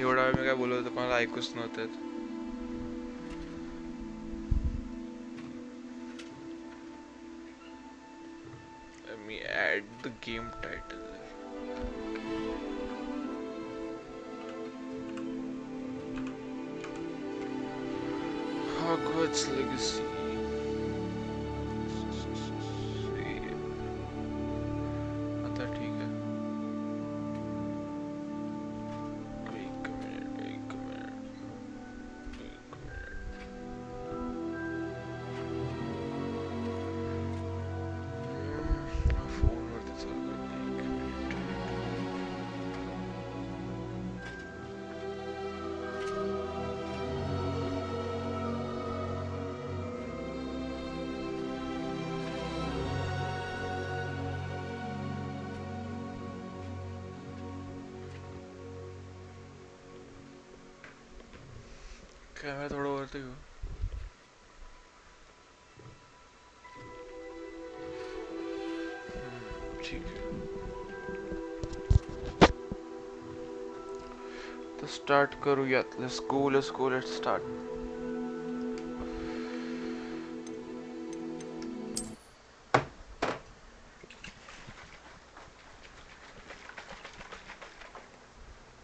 एवढा वेळ मी काय बोलत होतो मला ऐकूच नव्हतं. मी add the game title. Hogwarts Legacy. आता ठीक है. एक मिनट. फोन वरती चालू करते. कैमरा थोड़ा वरती हो. ठीक है. तो स्टार्ट करूयात. Let's go. Let's start.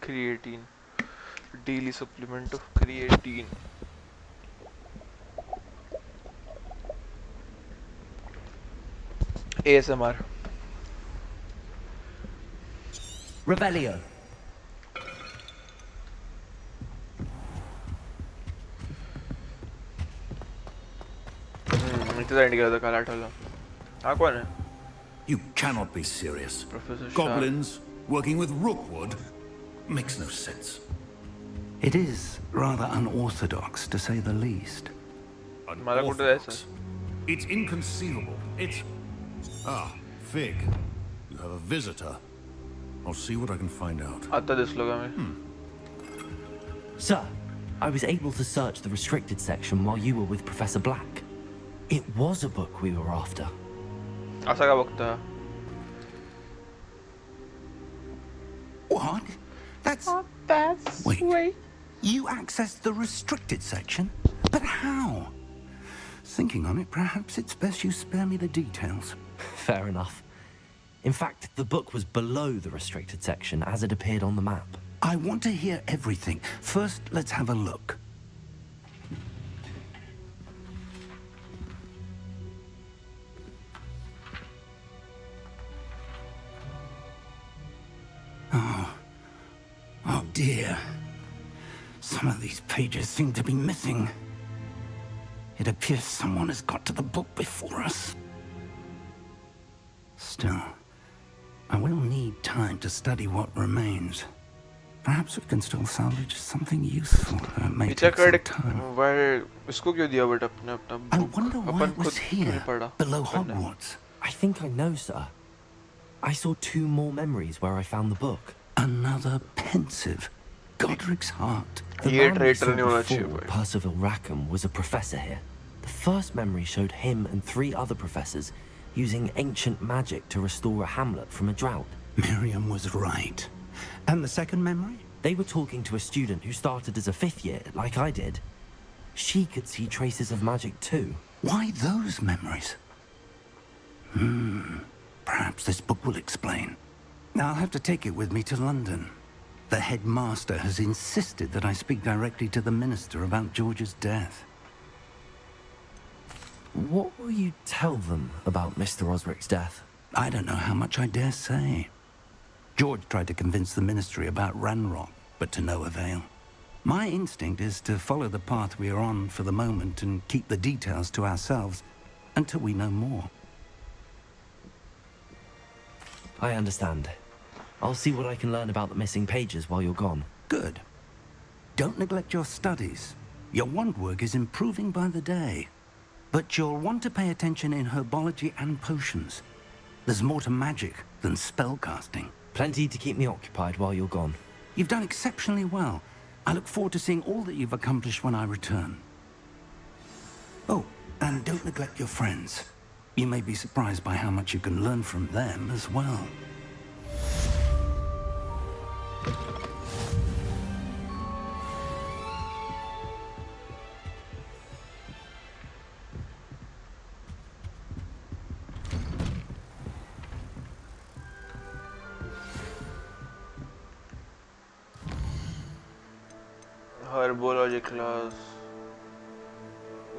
Creatine. Daily supplement of creatine. ASMR. Revelio. इतना एंड किया था काला ठोला. हाँ कौन है? You cannot be serious. Professor Goblins working with Rookwood makes no sense. It is rather unorthodox, to say the least. Unorthodox. It's inconceivable. It's... Ah, Fig. You have a visitor. I'll see what I can find out. आता this लोगा में. Sir, I was able to search the restricted section while you were with Professor Black. It was a book we were after. ऐसा क्या बकता है? What? That's... Wait. You accessed the restricted section? But how? Thinking on it, perhaps it's best you spare me the details. Fair enough. In fact, the book was below the restricted section as it appeared on the map. I want to hear everything. First, let's have a look. Oh dear. Some of these pages seem to be missing. It appears someone has got to the book before us. Still, I will need time to study what remains. Perhaps we can still salvage something useful. May take some time. इसको क्यों दिया but अपने अपना? I wonder why it was here, below Hogwarts. I think I know, sir. I saw 2 more memories where I found the book. Another pensive. Godric's heart. The ये man we traitor saw नहीं होना चाहिए before, भाई. Percival Rackham, was a professor here. The first memory showed him and 3 other professors using ancient magic to restore a hamlet from a drought. Miriam was right. And the second memory? They were talking to a student who started as a 5th year, like I did. She could see traces of magic too. Why those memories? Perhaps this book will explain. Now I'll have to take it with me to London. The headmaster has insisted that I speak directly to the minister about George's death. What will you tell them about Mr. Osric's death? I don't know how much I dare say. George tried to convince the ministry about Ranrock, but to no avail. My instinct is to follow the path we are on for the moment and keep the details to ourselves until we know more. I understand. I'll see what I can learn about the missing pages while you're gone. Good. Don't neglect your studies. Your wand work is improving by the day. But you'll want to pay attention in herbology and potions. There's more to magic than spellcasting. Plenty to keep me occupied while you're gone. You've done exceptionally well. I look forward to seeing all that you've accomplished when I return. Oh, and don't neglect your friends. You may be surprised by how much you can learn from them as well. herbology class,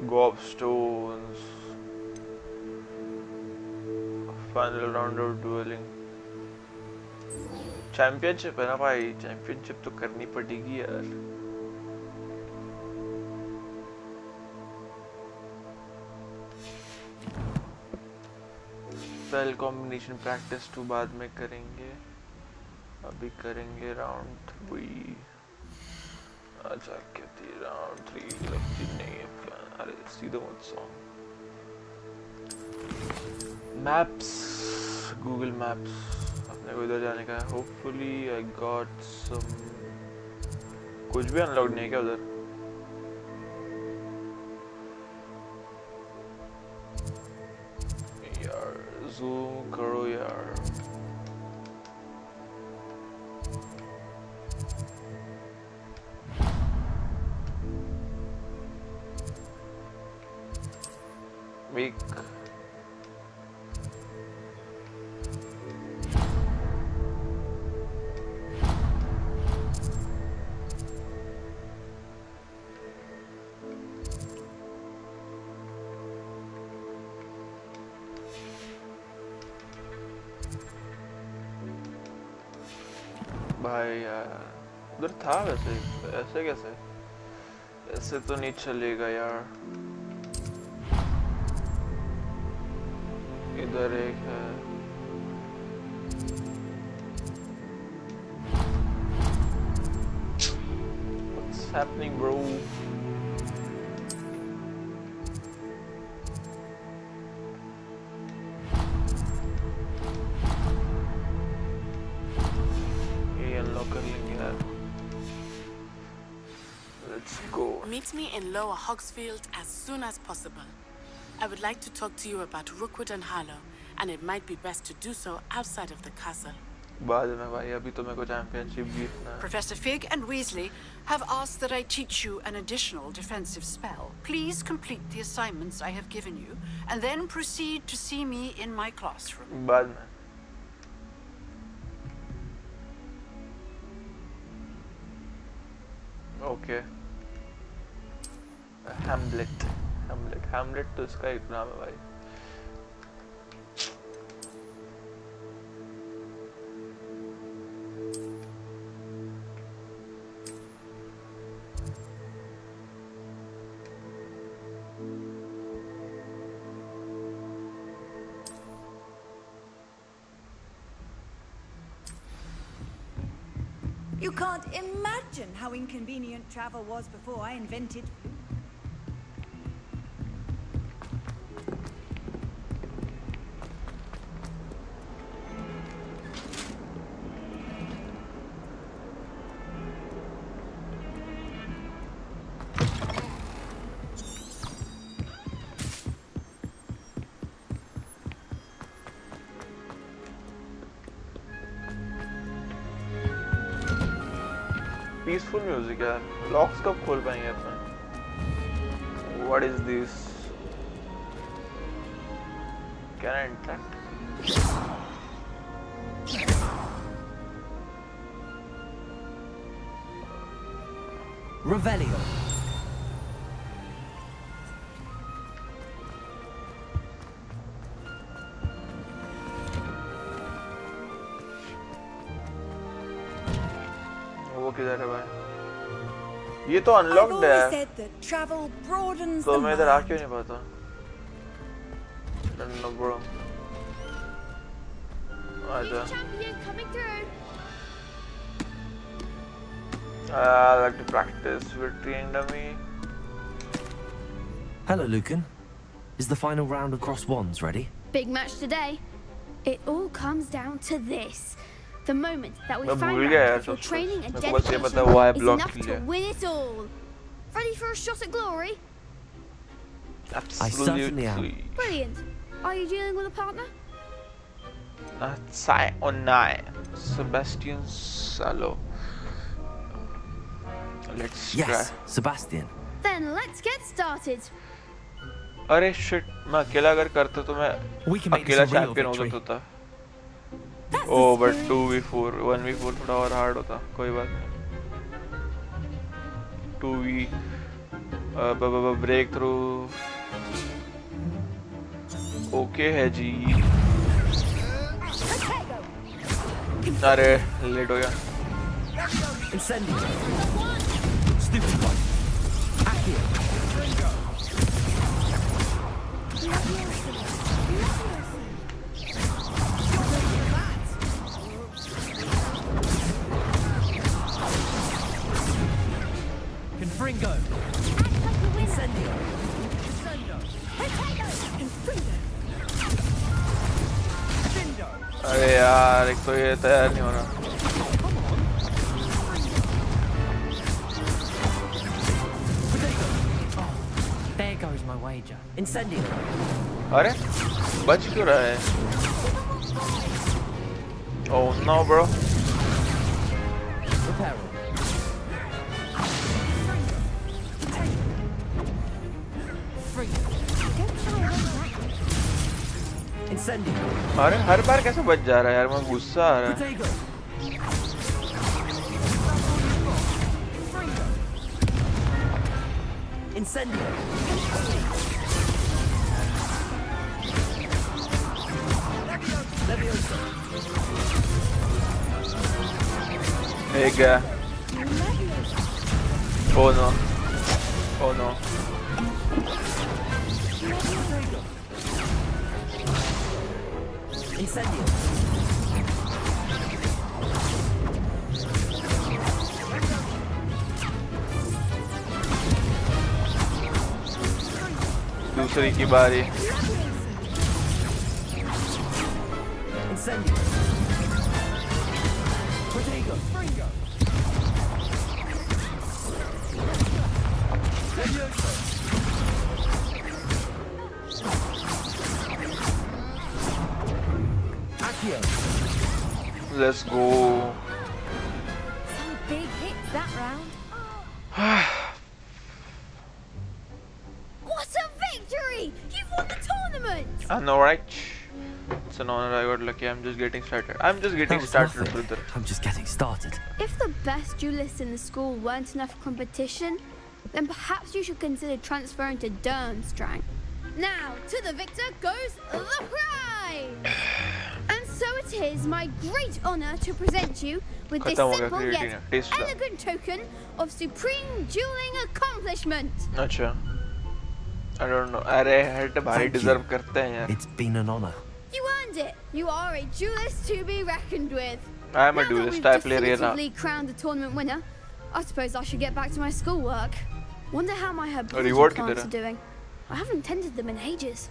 gobstones, final round of dueling. Championship है ना भाई, championship तो करनी पड़ेगी यार। Spell combination practice 2 बाद में करेंगे, अभी करेंगे राउंड 3। अच्छा कहती राउंड 3 लगती नहीं है, अरे सीधा मत सॉन्ग। मैप्स, गूगल मैप्स, अपने को इधर जाने का है। होपफुली आई गॉट सम, कुछ भी अनलॉक नहीं है क्या उधर? यार जूम करो यार। Week. भाई यार उधर था वैसे, ऐसे कैसे? ऐसे तो नहीं चलेगा यार। इधर एक है, What's happening bro? ये अनलॉक कर लेंगे यार। Let's go. Meet me in Lower Hogsfield as soon as possible. I would like to talk to you about Rookwood and Harlow, and it might be best to do so outside of the castle. बाद में भाई, अभी तो मेरे को championship जीतना है। Professor Fig and Weasley have asked that I teach you an additional defensive spell. Please complete the assignments I have given you, and then proceed to see me in my classroom. बाद में। Okay. Hamlet तो इसका एक नाम है भाई। You can't imagine how inconvenient travel was before I invented food. Peaceful music है। Locks कब खोल पाएंगे अपन? What is this? Can I interact? Revelio. वो किधर है भाई? ये तो I've अनलॉक्ड always है, said that travel broadens तो the मैं इधर आ mind. क्यों नहीं पाता? No bro. आजा। Champion coming through. I like to practice with trained dummy. Hello, Lucan. Is the final round of Cross Wands ready? Big match today. It all comes down to this. The moment that we मैं find भूल गया out यार if your सब training कुछ। and मेरे को बस ये पता है dedication why is block enough किया। to win it all. Ready for a shot at glory? certainly am. Absolutely. Brilliant. Are you dealing with a partner? Sai Onai, Sebastian Salo. Let's try. Yes, Sebastian. Then let's get started. अरे shit, मैं अकेला अगर करता तो मैं We can make this अकेला a real champion हो victory. सकता था। That's the Oh, but spirit. 2v4, 1v4 थोड़ा और हार्ड होता। कोई बात नहीं। 2v ब्रेक थ्रू ओके है जी। अरे लेट हो गया। Confringo. Incendio. अरे यार एक तो ये तैयार नहीं हो रहा। There goes my wager. Incendio. अरे बच क्यों रहा है? Oh no bro. Reparo. Incendio. अरे हर बार कैसे बच जा रहा है यार, मैं गुस्सा आ रहा है। Incendio. एक गया। Oh no. Oh no. Incendio. दूसरी की बारी। Incendio. Protego. Accio. Let's go. Some big hits that round. What a victory! You've won the tournament! I know, right? It's an honor. I got lucky. I'm just getting started. I'm just That getting was started, nothing. brother. I'm just getting started. If the best duelists in the school weren't enough competition, then perhaps you should consider transferring to Durmstrang. Now, to the victor goes the prize! And so it is my great honor to present you with this खत्म हो गया simple creating yet है, taste ला। elegant token of supreme dueling accomplishment. अच्छा। I don't know. अरे head भारी Thank you. Deserve करते हैं यार। It's been an honor. You earned it. You are a duelist to be reckoned with. I am a Now that duelist. we've I play Reyna. definitively crowned the tournament winner, I suppose I should get back to my schoolwork. Wonder how my herbology reward plants किधर are है? doing. I haven't tended them in ages.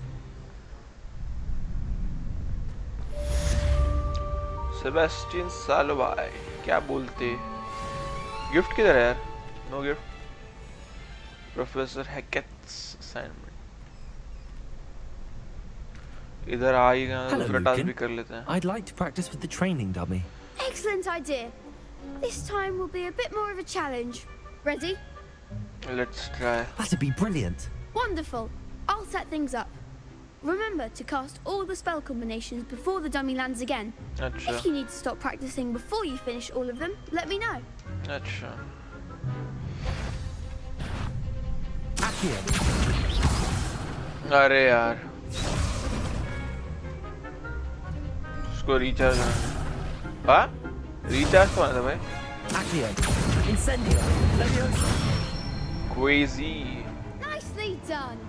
Sebastian Sallow क्या बोलते? Gift किधर है यार? No gift. Professor Hecat's assignment. इधर आ ही गया, Hello, दूसरा टास्क Lucan. भी कर लेते हैं। I'd like to practice with the training dummy. Excellent idea. This time will be a bit more of a challenge. Ready? Let's try. That'd be brilliant. Wonderful. I'll set things up. Remember to cast all the spell combinations before the dummy lands again. अच्छा If you need to stop practicing before you finish all of them, let me know. अच्छा। Accio. अरे यार उसको recharge हाँ recharge तो आना था भाई। Accio. Incendio. Leviosa. Crazy Nicely done.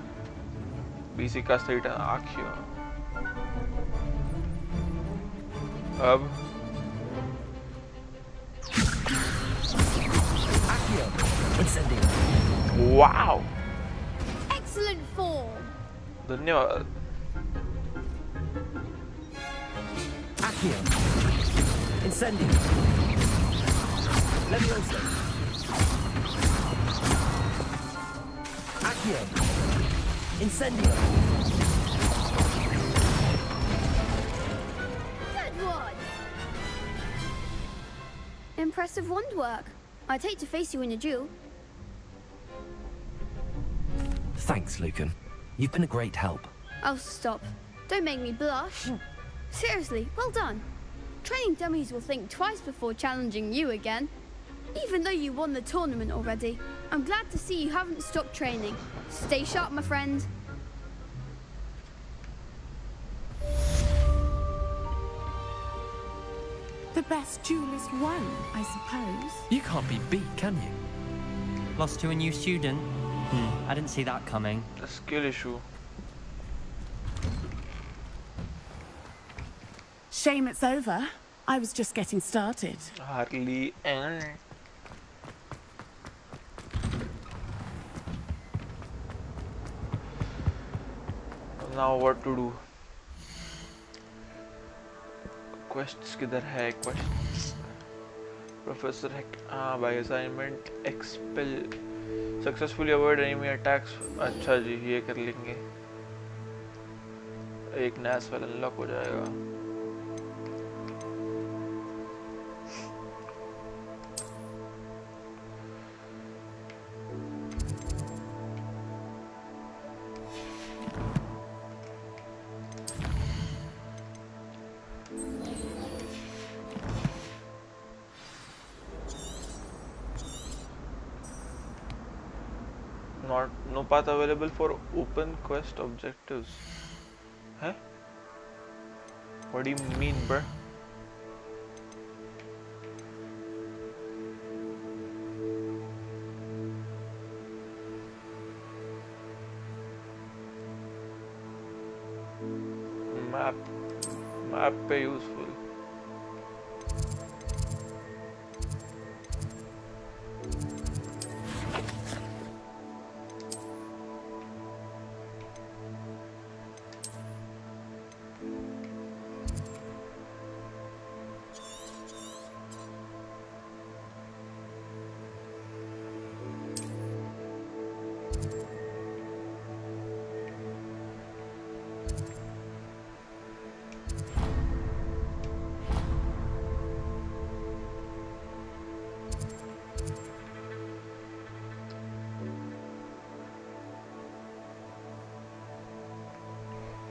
BC का सही था आखियो। अब Accio. Incendio. Wow Excellent form. धन्यवाद। Accio. Incendio. Leviosa. Accio. Incendio. Good one. Impressive wand work. I'd hate to face you in a duel. Thanks, Lucan. You've been a great help. Oh, stop. Don't make me blush. Seriously, well done. Training dummies will think twice before challenging you again. Even though you won the tournament already. I'm glad to see you haven't stopped training. Stay sharp, my friend. The best duelist won, I suppose. You can't be beat, can you? Lost to a new student? I didn't see that coming. The skill issue. Shame it's over. I was just getting started. Hardly any. Now what to do? Quests किधर है? Quests. Professor Heck. By assignment expel. Successfully avoid enemy attacks. अच्छा जी, ये कर लेंगे. एक नया spell unlock हो जाएगा. No path available for open quest objectives. Huh? What do you mean, bruh? Map पे useful.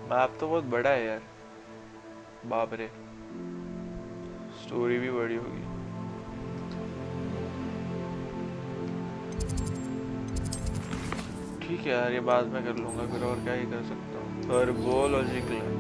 मैप तो बहुत बड़ा है यार. बाप रे. स्टोरी भी बड़ी होगी. ठीक है यार, ये बाद में कर लूंगा फिर. और क्या ही कर सकता हूँ. पर वो लॉजिकल है.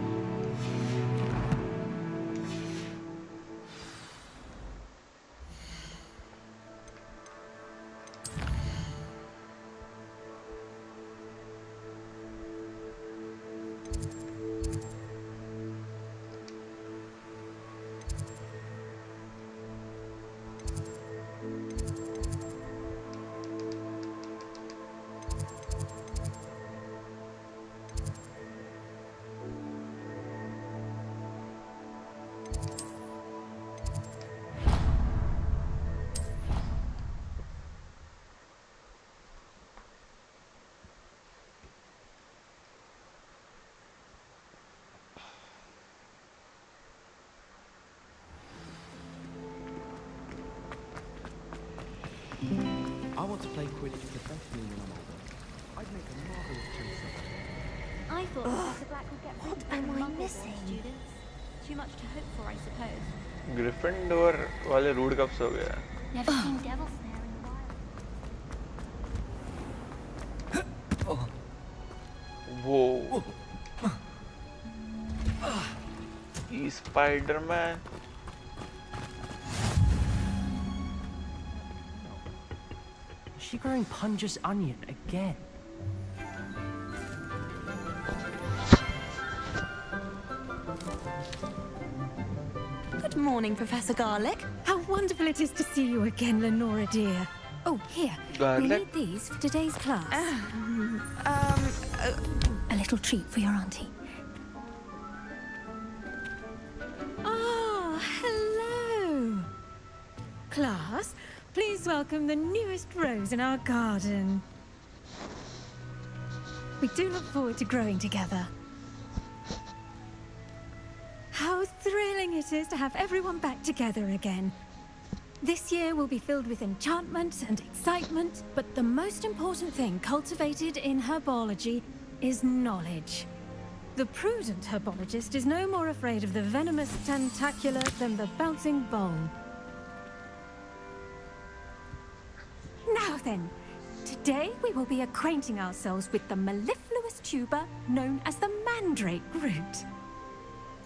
I want to play Quidditch professionally when I'm older. I'd make a marvelous chaser. I thought Professor Black would get what am I missing? Students. Too much to hope for, I suppose. Gryffindor वाले rude कब से हो गया? Never seen devil snare in a while. Whoa. He's Spider-Man. Is she growing Punja's onion again? Good morning, Professor Garlick. How wonderful it is to see you again, Lenora dear. Oh, here. We need these for today's class. A little treat for your auntie. Ah, hello. Class, please welcome the newest rose in our garden. We do look forward to growing together. How thrilling it is to have everyone back together again. This year will be filled with enchantment and excitement, but the most important thing cultivated in herbology is knowledge. The prudent herbologist is no more afraid of the venomous tentacula than the bouncing bulb. Now then, Today we will be acquainting ourselves with the mellifluous tuber known as the mandrake root.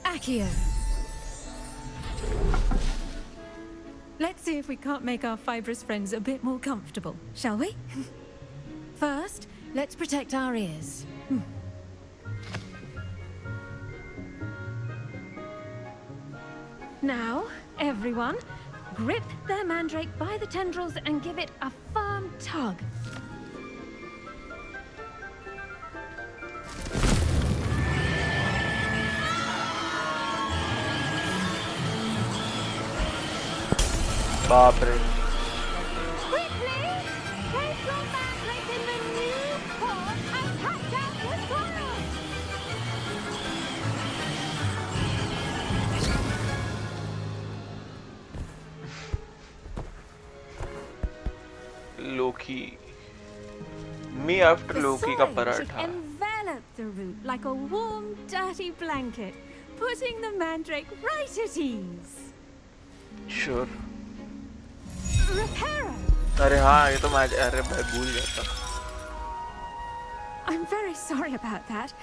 Accio. Let's see if we can't make our fibrous friends a bit more comfortable, shall we? First, let's protect our ears. Now, everyone, grip their mandrake by the tendrils and give it a firm tug. बाप रे Quickly! Place your mandrake in the new pot and touch out the soil! Loki. Me after The Loki का soil should paratha. envelop the root like a warm, dirty blanket, putting the mandrake right at ease. Sure. Reparo! अरे हाँ ये तो मैं अरे भाई भूल जाता. I'm very sorry about that.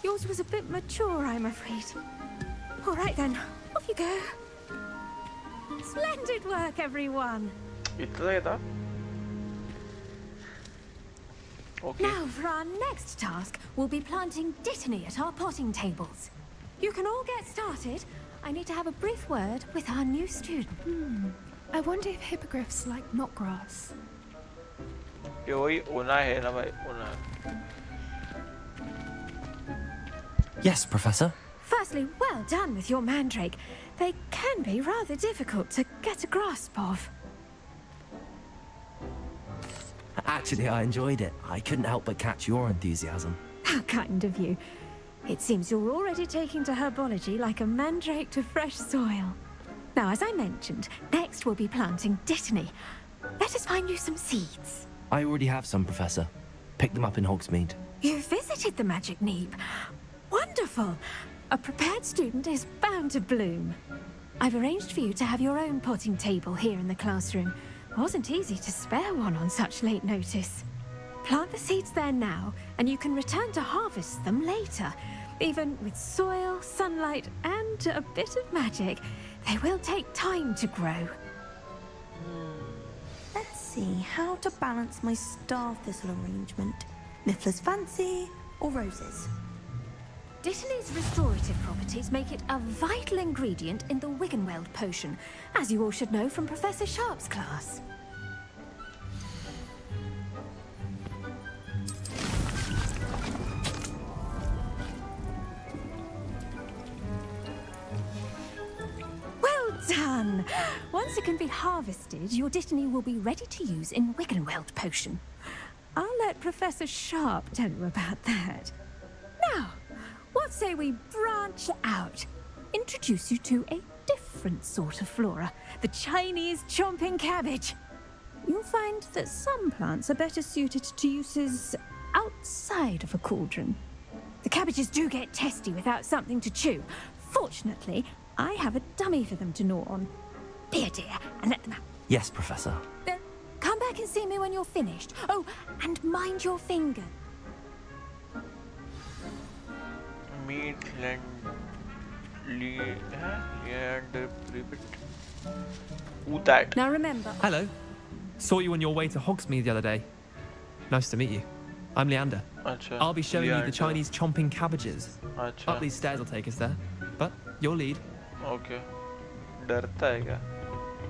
Yours was a bit mature, I'm afraid. All right then, off you go. Splendid work, everyone. इतना ही था. Okay. Now for our next task, we'll be planting dittany at our potting tables. You can all get started. I need to have a brief word with our new student. I wonder if hippogriffs like knotgrass. ये वही ओना है ना भाई ओना. Yes, Professor. Firstly, well done with your mandrake. They can be rather difficult to get a grasp of. Actually, I enjoyed it. I couldn't help but catch your enthusiasm. How kind of you. It seems you're already taking to herbology like a mandrake to fresh soil. Now, as I mentioned, next we'll be planting dittany. Let us find you some seeds. I already have some, Professor. Picked them up in Hogsmeade. You visited the Magic Neep. Wonderful. A prepared student is bound to bloom. I've arranged for you to have your own potting table here in the classroom. Wasn't easy to spare one on such late notice. Plant the seeds there now, and you can return to harvest them later. Even with soil, sunlight, and a bit of magic, they will take time to grow. Let's see how to balance my star thistle arrangement. Miffler's fancy or roses? Dittany's restorative properties make it a vital ingredient in the Wiggenweld potion, as you all should know from Professor Sharp's class. Well done! Once it can be harvested, your dittany will be ready to use in Wiggenweld potion. I'll let Professor Sharp tell you about that. Now, what say we branch out? Introduce you to a different sort of flora, the Chinese chomping cabbage. You'll find that some plants are better suited to uses outside of a cauldron. The cabbages do get testy without something to chew. Fortunately, I have a dummy for them to gnaw on. Be a dear and let them out. Yes, Professor. Come back and see me when you're finished. Oh, and mind your finger. Meet Leander Privet. Who that? Now remember. Hello. Saw you on your way to Hogsmeade the other day. Nice to meet you. I'm Leander. Achha, I'll be showing Leander. you the Chinese chomping cabbages. Achha. Up these stairs will take us there. But your lead. Okay. डरता है क्या?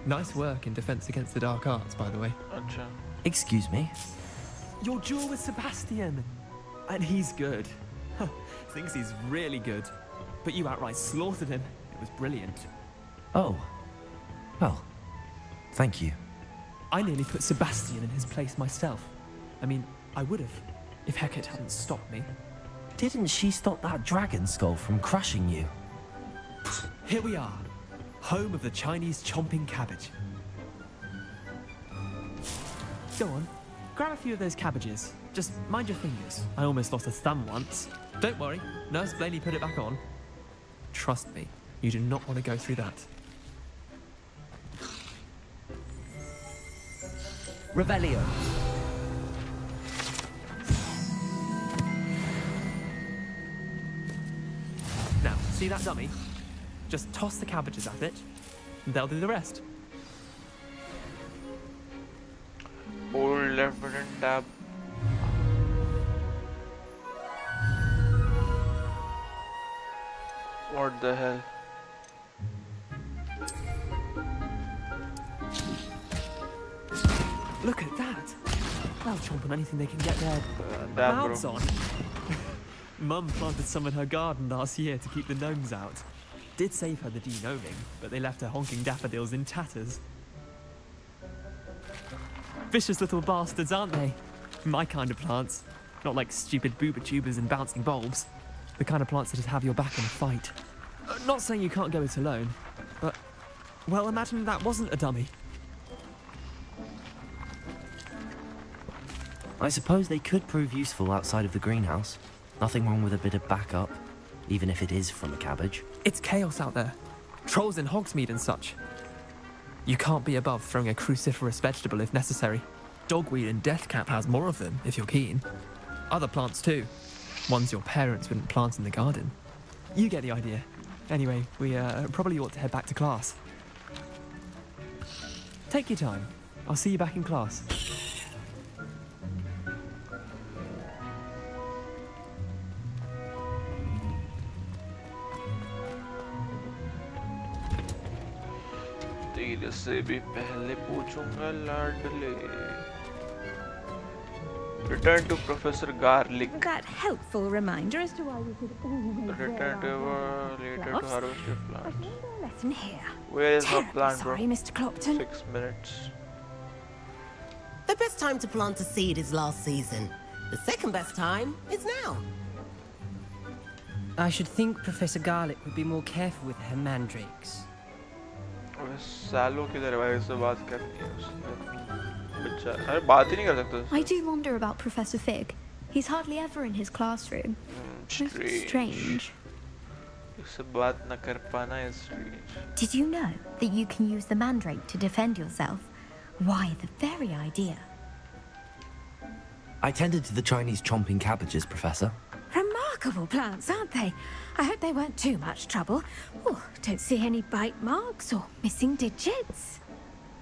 Nice work in defense against the dark arts, by the way. अच्छा. Excuse me? Your duel with Sebastian. And he's good. Thinks he's really good. But you outright slaughtered him. It was brilliant. Oh. Well, thank you. I nearly put Sebastian in his place myself. I mean, I would have, if Hecate hadn't stopped me. Didn't she stop that dragon skull from crushing you? Here we are, home of the Chinese chomping cabbage. Go on, grab a few of those cabbages. Just mind your fingers. I almost lost a thumb once. Don't worry, Nurse Blaney put it back on. Trust me, you do not want to go through that. Revelio. See that dummy? Just toss the cabbages at it, and they'll do the rest. Hold left button tab. What the hell? Look at that! They'll chomp on anything they can get their damn, mouths bro. on. Mum planted some in her garden last year to keep the gnomes out. Did save her the de-gnoming, but they left her honking daffodils in tatters. Vicious little bastards, aren't they? My kind of plants. Not like stupid booba tubers and bouncing bulbs. The kind of plants that'd have your back in a fight. Not saying you can't go it alone, but, well, imagine that wasn't a dummy. I suppose they could prove useful outside of the greenhouse. Nothing wrong with a bit of backup, even if it is from a cabbage. It's chaos out there. Trolls in Hogsmeade and such. You can't be above throwing a cruciferous vegetable if necessary. Dogweed and deathcap has more of them, if you're keen. Other plants too. Ones your parents wouldn't plant in the garden. You get the idea. Anyway, we probably ought to head back to class. Take your time. I'll see you back in class. तेरे से भी पहले पूछूंगा लाडले. Return to Professor Garlic. That helpful reminder as to why we should always Return to later to harvest your plant. lesson here. Where is my plant, bro? Sorry, Mr. Clopton. 6 minutes. The best time to plant a seed is last season. The second best time is now. I should think Professor Garlic would be more careful with her mandrakes. सालों किधर है भाई इससे बात करनी है उससे बच्चा अरे बात ही नहीं कर सकता. I do wonder about Professor Fig. He's hardly ever in his classroom. Strange. इससे बात न कर पाना is strange. Did you know that you can use the mandrake to defend yourself? Why, the very idea. I tended to the Chinese chomping cabbages, Professor. Remarkable plants, aren't they? I hope they weren't too much trouble. Oh, don't see any bite marks or missing digits.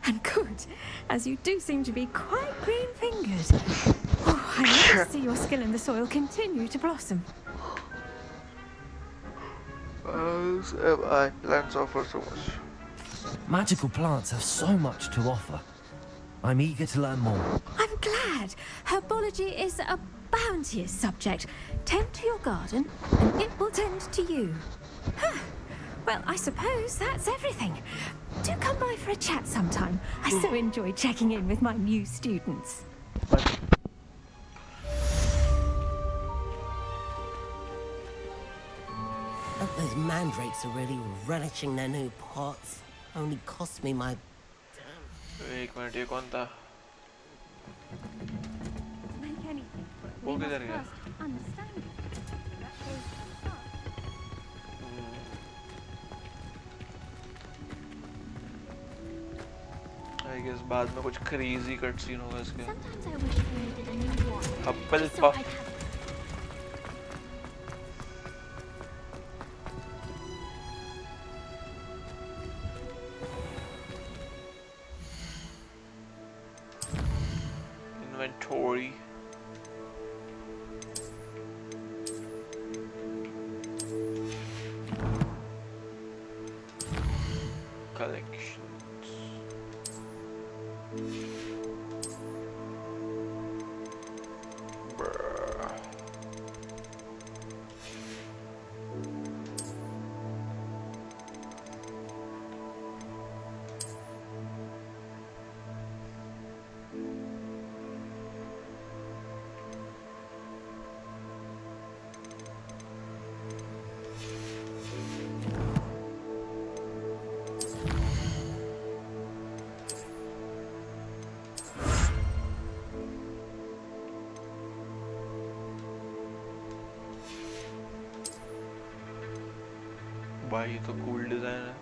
And good, as you do seem to be quite green-fingered. Oh, I love to see your skill in the soil continue to blossom. Plants offer so much. Magical plants have so much to offer. I'm eager to learn more. I'm glad. Herbology is a bounteous subject. Tend to your garden, and it will tend to you. Huh. Well, I suppose that's everything. Do come by for a chat sometime. I so enjoy checking in with my new students. Hope those mandrakes are really relishing their new pots. Only cost me my... एक minute ये कौन था? वो किधर गया? I guess बाद में कुछ crazy cut scene होगा इसके. Hufflepuff. Inventory. Collections. Bruh. भाई तो कूल डिजाइन है.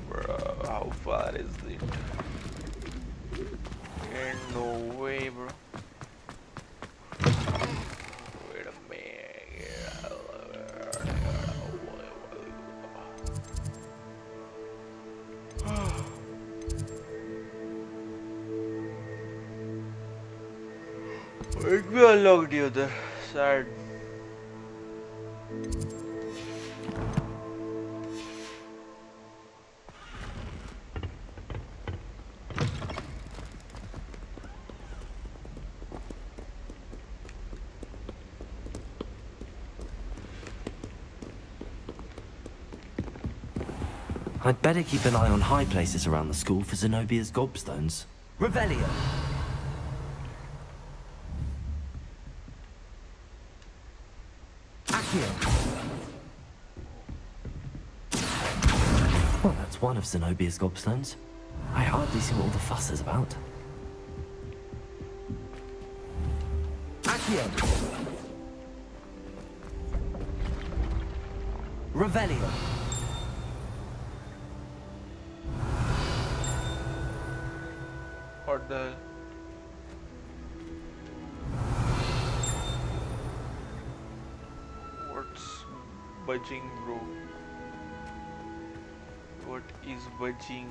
Bro, how far is it? Ain't no way, bro. Wait a minute. We unlocked the other side. I'd better keep an eye on high places around the school for Zenobia's gobstones. Revelio! Well, that's one of Zenobia's gobstones. I hardly see what all the fuss is about. Accio! Revelio! What the hell? What's budging, bro? What is budging?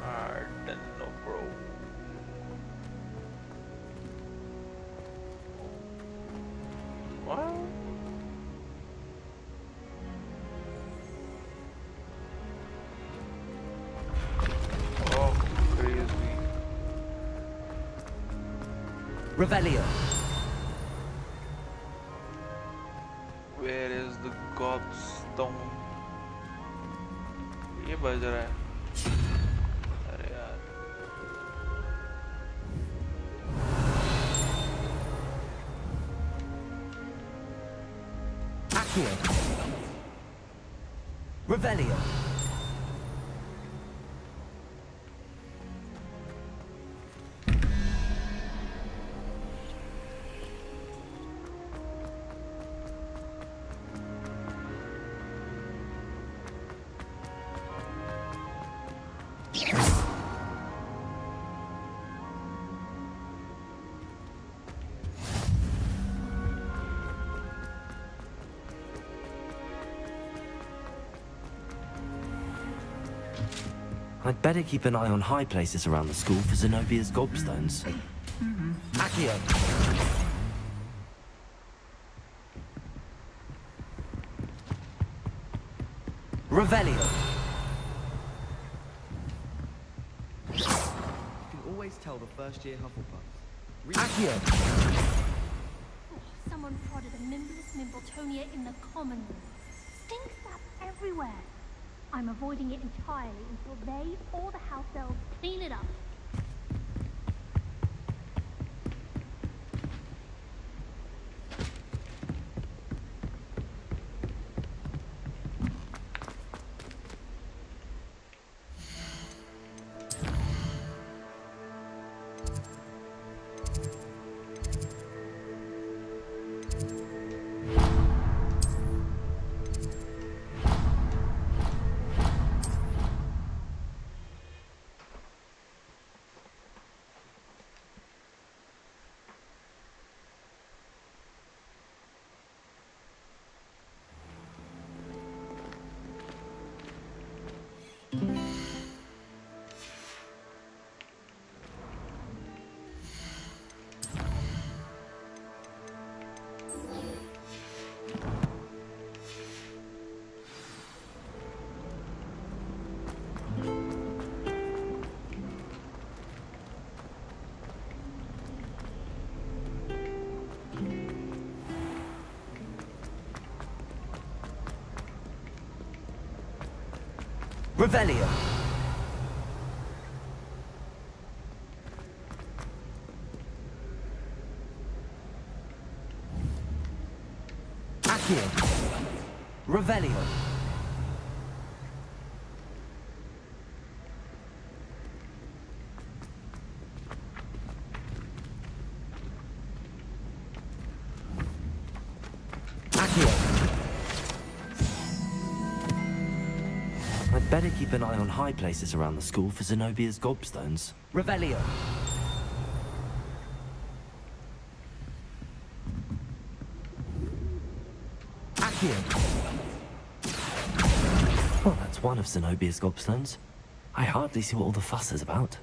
I don't know, bro. What? Oh, crazy. Revelio! Where is the gobstone? ये बज रहा है. अरे यार. Accio! Revelio! I'd better keep an eye on high places around the school for Zenobia's gobstones. Accio! Revelio! You can always tell the first year Hufflepuffs. Accio! Someone prodded a Mimbless Mimbletonia in the common room. Stinks up everywhere. I'm avoiding it entirely until they or the house elves clean it up. Revelio! Accio! Revelio! better keep an eye on high places around the school for Zenobia's gobstones. Revelio. Accio. Well, that's one of Zenobia's gobstones. I hardly see what all the fuss is about.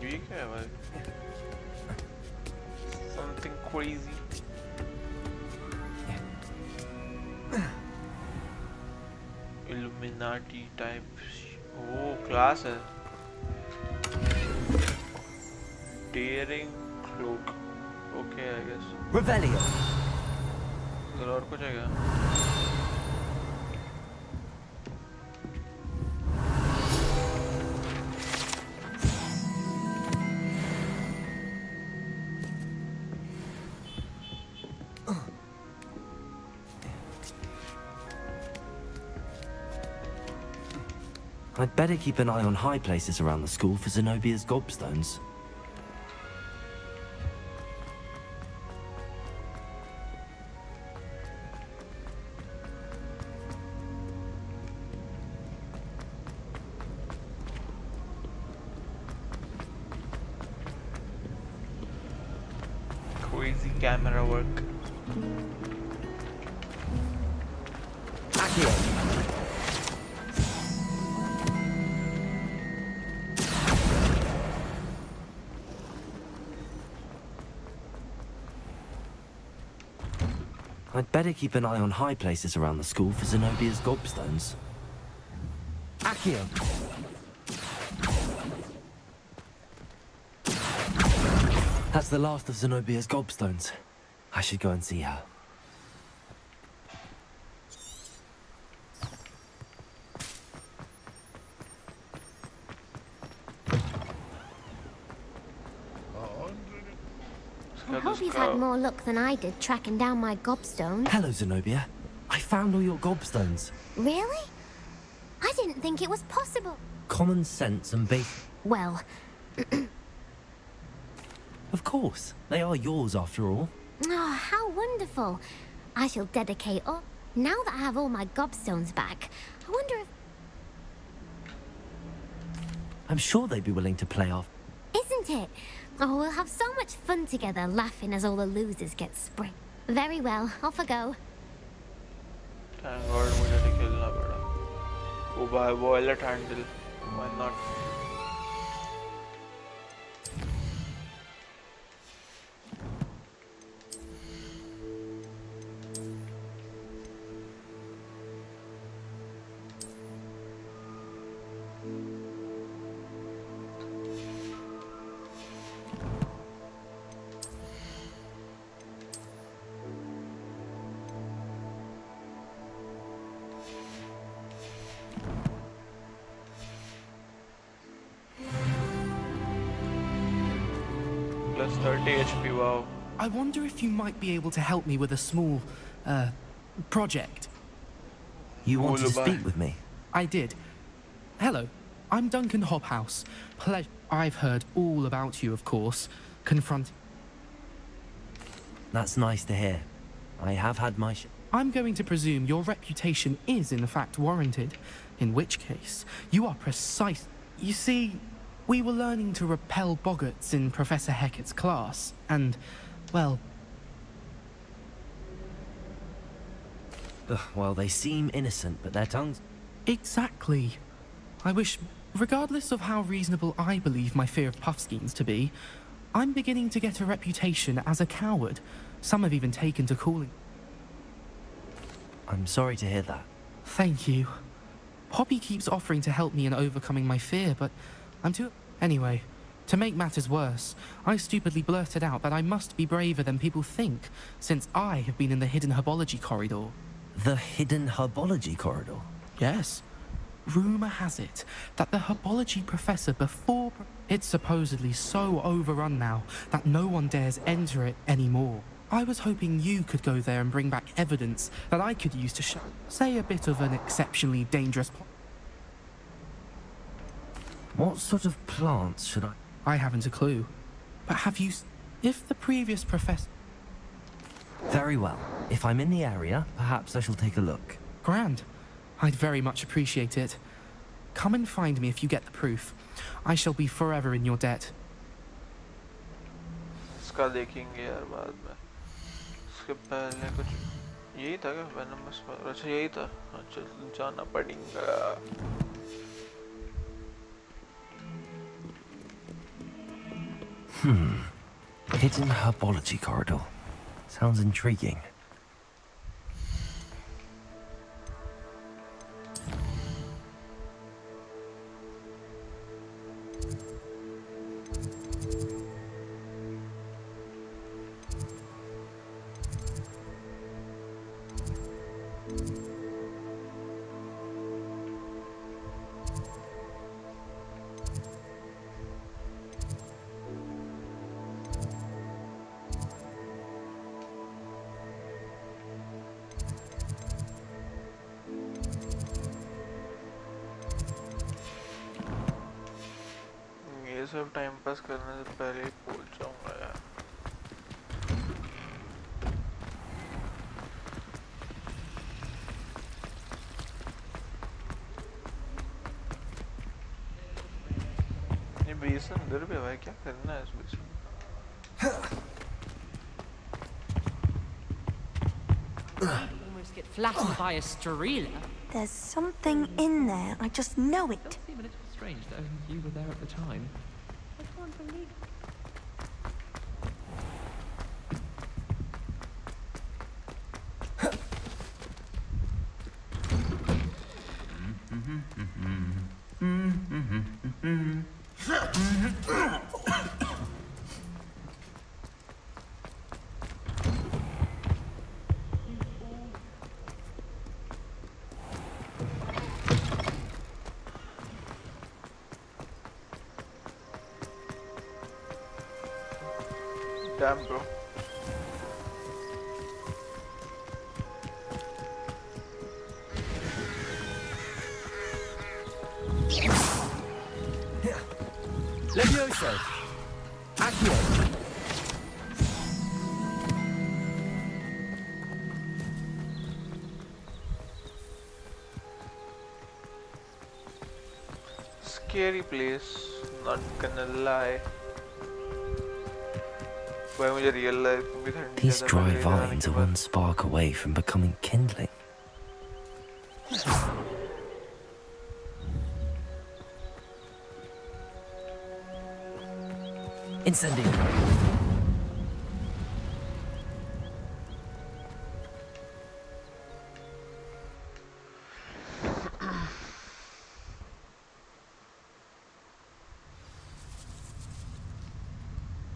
ये क्या है भाई? Something crazy. Illuminati type. Oh, class है. Daring cloak. Okay, I guess. Revelio. इधर और कुछ है क्या? I'd better keep an eye on high places around the school for Zenobia's gobstones. Crazy camera work. Accio. I'd better keep an eye on high places around the school for Zenobia's gobstones. Accio. That's the last of Zenobia's gobstones. I should go and see her. I hope you've had more luck than I did tracking down my gobstone. Hello, Zenobia. I found all your gobstones. Really? I didn't think it was possible. Common sense and basic. Well, Of course. They are yours after all. oh, how wonderful. I shall dedicate all. Now that I have all my gobstones back, I wonder if... I'm sure they'd be willing to play off. Isn't it? Oh, we'll have so much fun together, laughing as all the losers get spring. Very well, off I go. Thank God मुझे नहीं खेलना पड़ा. वो भाई वो alert handle. Why not? Plus 30 HP, wow. I wonder if you might be able to help me with a small, project. You wanted to Lullaby. speak with me? I did. Hello, I'm Duncan Hobhouse. I've heard all about you, of course. That's nice to hear. I have had my I'm going to presume your reputation is in fact warranted, in which case you are precise. You see, we were learning to repel boggarts in Professor Hecat's class, and, well... Well, they seem innocent, but their tongues... Exactly. I wish, regardless of how reasonable I believe my fear of puffskeins to be, I'm beginning to get a reputation as a coward. Some have even taken to calling... I'm sorry to hear that. Thank you. Poppy keeps offering to help me in overcoming my fear, but I'm too... Anyway, to make matters worse, I stupidly blurted out that I must be braver than people think, since I have been in the hidden herbology corridor. The hidden herbology corridor? Yes. Rumour has it that the herbology professor it's supposedly so overrun now that no one dares enter it anymore. I was hoping you could go there and bring back evidence that I could use to show, say, a bit of an exceptionally dangerous. What sort of plants should I? I haven't a clue. But have you... If the previous professor... Very well. If I'm in the area, perhaps I shall take a look. Grand. I'd very much appreciate it. Come and find me if you get the proof. I shall be forever in your debt. इसका देखेंगे यार बाद में. इसके पहले कुछ यही था क्या? वेनमस अच्छा यही था. अच्छा जाना पड़ेगा. Hidden herbology corridor. Sounds intriguing. सब टाइम पास करने से पहले ही पहुंच जाऊंगा यार. ये बेस अंदर भी है, क्या करना है इस बेस में? Almost get flattened by a Strela. There's something in there. I just know it. It does seem a little strange that only you were there at the time. I can't believe Damn, bro. Levioso! Accio! Scary place, not gonna lie. These dry vines are one spark away from becoming kindling. Incendio!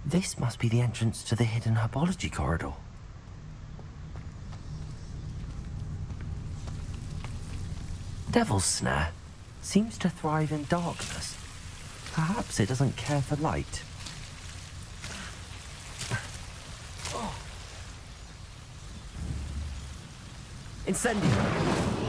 This must be the entrance to the hidden herbology corridor. Devil's Snare seems to thrive in darkness. Perhaps it doesn't care for light. Incendio!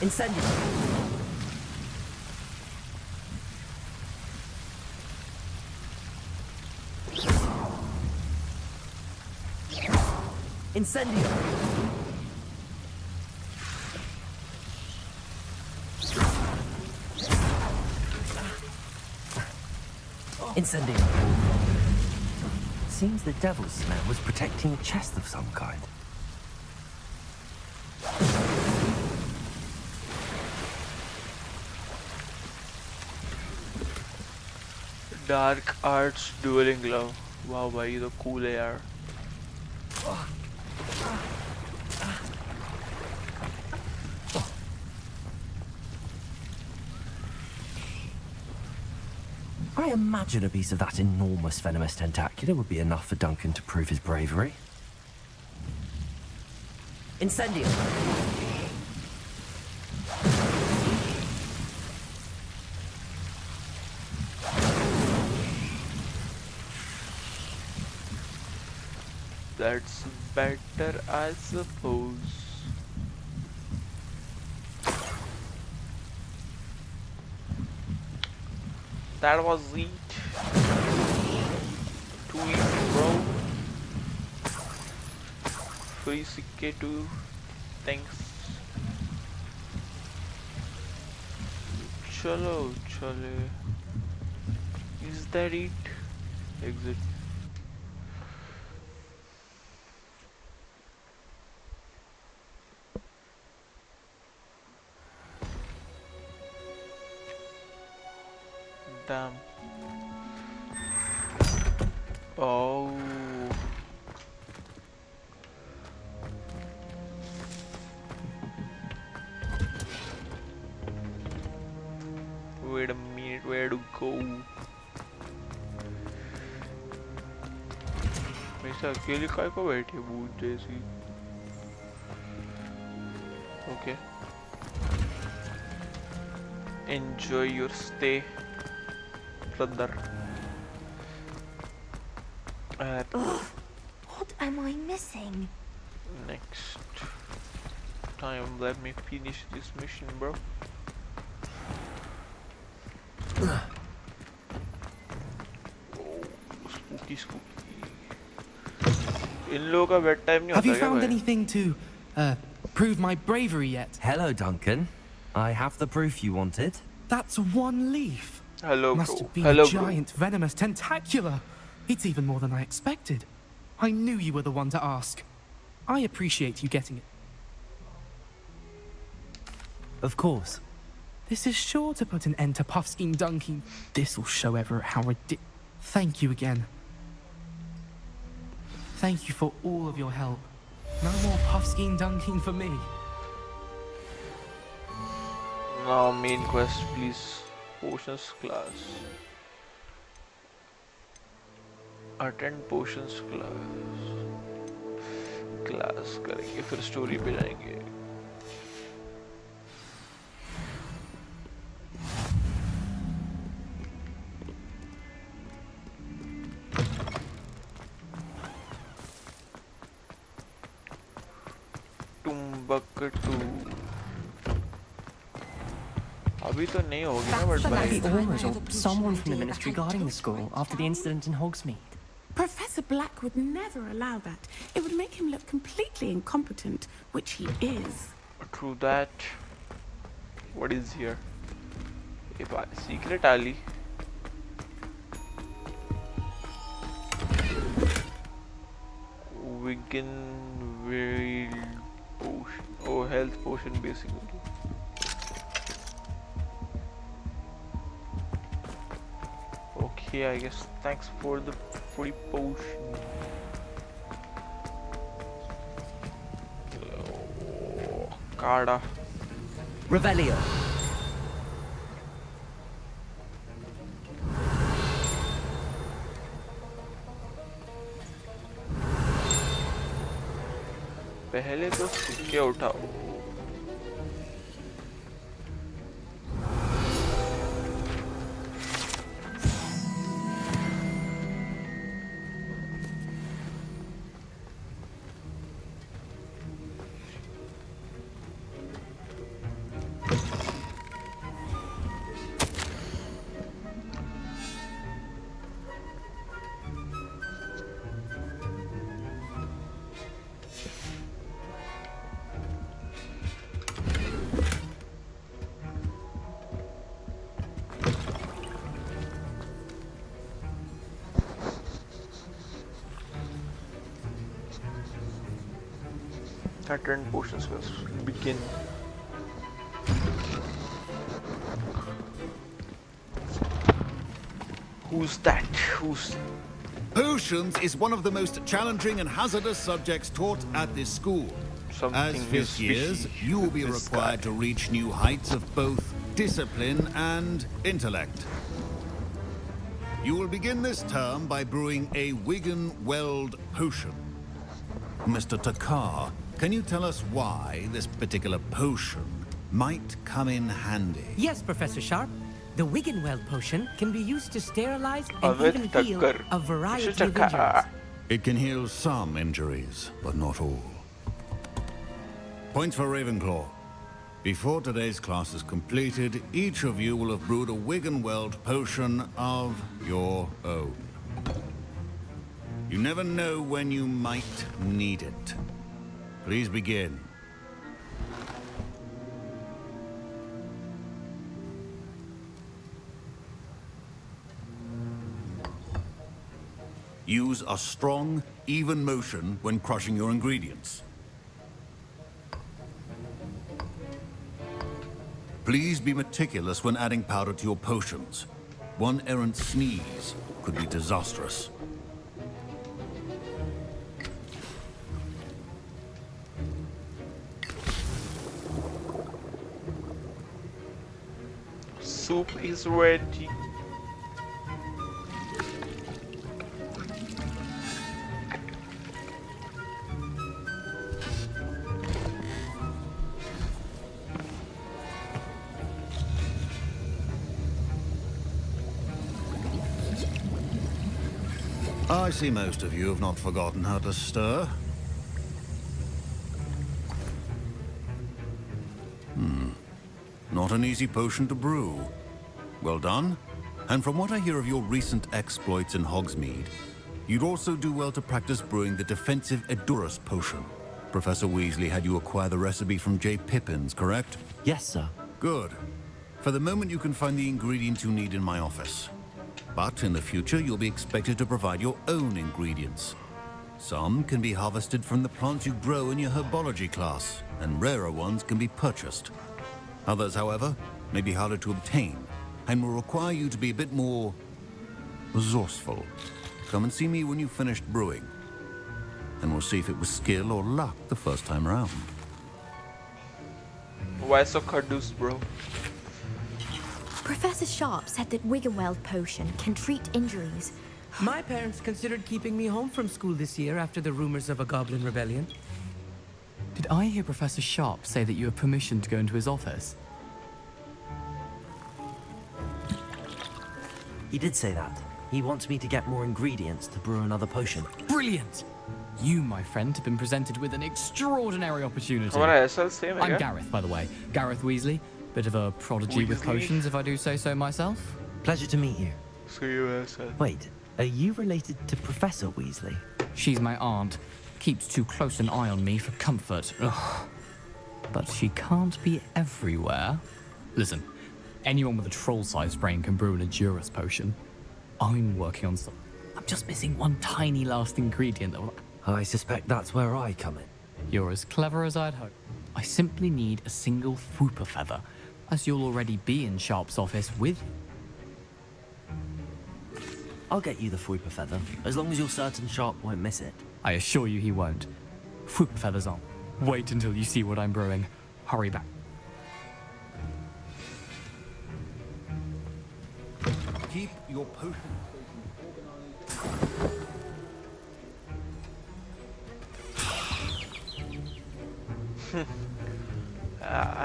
Incendio! Incendio! Incendio! Seems the Devil's Snare was protecting a chest of some kind. Dark Arts Dueling Glove. Wow भाई ये तो cool है यार. I imagine a piece of that enormous venomous tentacula would be enough for Duncan to prove his bravery. Incendio! That's better, I suppose. That was it. Too easy, bro. Free CK2. Thanks. Chalo, chale. Is that it? Exit. Damn. Oh. Wait a minute, where to go? मैं अकेले काय को बैठे भूत जैसी? Okay. Enjoy your stay, brother. What am I missing? Next time, let me finish this mission, bro. Oh, spooky, spooky. In लोगों का bed time नहीं होता क्या? Have you found anything to prove my bravery yet? Hello, Duncan. I have the proof you wanted. That's one leaf. Hello, Must bro. have been Hello, a giant venomous tentacula. It's even more than I expected. I knew you were the one to ask. I appreciate you getting it. Of course. This is sure to put an end to Puffskein dunking. This'll show Everett how Thank you again. Thank you for all of your help. No more Puffskein dunking for me. Now main quest, please. Potions class. Attend potions class. Class करेंगे फिर story पे जाएंगे. Tumbuktu. अभी तो नहीं होगी ना but भाई. The Aurors or someone from the ministry guarding the school after the incident in Hogsmeade. Professor Black would never allow that. It would make him look completely incompetent, which he is. True that. What is here? If I secret alley. Wigan will potion. Oh, health potion basically. Okay, I guess thanks for the free potion. Oh, Carda. Revelio. पहले तो सिक्के उठाओ. Attend potions will begin. Who's that? Who's... Potions is one of the most challenging and hazardous subjects taught at this school. As fifth years, you will be required to reach new heights of both discipline and intellect. You will begin this term by brewing a Wigan Weld potion. Mr. Takar, can you tell us why this particular potion might come in handy? Yes, Professor Sharp. The Wiggenweld potion can be used to sterilize and With even heal Tucker. a variety Mr. of Tucker. injuries. It can heal some injuries, but not all. Points for Ravenclaw. Before today's class is completed, each of you will have brewed a Wiggenweld potion of your own. You never know when you might need it. Please begin. Use a strong, even motion when crushing your ingredients. Please be meticulous when adding powder to your potions. One errant sneeze could be disastrous. Soup is ready. I see most of you have not forgotten how to stir. Not an easy potion to brew. Well done. And from what I hear of your recent exploits in Hogsmeade, you'd also do well to practice brewing the defensive Edurus potion. Professor Weasley had you acquire the recipe from J. Pippins, correct? Yes, sir. Good. For the moment, you can find the ingredients you need in my office. But in the future, you'll be expected to provide your own ingredients. Some can be harvested from the plants you grow in your herbology class, and rarer ones can be purchased. Others, however, may be harder to obtain, and will require you to be a bit more resourceful. Come and see me when you've finished brewing, and we'll see if it was skill or luck the first time around. Why so caduce, bro? Professor Sharp said that Wiggenweld potion can treat injuries. My parents considered keeping me home from school this year after the rumors of a goblin rebellion. Did I hear Professor Sharp say that you have permission to go into his office? He did say that. He wants me to get more ingredients to brew another potion. Brilliant! You, my friend, have been presented with an extraordinary opportunity. हमारा ऐसा same है I'm क्या? Gareth, by the way. Gareth Weasley. Bit of a prodigy with Weasley? potions, if I do say so myself. Pleasure to meet you. So Wait, are you related to Professor Weasley? She's my aunt. Keeps too close an eye on me for comfort. Ugh. But she can't be everywhere. Listen, anyone with a troll-sized brain can brew an Edurus potion. I'm working on some. I'm just missing one tiny last ingredient that will... I suspect that's where I come in. You're as clever as I'd hope. I simply need a single Fwooper feather, as you'll already be in Sharp's office with... I'll get you the Fwooper feather, as long as you're certain Sharp won't miss it. I assure you he won't. Fwooper feathers on. Wait until you see what I'm brewing. Hurry back. Keep your potion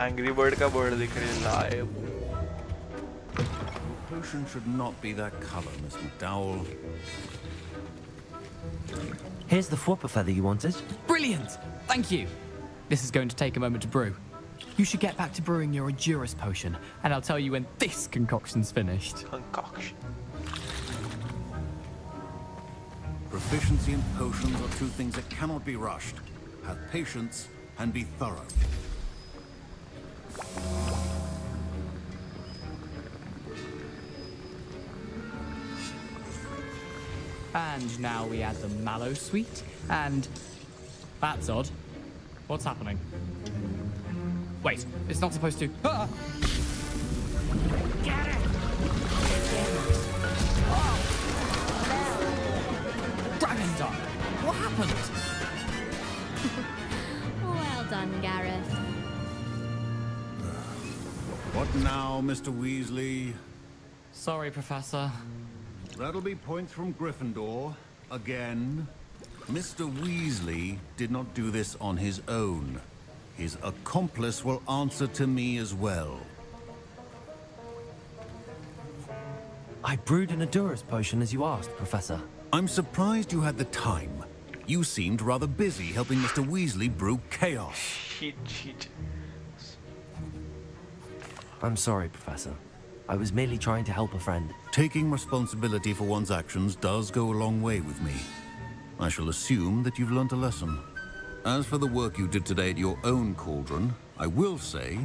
Angry Bird का bird दिख रही है live. Potion should not be that color, Miss McDowell. Here's the Fwooper feather you wanted. Brilliant! Thank you. This is going to take a moment to brew. You should get back to brewing your Edurus potion, and I'll tell you when this concoction's finished. Concoction. Proficiency in potions are two things that cannot be rushed. Have patience and be thorough. And now we add the mallow sweet, and... That's odd. What's happening? Wait, it's not supposed to... Ah! Get it! Dragondar! What happened? Well done, Gareth. What now, Mr. Weasley? Sorry, Professor. That'll be points from Gryffindor. Again. Mr. Weasley did not do this on his own. His accomplice will answer to me as well. I brewed an Adurus potion as you asked, Professor. I'm surprised you had the time. You seemed rather busy helping Mr. Weasley brew chaos. Cheat. I'm sorry, Professor. I was merely trying to help a friend. Taking responsibility for one's actions does go a long way with me. I shall assume that you've learnt a lesson. As for the work you did today at your own cauldron, I will say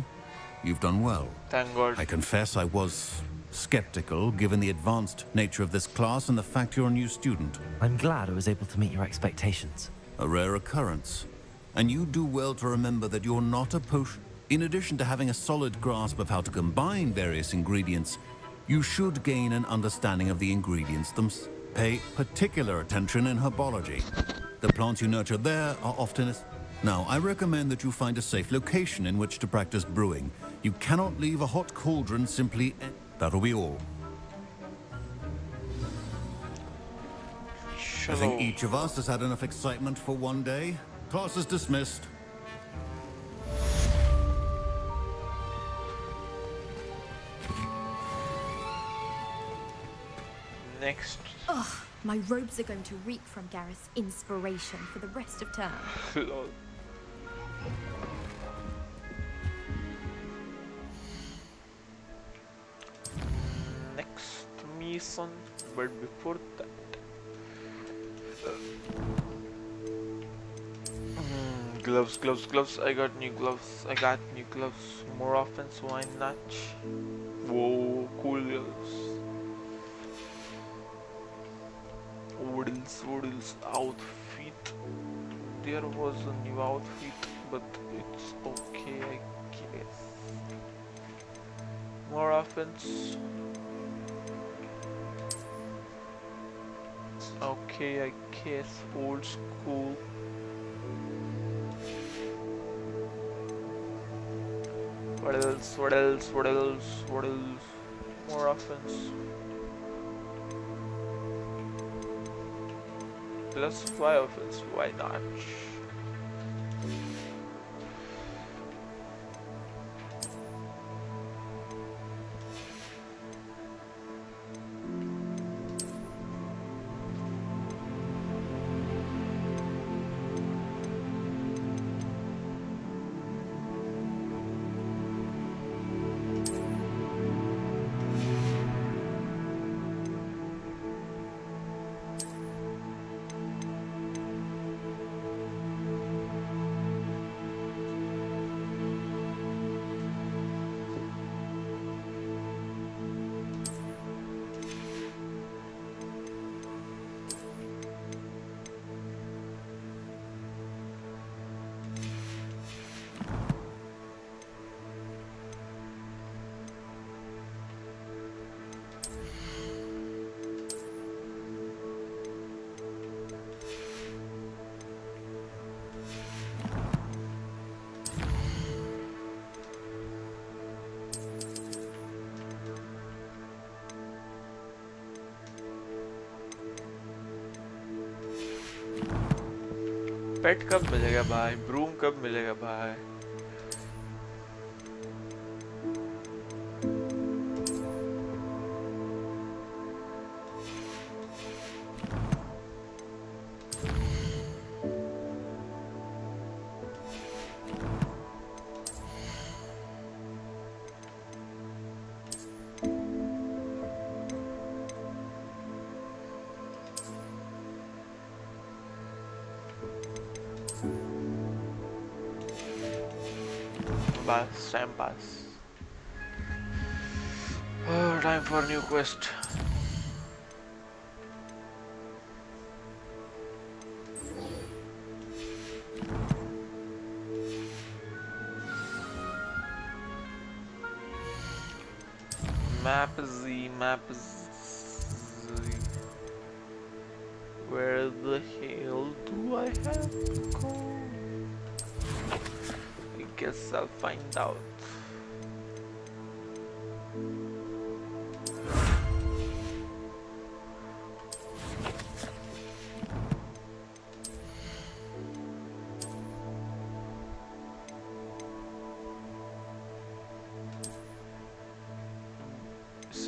you've done well. Thank God. I confess I was skeptical, given the advanced nature of this class and the fact you're a new student. I'm glad I was able to meet your expectations. A rare occurrence. And you do well to remember that you're not a potion. In addition to having a solid grasp of how to combine various ingredients, you should gain an understanding of the ingredients themselves. Pay particular attention in herbology. The plants you nurture there are often... Now, I recommend that you find a safe location in which to practice brewing. You cannot leave a hot cauldron simply... That'll be all. I think each of us has had enough excitement for one day. Class is dismissed. Next. Ugh, my robes are going to reek from Gareth's inspiration for the rest of term. Lol. Next mission, but before that, gloves. I got new gloves. More often, so why not? Whoa, cool gloves. What else? Outfit. There was a new outfit, but it's okay, I guess. More offense. Okay, I guess. Old school. What else? More offense. +5 offense, why not? पेट कब मिलेगा भाई? Broom कब मिलेगा भाई? Time pass. Oh, time for new quest. Map Z. Where the hell do I have to go? Guess I'll find out.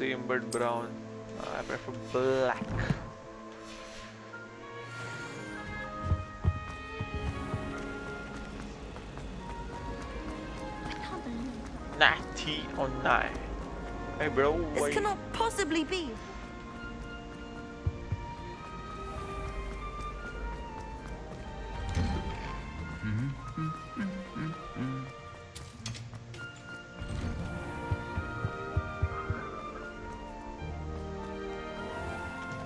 same but brown. I prefer black. Natty or nine. Hey bro, This why? cannot possibly be.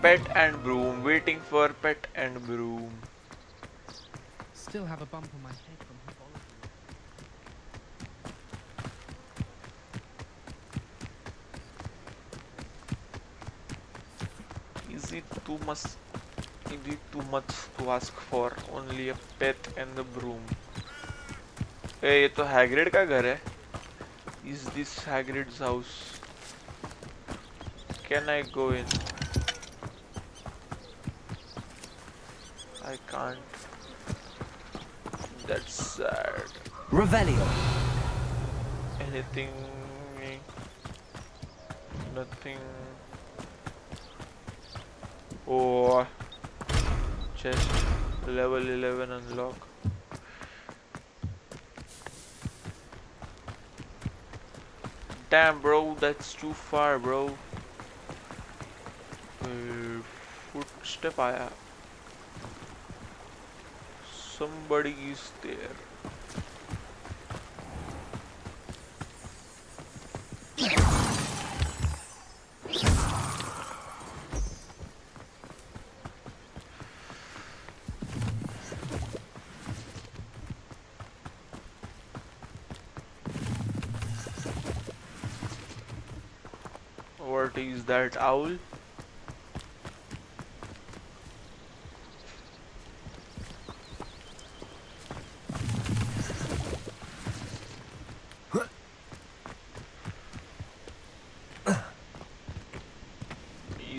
Pet and broom, waiting for pet and broom. Still have a bump on my head from herbology. Is it too much? Is it too much to ask for only a pet and a broom? Hey, ये तो Hagrid का घर है. Is this Hagrid's house? Can I go in? I can't. That's sad. Revelio. Anything? Nothing. Oh, chest level 11 unlock. Damn, bro, that's too far, bro. Footstep आया. Somebody is there. What is that, owl?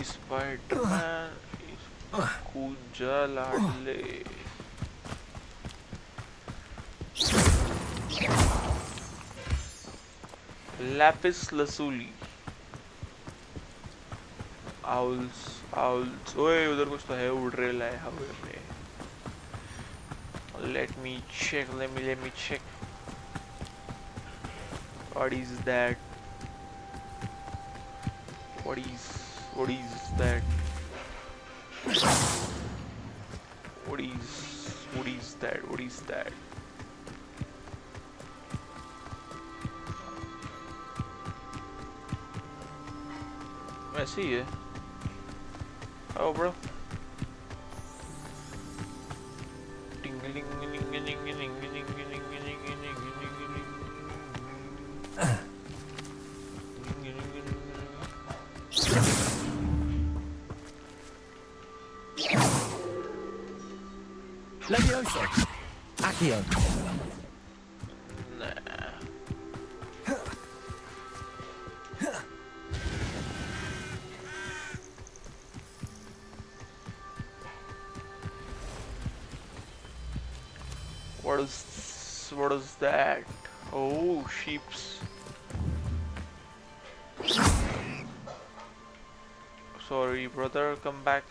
Spider-Man is Kuja Ladle. Lapis Lazuli. Owls. ओए उधर कुछ तो है उड़ रहा है हवा में. Let me check. Let me check. What is that? What is that? What is that? ऐसे ही है. Oh, bro. Levioso. Accio. What is that? Oh, sheeps. Sorry, brother, come back.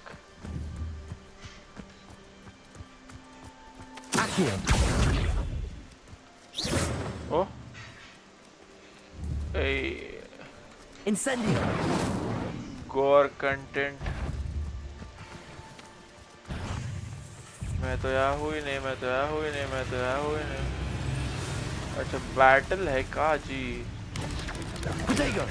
Accio. Oh. Hey. Incendio. Gore content. मैं तो यहाँ हुई नहीं. अच्छा battle है का जी. Protego.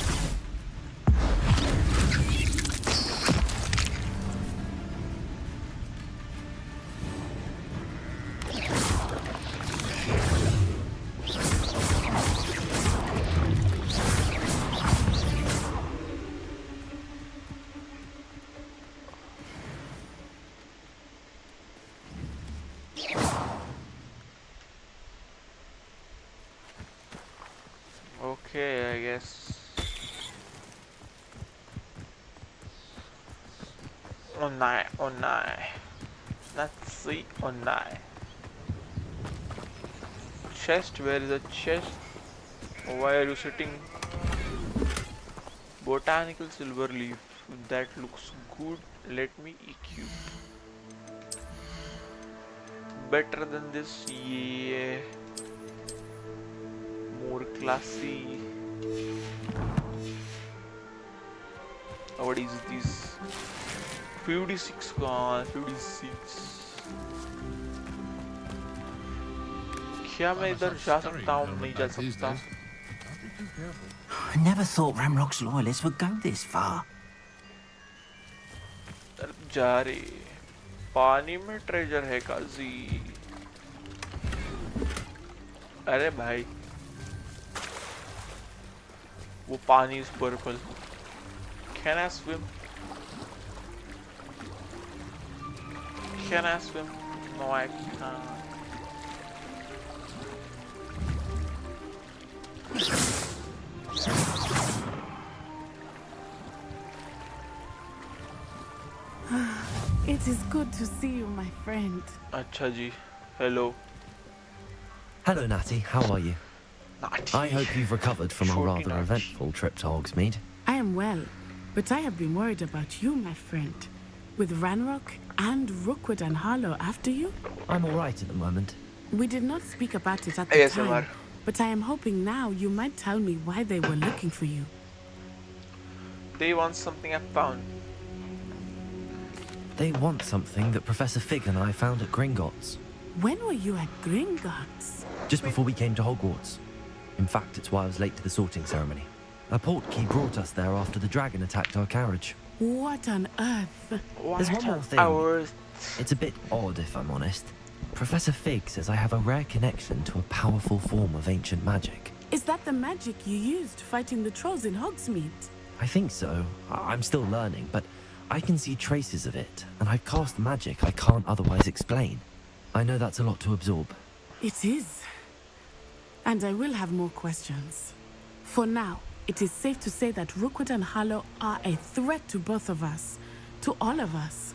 Okay, I guess. Oh nine. Let's see. Oh nine. Chest. Where is the chest? Why are you sitting Botanical silver leaf. That looks good. Let me equip. Better than this, yeah. More classy. What is this? 56 gone. 56. क्या मैं इधर जा सकता हूँ? नहीं जा सकता. I never thought Ramrock's loyalists would go this far. जा रे. पानी में ट्रेजर है काजी. अरे भाई. वो पानी is purple. Can I swim? Can I swim? No, I can't. It is good to see you, my friend. अच्छा जी. Hello. Hello, Natty. How are you? Natty. I hope you've recovered from our Shorty rather Natty. eventful trip to Hogsmeade. I am well, but I have been worried about you, my friend. With Ranrock and Rookwood and Harlow after you? I'm all right at the moment. We did not speak about it at the ASMR. time, but I am hoping now you might tell me why they were looking for you. They want something I found. They want something that Professor Fig and I found at Gringotts. When were you at Gringotts? Just before we came to Hogwarts. In fact, it's why I was late to the sorting ceremony. A portkey brought us there after the dragon attacked our carriage. What on earth? There's one more thing. It's a bit odd, if I'm honest. Professor Fig says I have a rare connection to a powerful form of ancient magic. Is that the magic you used fighting the trolls in Hogsmeade? I think so. I'm still learning, but I can see traces of it, and I've cast magic I can't otherwise explain. I know that's a lot to absorb. It is. And I will have more questions. For now, it is safe to say that Rookwood and Harlow are a threat to both of us, to all of us,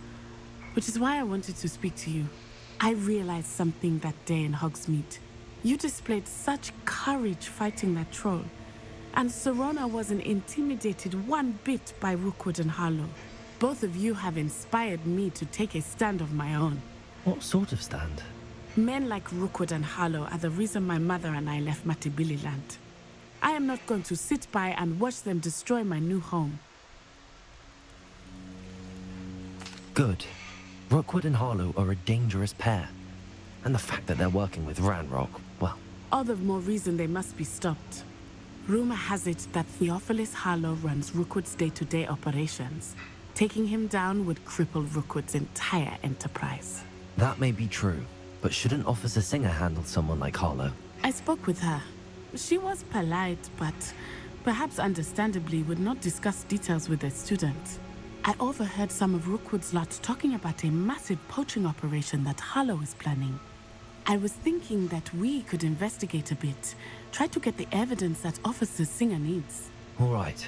which is why I wanted to speak to you. I realized something that day in Hogsmeade. You displayed such courage fighting that troll, and Serona wasn't intimidated one bit by Rookwood and Harlow. Both of you have inspired me to take a stand of my own. What sort of stand? Men like Rookwood and Harlow are the reason my mother and I left Matibili land. I am not going to sit by and watch them destroy my new home. Good. Rookwood and Harlow are a dangerous pair. And the fact that they're working with Ranrock, well... All the more reason they must be stopped. Rumor has it that Theophilus Harlow runs Rookwood's day-to-day operations. Taking him down would cripple Rookwood's entire enterprise. That may be true, but shouldn't Officer Singer handle someone like Harlow? I spoke with her. She was polite, but perhaps understandably would not discuss details with a student. I overheard some of Rookwood's lot talking about a massive poaching operation that Harlow is planning. I was thinking that we could investigate a bit, try to get the evidence that Officer Singer needs. All right,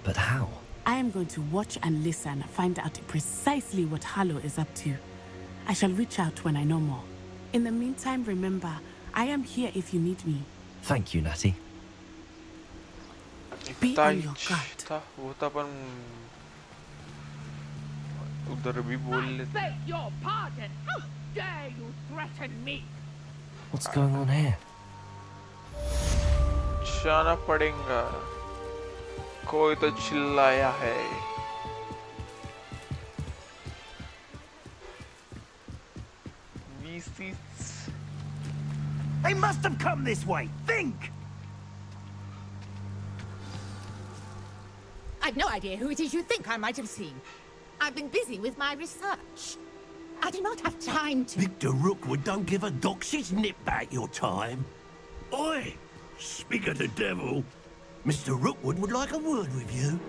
but how? I am going to watch and listen, find out precisely what Harlow is up to. I shall reach out when I know more. In the meantime, remember, I am here if you need me. Thank you, Natty. Be on your guard. था वो तो अपन उधर भी बोल लेते. Beg your pardon. How dare you threaten me? What's going on here? जाना पड़ेगा. कोई तो चिल्लाया है. They must have come this way. Think! I've no idea who it is you think I might have seen. I've been busy with my research. I do not have time to... Victor Rookwood don't give a doxy's nip back your time. Oi! Speak of the devil. Mr. Rookwood would like a word with you.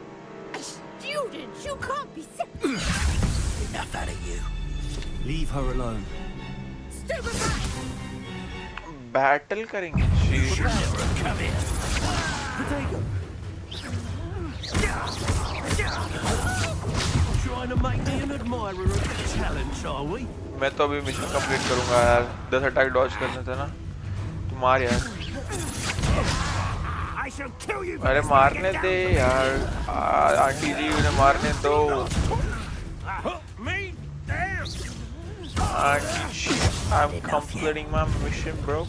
A student? You can't be sick. Enough out of you. Leave her alone. Stupefy! Battle करेंगे. Come here. Potato. Trying to make me an admirer of the talents, are we? मैं तो अभी mission complete करूंगा यार. 10 attack Dodge करने थे ना. तुम मार यार. I shall kill you. अरे मारने दे यार आंटी जी उन्हें मारने दो Me damn. I'm completing my mission bro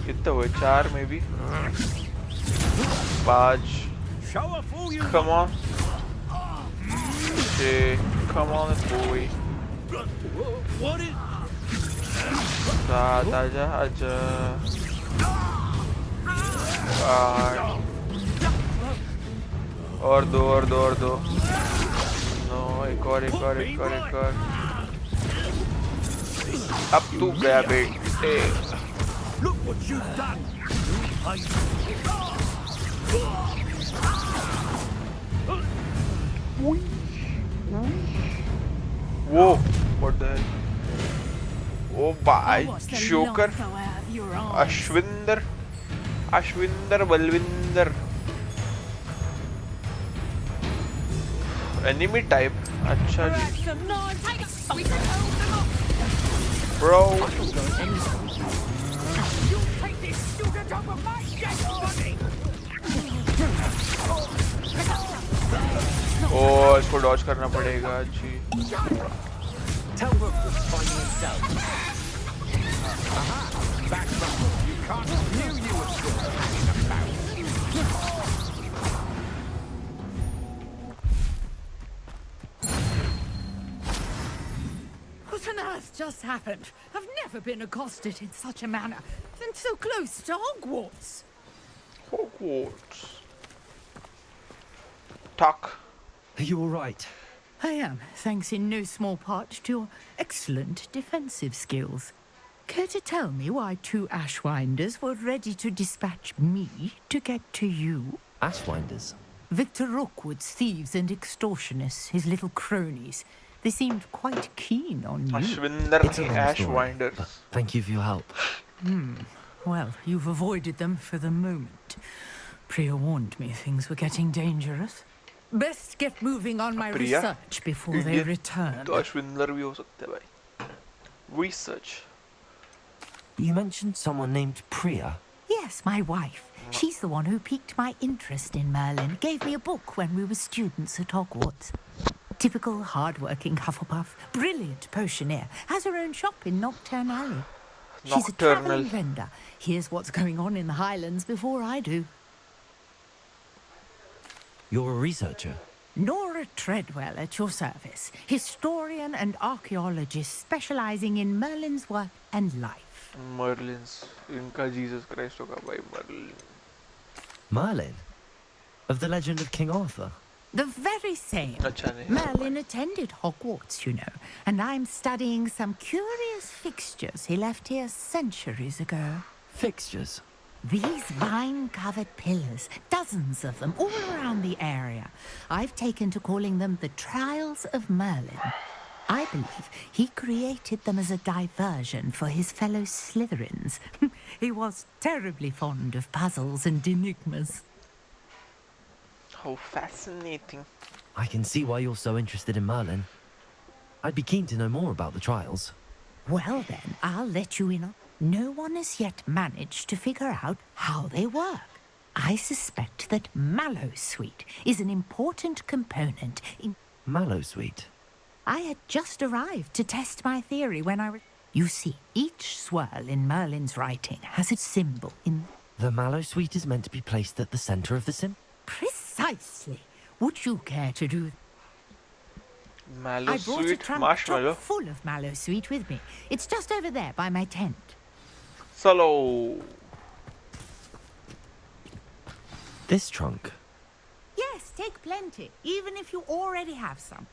कितने हुए 4 में भी 5 come on 6 come on boy What is 7 आजा आजा 8 और दो नो एक और अब तू गया बेटे Look what you've done. Whoa, what the hell? Oh, by Joker. Ashwinder Balwinder. Enemy type. अच्छा जी. Bro. Oh, इसको डॉज करना पड़ेगा जी. Tell Rookwood to find you himself. Aha! Back from you can't knew you were still hanging about. What on earth just happened? I've never been accosted in such a manner, and so close to Hogwarts. Hogwarts. Tuck. Are you all right? I am, thanks in no small part to your excellent defensive skills. Care to tell me why 2 Ashwinders were ready to dispatch me to get to you? Ashwinders? Victor Rookwood's thieves and extortionists, his little cronies. They seemed quite keen on you. Ashwinder Ashwinders. But thank you for your help. Well, you've avoided them for the moment. Priya warned me things were getting dangerous. Best get moving on my Priya? research before they return. तो Ashwinder भी हो सकते हैं भाई. Research. You mentioned someone named Priya. Yes, my wife. She's the one who piqued my interest in Merlin. Gave me a book when we were students at Hogwarts. Typical hard-working Hufflepuff. Brilliant potioneer. Has her own shop in Nocturne Alley. She's a traveling vendor. Here's what's going on in the Highlands before I do. You're a researcher? Nora Treadwell at your service. Historian and archaeologist specializing in Merlin's work and life. Merlin's. इनका Jesus Christ होगा भाई Merlin. Merlin? Of the legend of King Arthur? The very same. Merlin attended Hogwarts, you know, and I'm studying some curious fixtures he left here centuries ago. Fixtures? These vine-covered pillars, dozens of them, all around the area. I've taken to calling them the Trials of Merlin. I believe he created them as a diversion for his fellow Slytherins. He was terribly fond of puzzles and enigmas. How fascinating. I can see why you're so interested in Merlin. I'd be keen to know more about the trials. Well then, I'll let you in on. No one has yet managed to figure out how they work. I suspect that Mallowsweet is an important component in... Mallowsweet? I had just arrived to test my theory when I... You see, each swirl in Merlin's writing has a symbol in... The Mallowsweet is meant to be placed at the centre of the symbol? Precisely. Would you care to do... I brought a Mallowsweet trunk marshmallow. chock full of Mallowsweet with me. It's just over there by my tent. Solo. This trunk? Yes, take plenty, even if you already have some.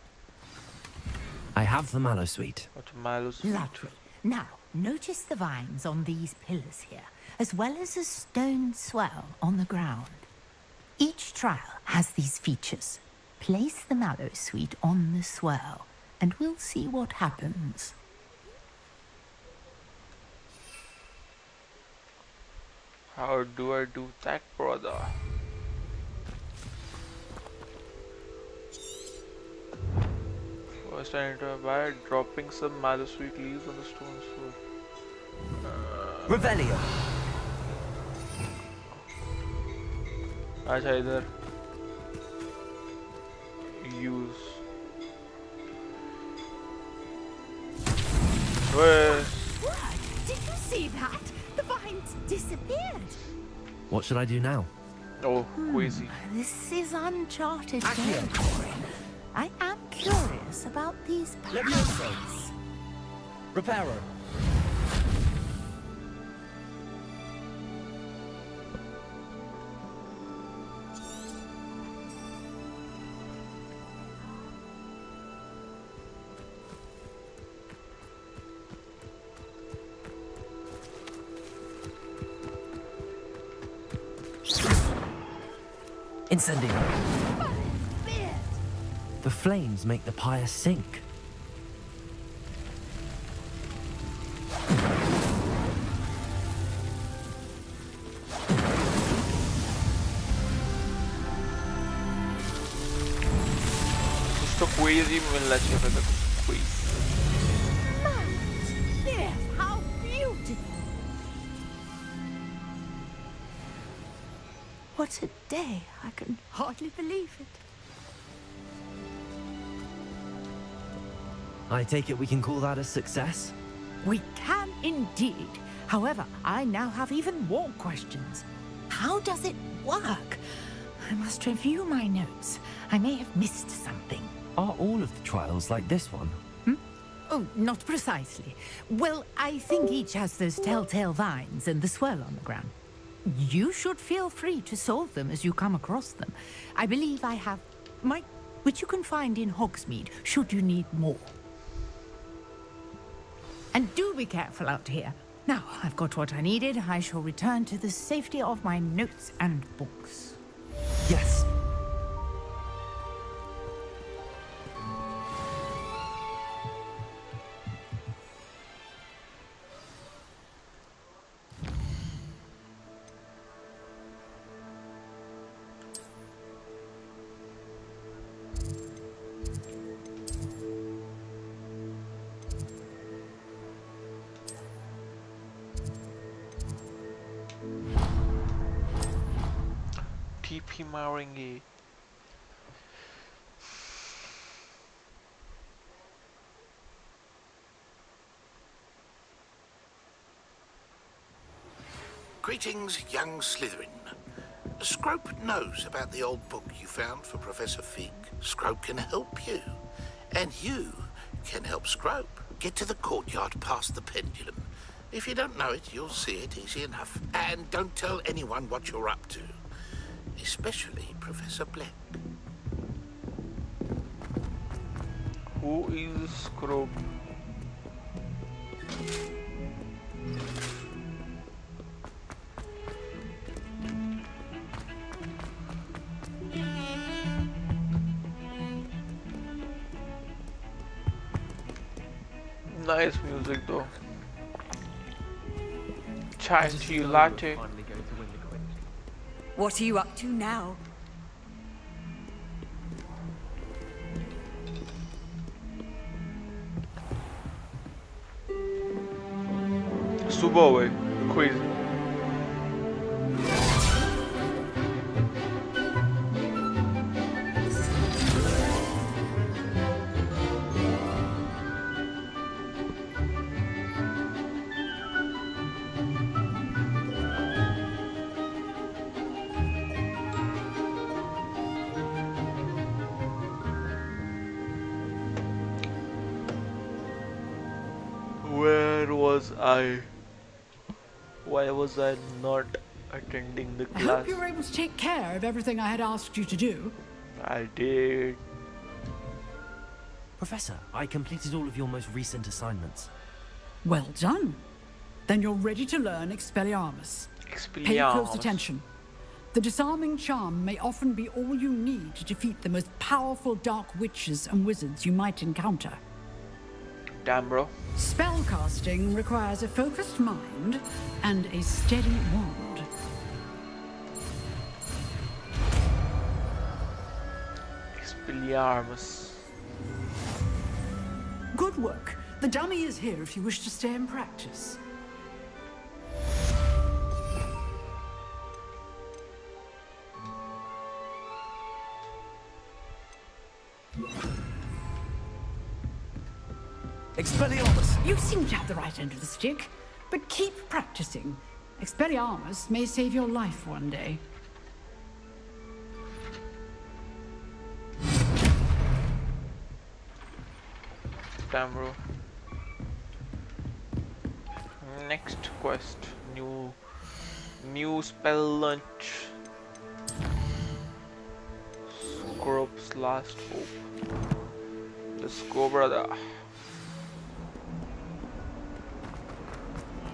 I have the Mallowsweet. What Mallowsweet? Lovely. Now, notice the vines on these pillars here, as well as a stone swell on the ground. Each trial has these features. Place the Mallowsweet on the swell, and we'll see what happens. How do I do that, brother? First I need to by dropping some Mallowsweet leaves on the stone sword. Revelio. अच्छा इधर use What? Did you see that? The vines disappeared. What should I do now? Oh, Queasy. This is uncharted territory. I am curious about these passes. Repairer. Incendio. The flames make the pyre sink. कुछ तो Queasy मिलना चाहिए था Queasy. Yes, how beautiful! What a day. I can hardly believe it. I take it we can call that a success? We can indeed. However, I now have even more questions. How does it work? I must review my notes. I may have missed something. Are all of the trials like this one? Oh, not precisely. Well, I think each has those telltale vines and the swirl on the ground. You should feel free to solve them as you come across them. I believe I have which you can find in Hogsmeade, should you need more. And do be careful out here. Now, I've got what I needed. I shall return to the safety of my notes and books. Yes. TP मारेंगे. Greetings, young Slytherin. Scrope knows about the old book you found for Professor Fig. Scrope can help you. And you can help Scrope. Get to the courtyard past the pendulum. If you don't know it, you'll see it easy enough. And don't tell anyone what you're up to. Especially Professor Black. Who is Scrope? Nice music though. Chai tea latte. What are you up to now? सुबह हुए Queasy. Where was I? Why was I not attending the I class? hope you were able to take care of everything I had asked you to do. I did. Professor, I completed all of your most recent assignments. Well done. Then you're ready to learn Expelliarmus. Pay Expelliarmus. close attention. The disarming charm may often be all you need to defeat the most powerful dark witches and wizards you might encounter. Damn, bro. Spellcasting requires a focused mind and a steady wand. Expelliarmus. Good work. The dummy is here if you wish to stay and practice. Expelliarmus! You seem to have the right end of the stick, but keep practicing. Expelliarmus may save your life one day. Damn, bro. Next quest. New spell launch. Scorp's last hope. Let's go, brother.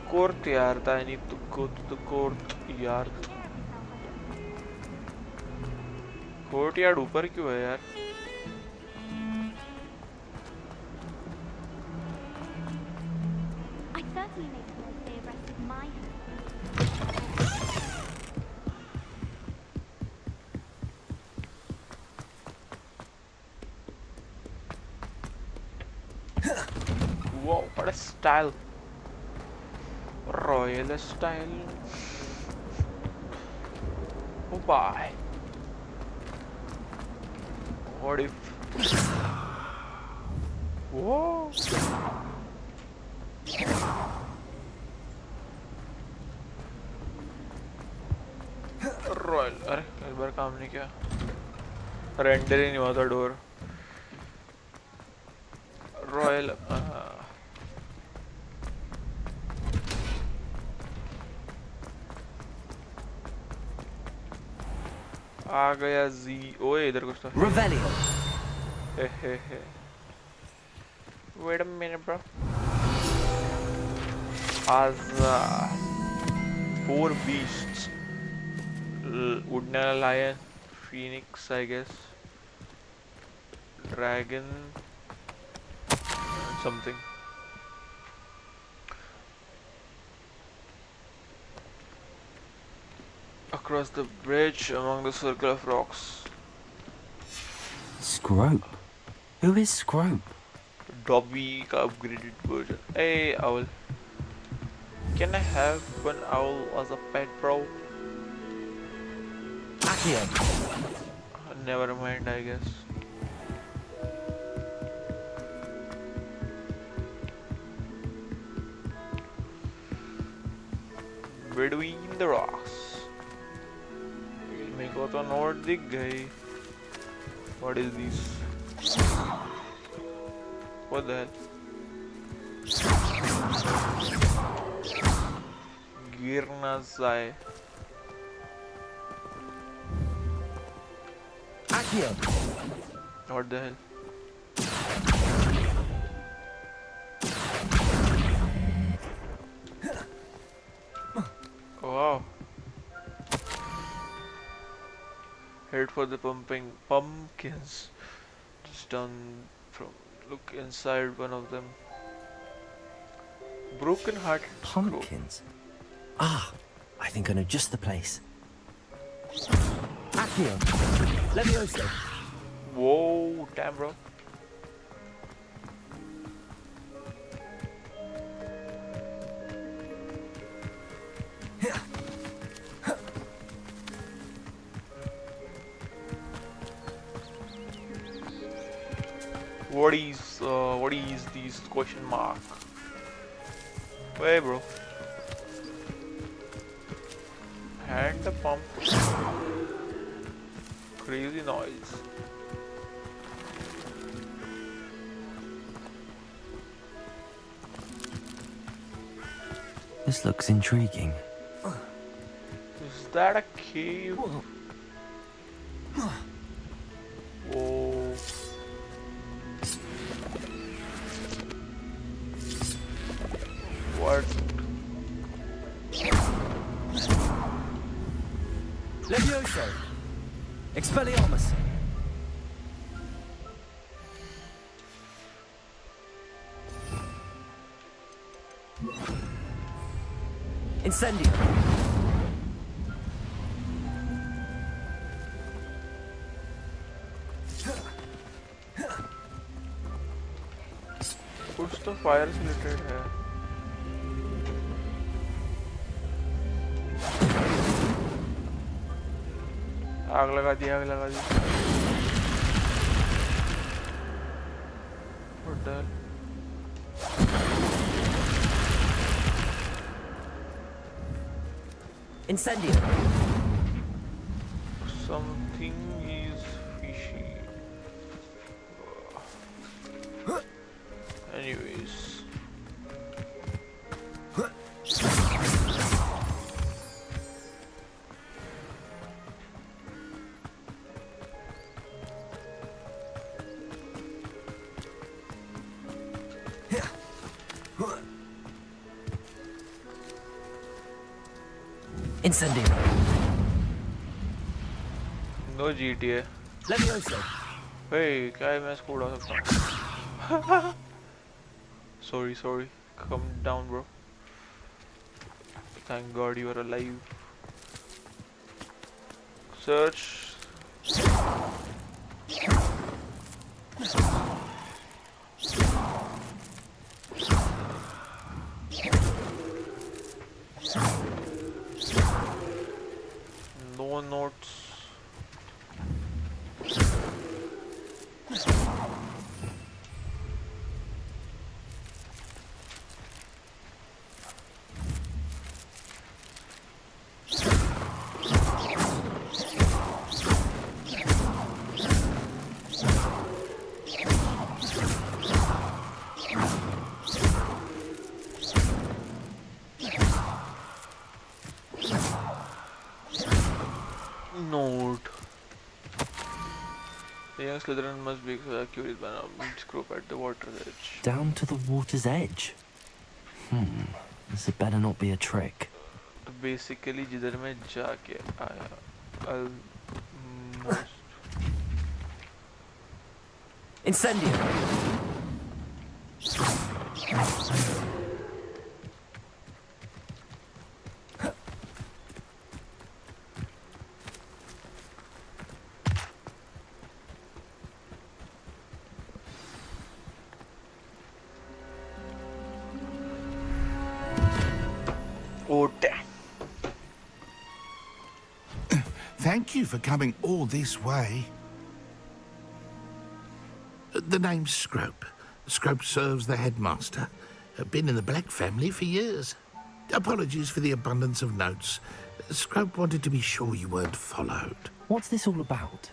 Courtyard. I need to go to the courtyard. Courtyard ऊपर क्यों है यार? I certainly make sure they arrested my Wow, what a style! Royal style. Oh bye. What if? Whoa! Royal अरे इस बार काम नहीं किया render ही नहीं हुआ था डोर रॉयल आ गया जी ओए इधर कुछ था Revelio. Hey wait a minute bro Azza 4 beasts Wooden lion, phoenix, I guess, dragon, something. Across the bridge, among the circle of rocks. Scrope? Who is Scrope? Dobby ka upgraded version. Hey, owl. Can I have one owl as a pet, bro? Never mind, I guess. Between the rocks. मेरे को तो note दिख गई. What is this? What the hell? गिरना जाए. What the hell? Wow. Head for the pumpkins. Just done from look inside one of them. Broken heart. Pumpkins? Ah, I think I know just the place. Accio. Levioso. Whoa, damn bro. What is these question mark? Hey bro. Hand the pump. Crazy noise. This looks intriguing. Is that a cave? Whoa. What? Levioso. Expelliarmus. Incendio. कुछ तो fire से related है आग लगा दी What the hell? Incendio. Something is fishy. Anyways. Incendio. No GTA. Levioso. Hey, क्या है मैं इसको उड़ा सकता हूँ? Sorry. Come down, bro. Thank God you are alive. Search. No notes. Note. The young Slytherin must be accurate by now. Meet group at the water's edge. Down to the water's edge? This had better not be a trick. तो basically जिधर मैं जाके आया almost. Incendio. Oh damn. Thank you for coming all this way. The name's Scrope. Scrope serves the headmaster. Been in the Black family for years. Apologies for the abundance of notes. Scrope wanted to be sure you weren't followed. What's this all about?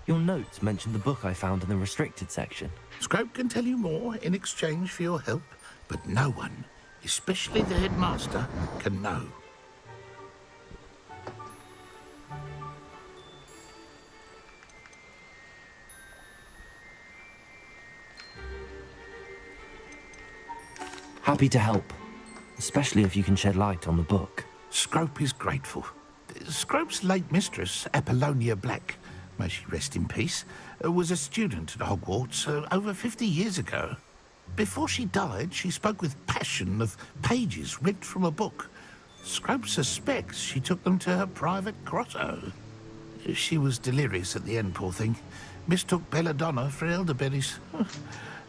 Your notes mentioned the book I found in the restricted section. Scrope can tell you more in exchange for your help, but no one, especially the headmaster, can know. Happy to help, especially if you can shed light on the book. Scrope is grateful. Scrope's late mistress, Apollonia Black, may she rest in peace, was a student at Hogwarts over 50 years ago. Before she died, she spoke with passion of pages ripped from a book. Scrope suspects she took them to her private grotto. She was delirious at the end, poor thing. Mistook belladonna for elderberries.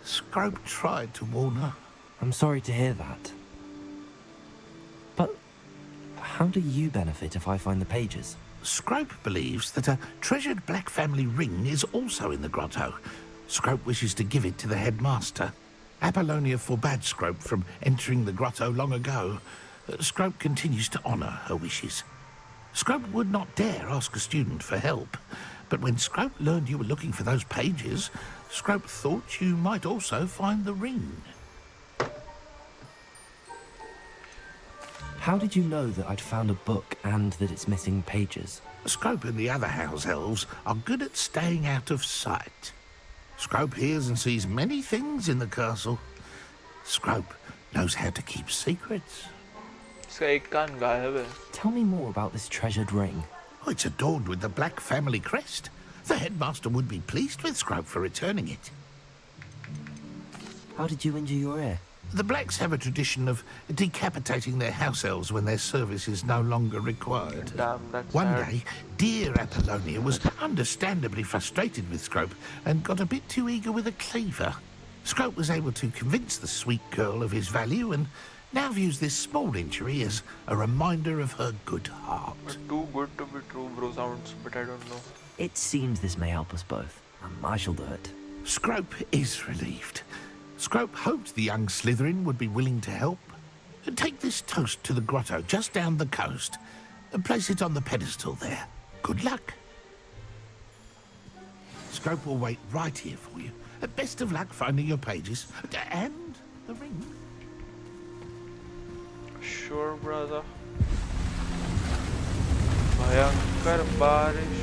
Scrope tried to warn her. I'm sorry to hear that. But how do you benefit if I find the pages? Scrope believes that a treasured Black family ring is also in the grotto. Scrope wishes to give it to the headmaster. Apollonia forbade Scrope from entering the grotto long ago. Scrope continues to honour her wishes. Scrope would not dare ask a student for help, but when Scrope learned you were looking for those pages, Scrope thought you might also find the ring. How did you know that I'd found a book and that it's missing pages? Scrope and the other house elves are good at staying out of sight. Scrope hears and sees many things in the castle. Scrope knows how to keep secrets. Tell me more about this treasured ring. Oh, it's adorned with the Black family crest. The headmaster would be pleased with Scrope for returning it. How did you injure your ear? The Blacks have a tradition of decapitating their house elves when their service is no longer required. Damn, that's One sad. day, dear Apollonia was understandably frustrated with Scrope and got a bit too eager with a cleaver. Scrope was able to convince the sweet girl of his value and now views this small injury as a reminder of her good heart. Too good to be true, bro sounds, but I don't know. It seems this may help us both. I shall do it. Scrope is relieved. Scrope hoped the young Slytherin would be willing to help. Take this toast to the grotto just down the coast and place it on the pedestal there. Good luck. Scrope will wait right here for you. Best of luck finding your pages and the ring. Sure, brother. Bhayankar Barish.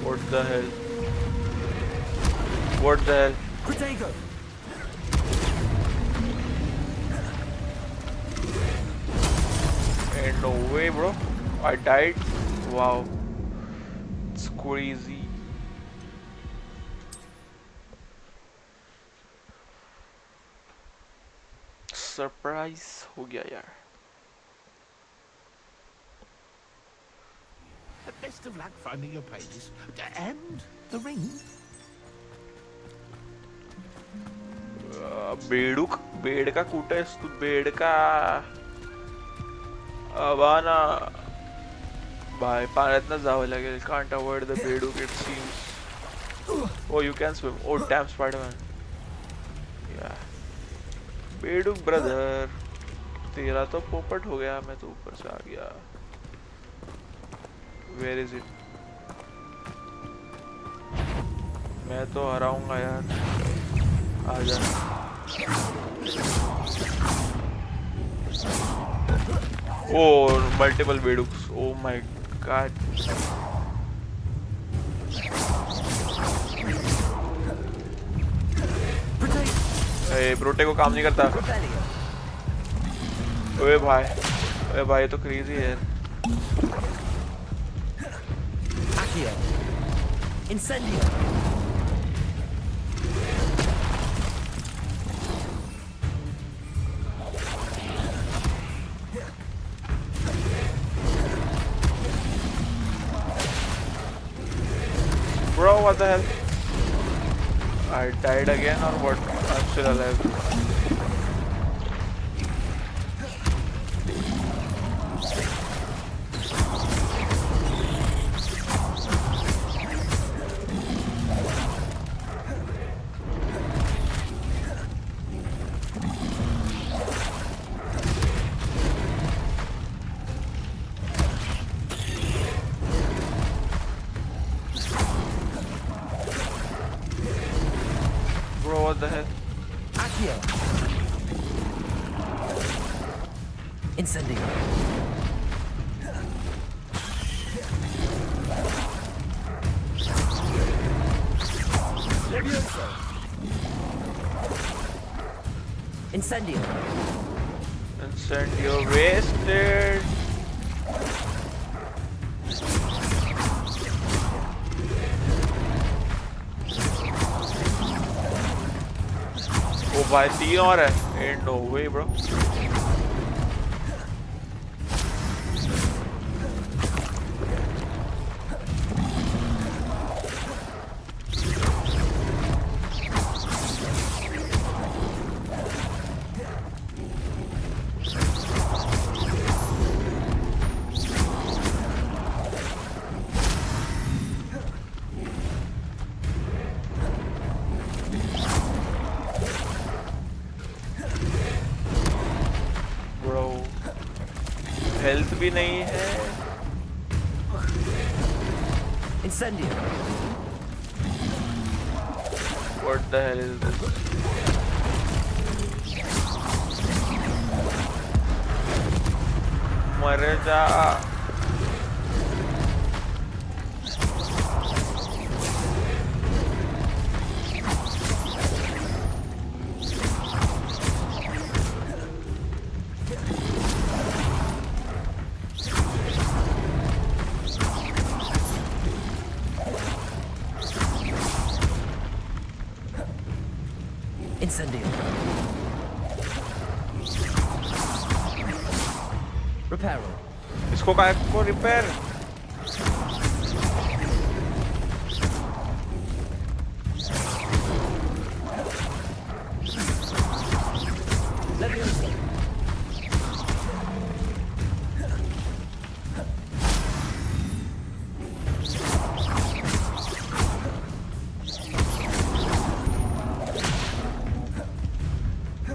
What the hell? What the hell? Protego! Ain't no way, bro. I died. Wow. It's crazy. Surprise हो गया यार. Best of luck finding your pages and the ring. बेडूक bed का कुठेस तू बेडका आवाना bye पाण्यातनं जावं लागेल. Can't avoid the बेडूक it seems. Oh, you can swim. Oh damn, Spider-Man. Yeah. बेडूक ब्रदर तेरा तो पोपट हो गया. मैं तो ऊपर से आ गया. Where is it? मैं तो हराऊंगा यार. आजा. Oh, multiple बेडूक्स. Oh my god. प्रोटे को काम नहीं करता. ओए भाई तो क्रेजी है. Incendio. Bro, what the hell? I died again or what? I'm still alive. Bro, what the hell? Accio. Incendio. Levioso. Incendio. Incendio wasted. Oh भाई 3 और है. Ain't no way, bro. Health भी नहीं है. Incendio. What the hell is this? मर जा. Incendio. Reparo. इसको काय को repair. Levioso.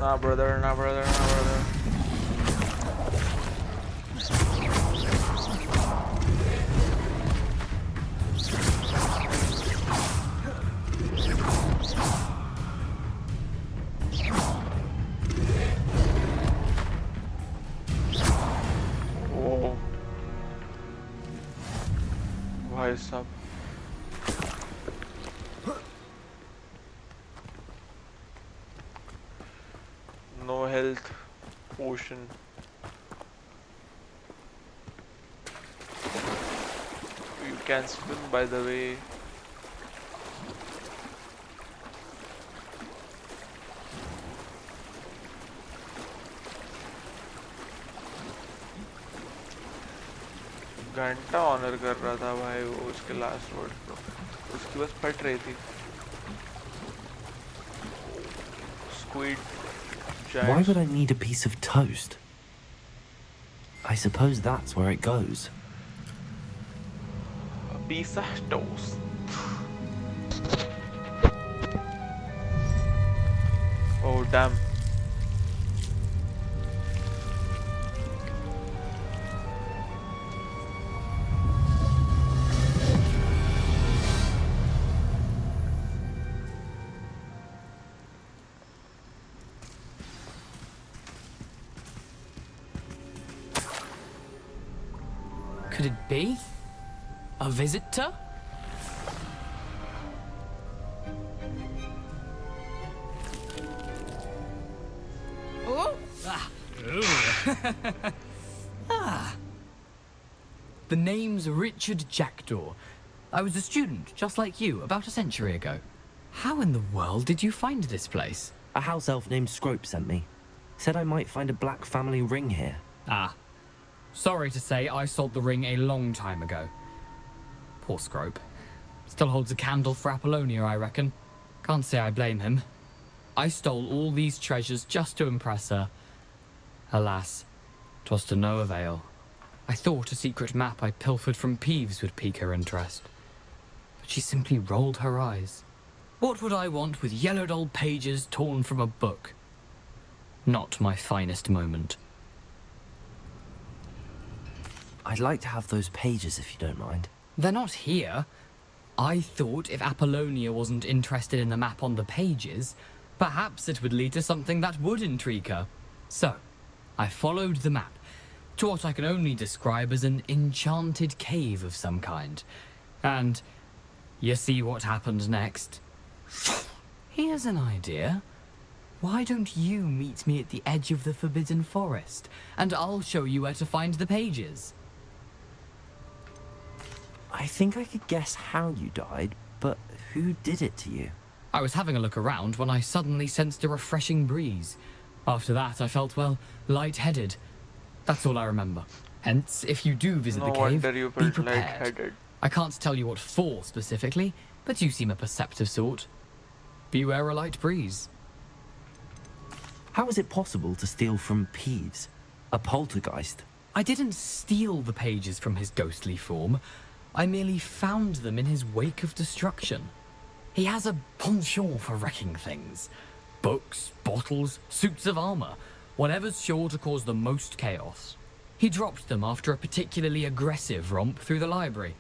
Nah, brother, nah, brother, nah, brother. Whoa. Why is up? No health potion. You can swim, by the way. घंटा honour कर रहा था भाई वो उसके लास्ट वर्ड को, उसकी बस फट रही थी. Squid. Why would I need a piece of toast? I suppose that's where it goes. A piece of toast. Oh damn. Could it be? A visitor? Oh! Ah. Ah. The name's Richard Jackdaw. I was a student, just like you, about a century ago. How in the world did you find this place? A house elf named Scrope sent me. Said I might find a black family ring here. Ah. Sorry to say, I sold the ring a long time ago. Poor Scrope. Still holds a candle for Apollonia, I reckon. Can't say I blame him. I stole all these treasures just to impress her. Alas, 'twas to no avail. I thought a secret map I pilfered from Peeves would pique her interest. But she simply rolled her eyes. What would I want with yellowed old pages torn from a book? Not my finest moment. I'd like to have those pages if you don't mind. They're not here. I thought if Apollonia wasn't interested in the map on the pages, perhaps it would lead to something that would intrigue her. So, I followed the map to what I can only describe as an enchanted cave of some kind. And you see what happened next? Here's an idea. Why don't you meet me at the edge of the Forbidden Forest, and I'll show you where to find the pages? I think I could guess how you died, but who did it to you? I was having a look around when I suddenly sensed a refreshing breeze. After that, I felt, well, lightheaded. That's all I remember. Hence, if you do visit the cave, be prepared. I can't tell you what for specifically, but you seem a perceptive sort. Beware a light breeze. How is it possible to steal from Peeves, a poltergeist? I didn't steal the pages from his ghostly form. I merely found them in his wake of destruction. He has a penchant for wrecking things. Books, bottles, suits of armor, whatever's sure to cause the most chaos. He dropped them after a particularly aggressive romp through the library.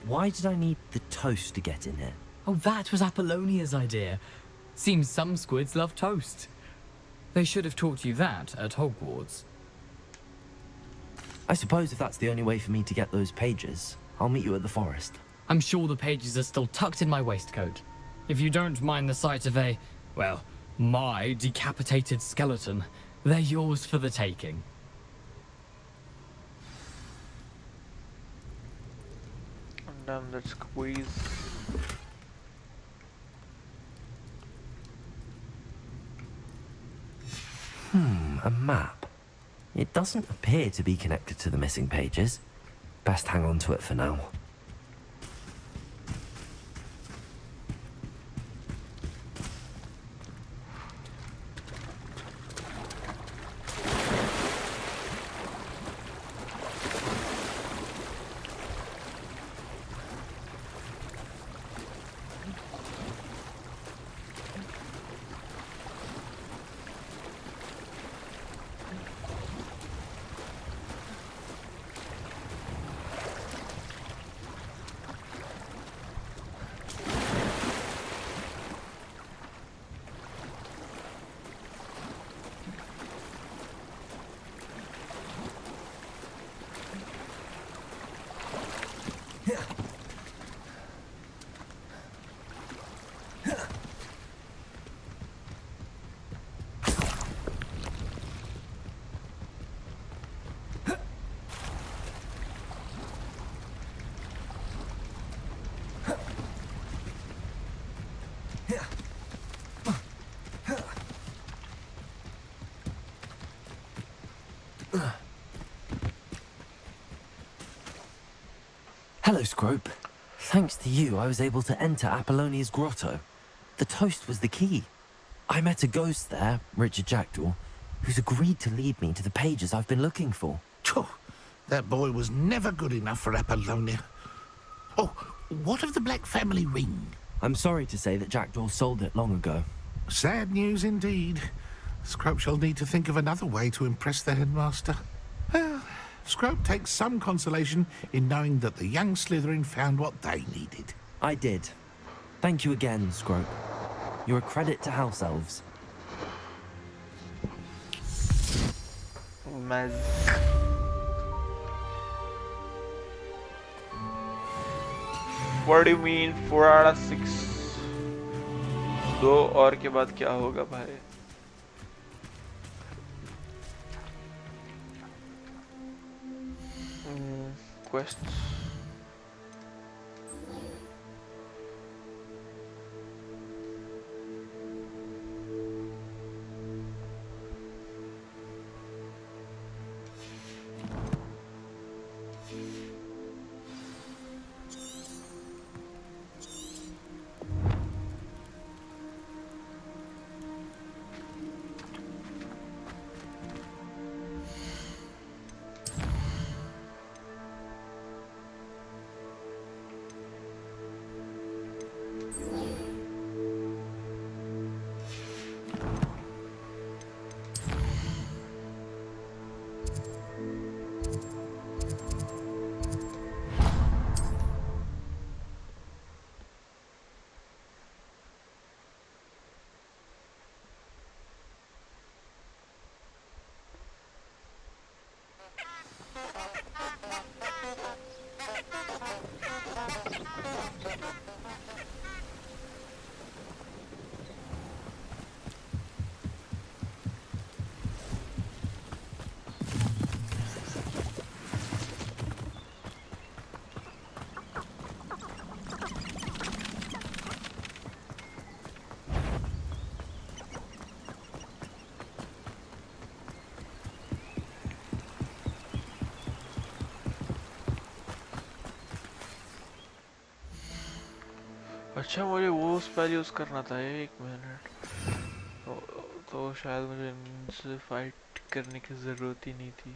Why did I need the toast to get in here? Oh, that was Apollonia's idea. Seems some squids love toast. They should have taught you that at Hogwarts. I suppose if that's the only way for me to get those pages, I'll meet you at the forest. I'm sure the pages are still tucked in my waistcoat. If you don't mind the sight of a, well, my decapitated skeleton, they're yours for the taking. Damn, that squeeze. A map. It doesn't appear to be connected to the missing pages. Best hang on to it for now. Hello, Scrope. Thanks to you, I was able to enter Apollonia's grotto. The toast was the key. I met a ghost there, Richard Jackdaw, who's agreed to lead me to the pages I've been looking for. That boy was never good enough for Apollonia. Oh, what of the Black family ring? I'm sorry to say that Jackdaw sold it long ago. Sad news indeed. Scrope shall need to think of another way to impress the headmaster. Well, Scrope takes some consolation in knowing that the young Slytherin found what they needed. I did. Thank you again, Scrope. You're a credit to House Elves. What do you mean 4 out of 6? 2 और के बाद क्या होगा भाई? Quests. अच्छा मुझे वो spell use करना था 1 मिनट तो शायद मुझे इनसे फाइट करने की जरूरत ही नहीं थी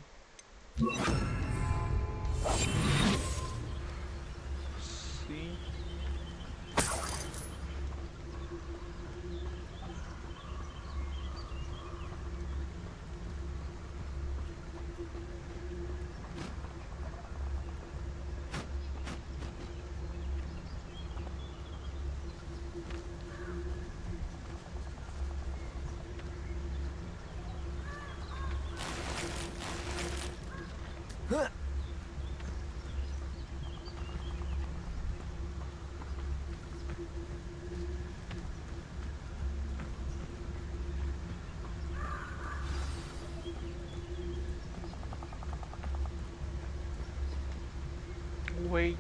Wait.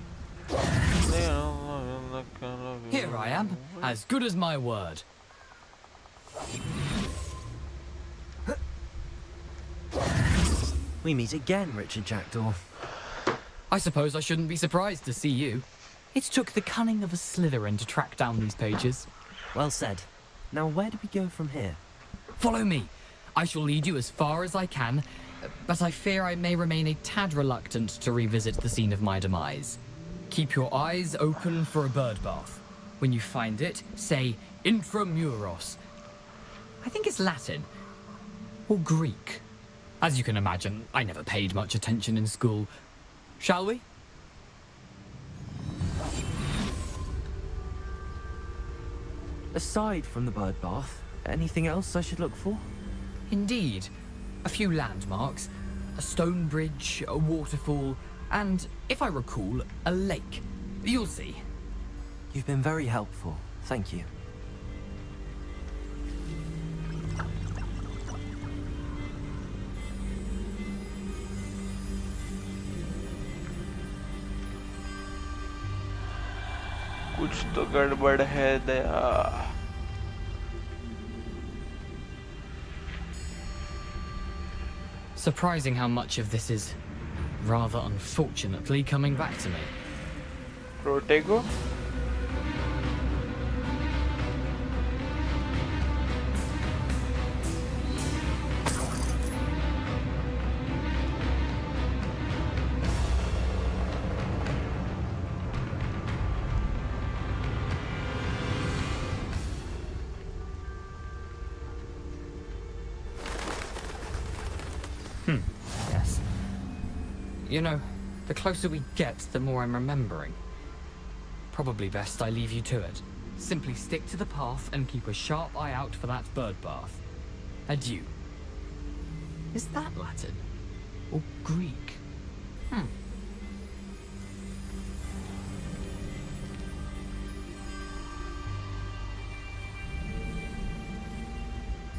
Here I am, as good as my word. We meet again, Richard Jackdaw. I suppose I shouldn't be surprised to see you. It took the cunning of a Slytherin to track down these pages. Well said. Now where do we go from here? Follow me. I shall lead you as far as I can, but I fear I may remain a tad reluctant to revisit the scene of my demise. Keep your eyes open for a bird bath. When you find it, say intramuros. I think it's Latin. Or Greek. As you can imagine, I never paid much attention in school. Shall we? Aside from the bird bath, anything else I should look for? Indeed. A few landmarks. A stone bridge, a waterfall, And, if I recall, a lake. You'll see. You've been very helpful. Thank you. कुछ तो गड़बड़ है दया. Surprising how much of this is, rather unfortunately, coming back to me. Protego? Yes. You know, the closer we get, the more I'm remembering. Probably best I leave you to it. Simply stick to the path and keep a sharp eye out for that bird bath. Adieu. Is that Latin? Or Greek?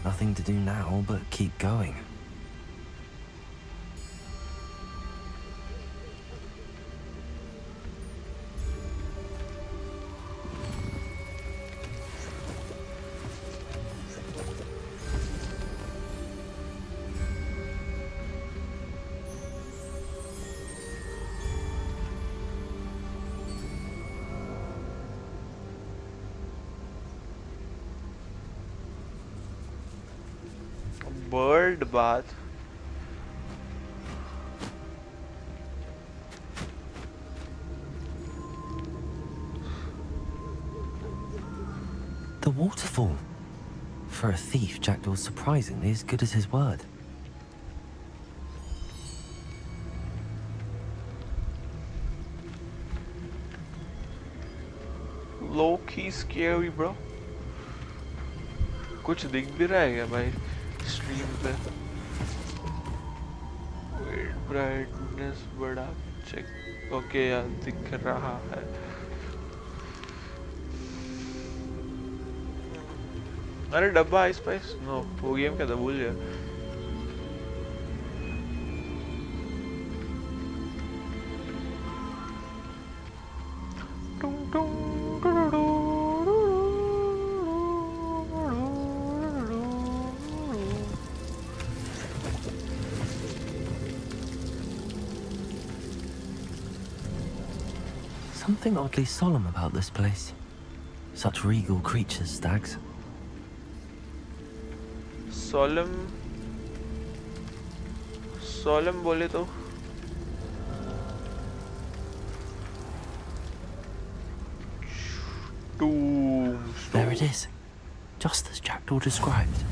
Nothing to do now but keep going. Bird bath. The waterfall. For a thief, Jackdaw's surprisingly as good as his word. Low key scary, bro. कुछ दिख भी रहा है क्या भाई stream पे? Wait, brightness बढ़ा check. Okay यार दिख रहा है. अरे डब्बा आइस पाइस? नो, वो गेम क्या था भूल गया. Something oddly solemn about this place. Such regal creatures, stags. Solemn बोले तो Tombstone. There it is, just as Jackdaw described.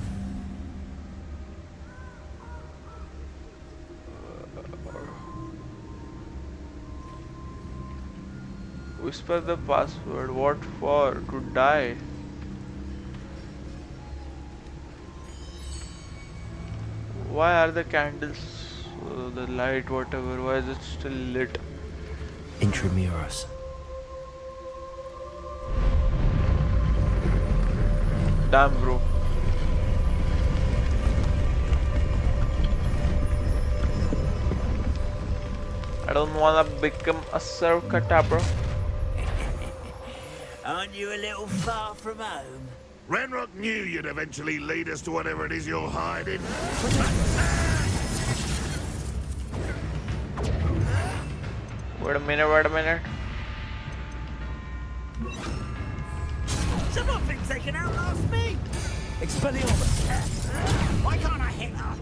Whisper the password. What for? To die. Why are the candles, the light, whatever, why is it still lit? Intramuros. Damn, bro. I don't wanna become a surfcutter, bro. Aren't you a little far from home? Renrock knew you'd eventually lead us to whatever it is you're hiding. Wait a minute. Someone been taken out last week. Expelliarmus. Why can't I hit her?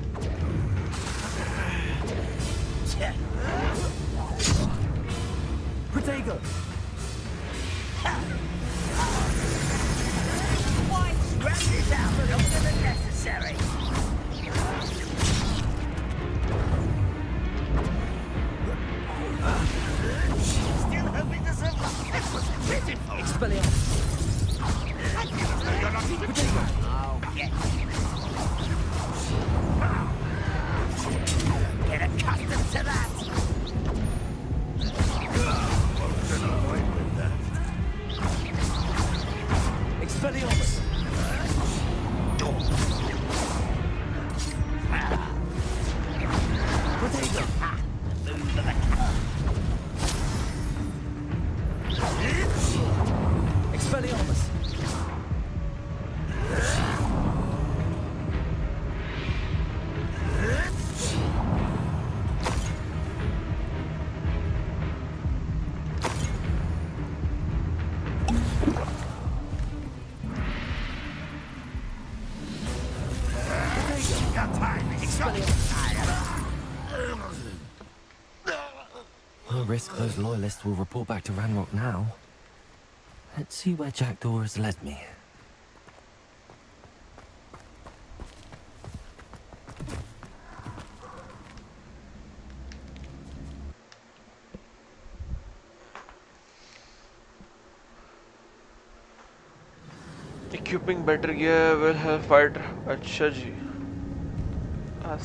Protego. Why scrap this out longer than necessary? Still hoping to survive. This was pitiful. Expelliarmus. Get accustomed to that. Expelliarmus! I'll risk those loyalists will report back to Ranrock now. Let's see where Jackdaw has led me. Equipping better gear will help fighter. अच्छा जी. I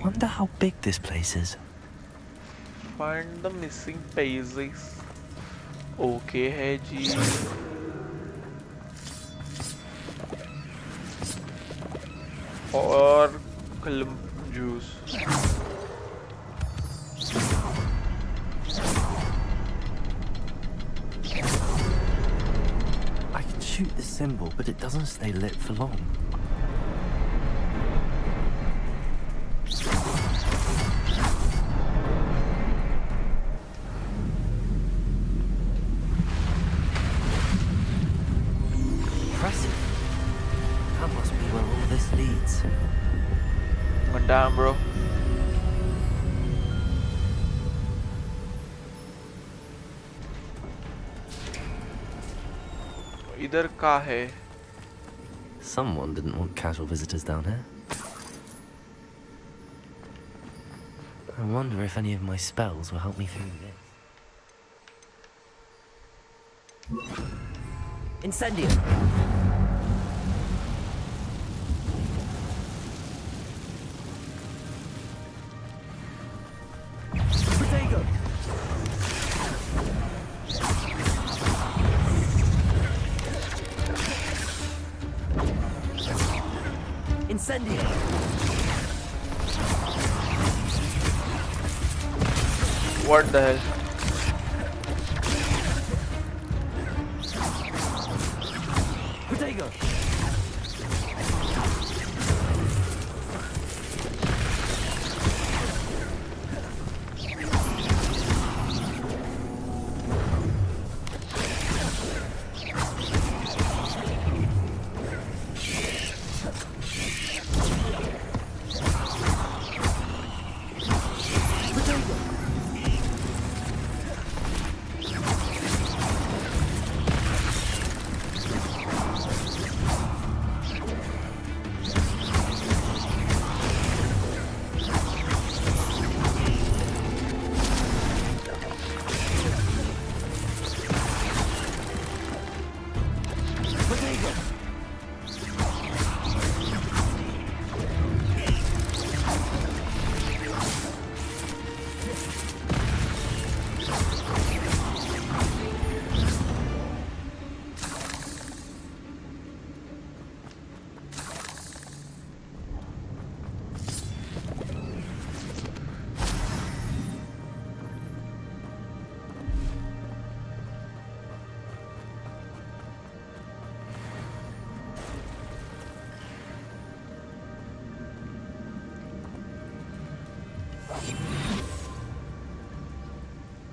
wonder how big this place is. Find the missing pieces. Okay है जी. और juice. I can shoot the symbol, but it doesn't stay lit for long. Impressive. That must be where all this leads. Damn, bro. इधर का है? Someone didn't want casual visitors down here. I wonder if any of my spells will help me through this. Incendium! Protego! Incendium! What the hell? Protego!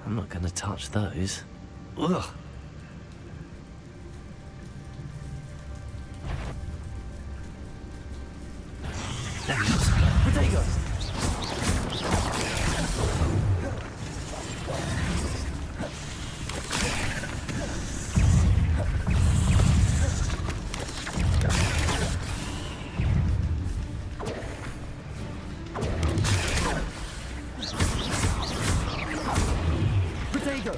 I'm not gonna touch those. Ugh. Protego! Protego!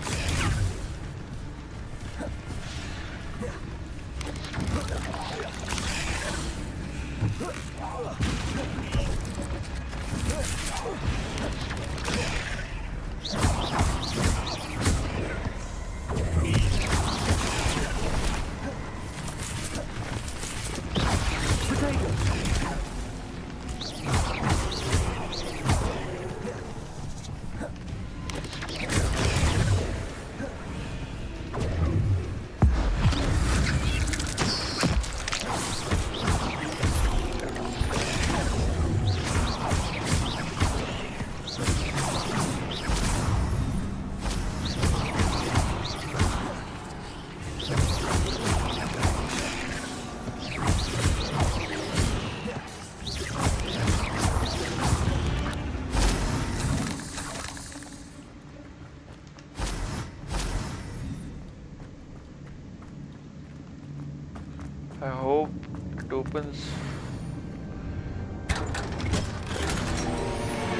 I hope it opens.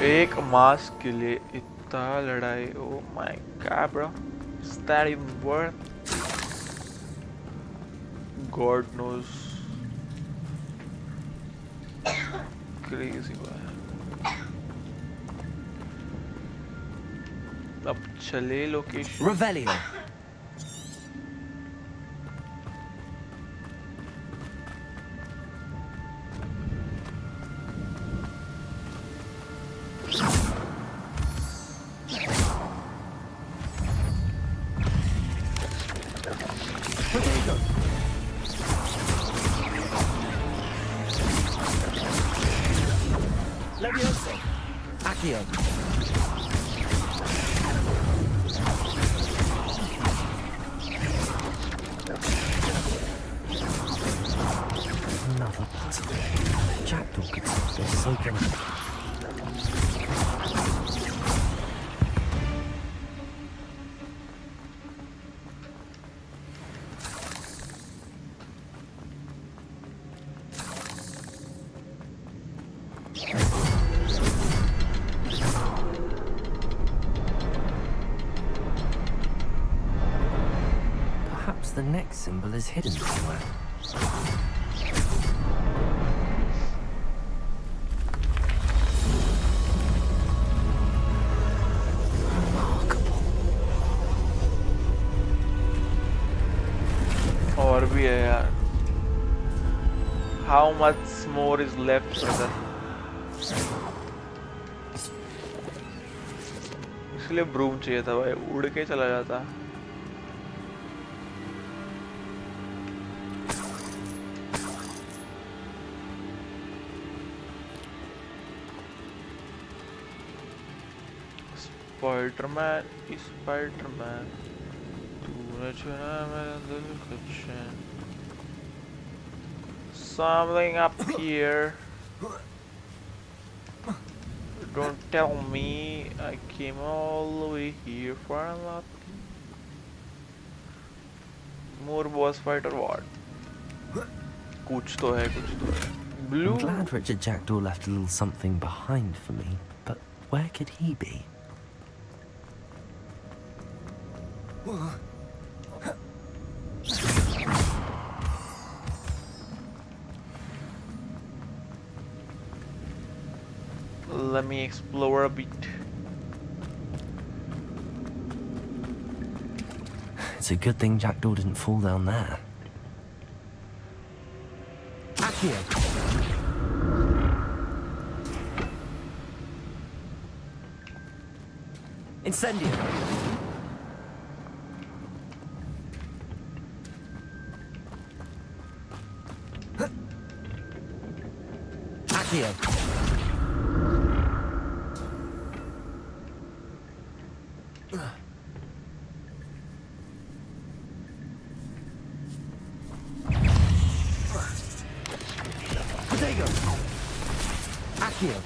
एक mask के लिए इतना लड़ाई. Oh my god, bro. Is that even worth? God knows. Crazy boy. अब चले location. Revelio. Levioso. Accio. Another puzzle. Jackdaw could solve this so brilliantly. Perhaps the next symbol is hidden somewhere. और भी है यार. How much more is left, brother? इसलिए broom चाहिए था भाई. उड़ के चला जाता. Spider-Man, Spider-Man. तूने चुना मेरा दिल का चैन. Something up here. Don't tell me I came all the way here for nothing. More boss fight or what? कुछ तो है, कुछ तो है. Blue. I'm glad Richard Jackdaw left a little something behind for me, but where could he be? Let me explore a bit. It's a good thing Jackdaw didn't fall down there. Accio. Incendio. Accio. Protego. Accio.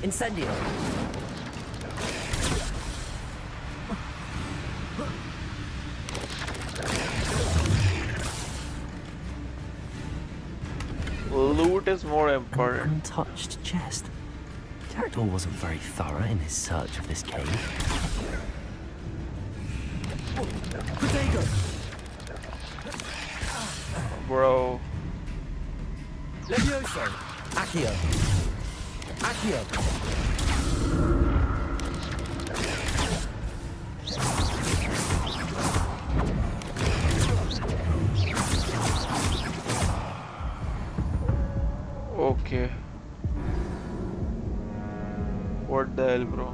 Incendio. Loot is more important. An untouched chest. Jackdaw wasn't very thorough in his search of this cave. Protego. Bro. Levioso. Accio. Accio. Okay. What the hell, bro?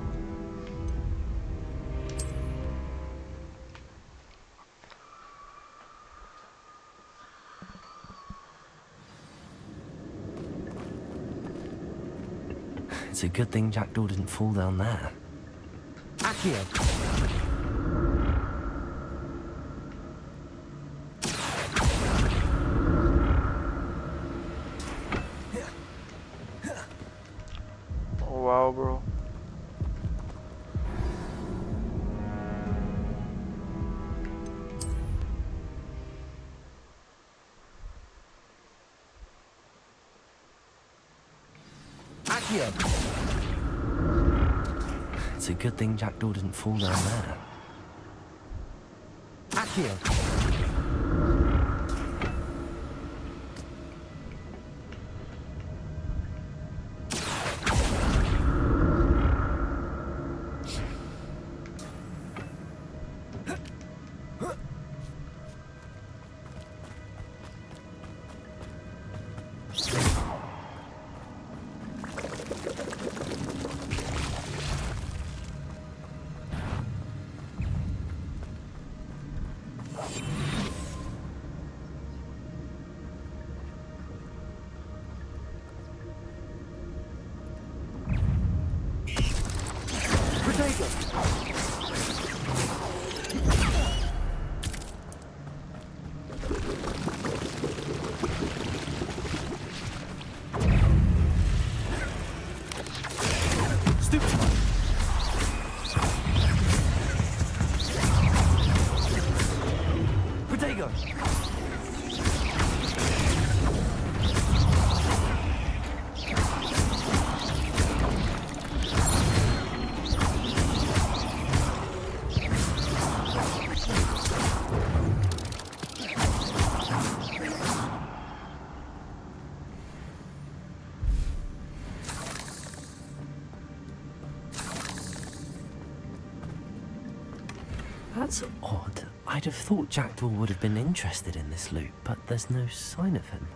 It's a good thing Jackdaw didn't fall down there. Accio. Wow, bro. It's a good thing Jackdaw didn't fall down there. That's odd. I'd have thought Jackdaw would have been interested in this loot, but there's no sign of him.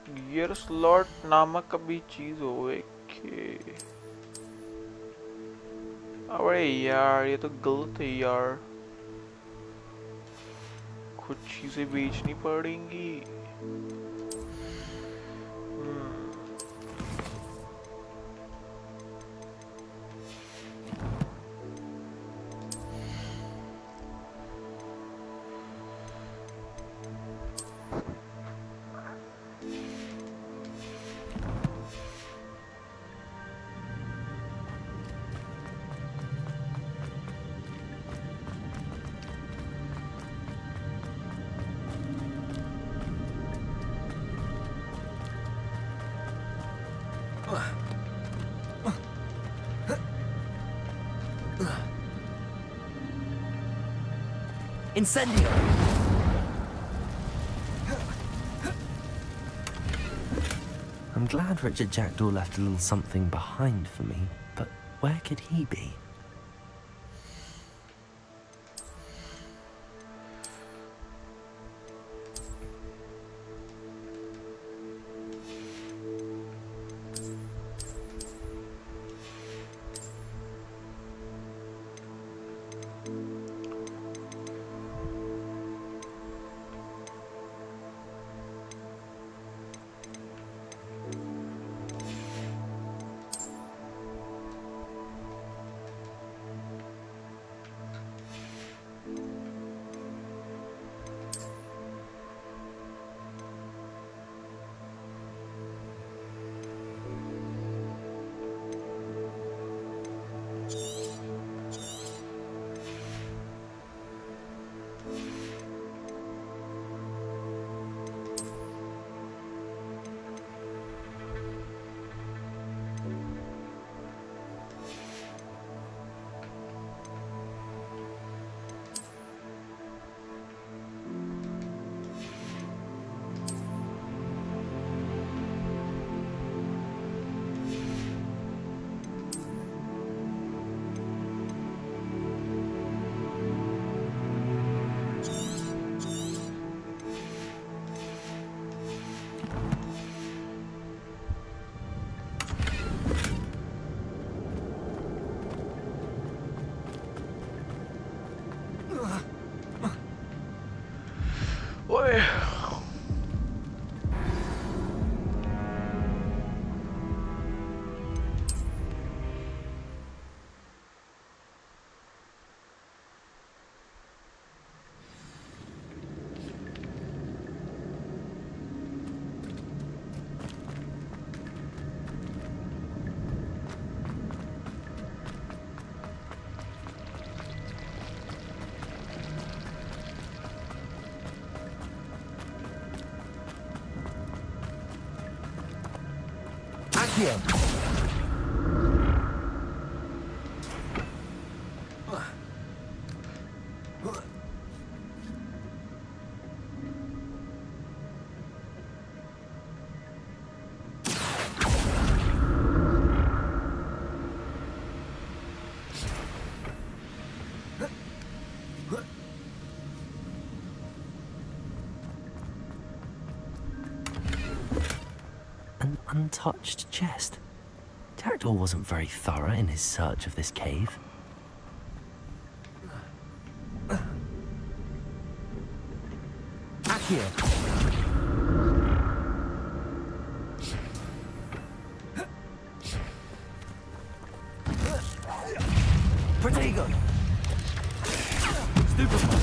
Gear slot नामक अभी चीज होवे के अबे यार ये तो गलत है यार कुछ चीजें बेचनी पड़ेंगी Incendio! I'm glad Richard Jackdaw left a little something behind for me, but where could he be? Accio. An untouched chest. Jackdaw wasn't very thorough in his search of this cave. Accio. Protego. Stupefy.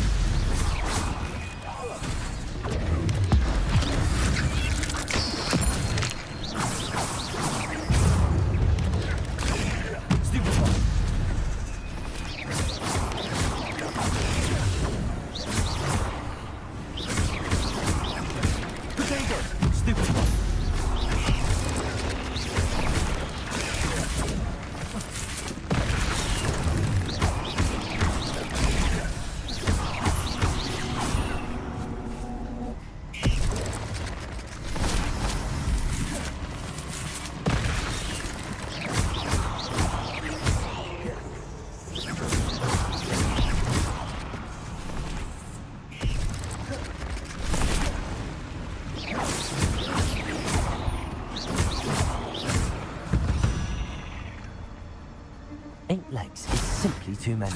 Eight legs is simply too many.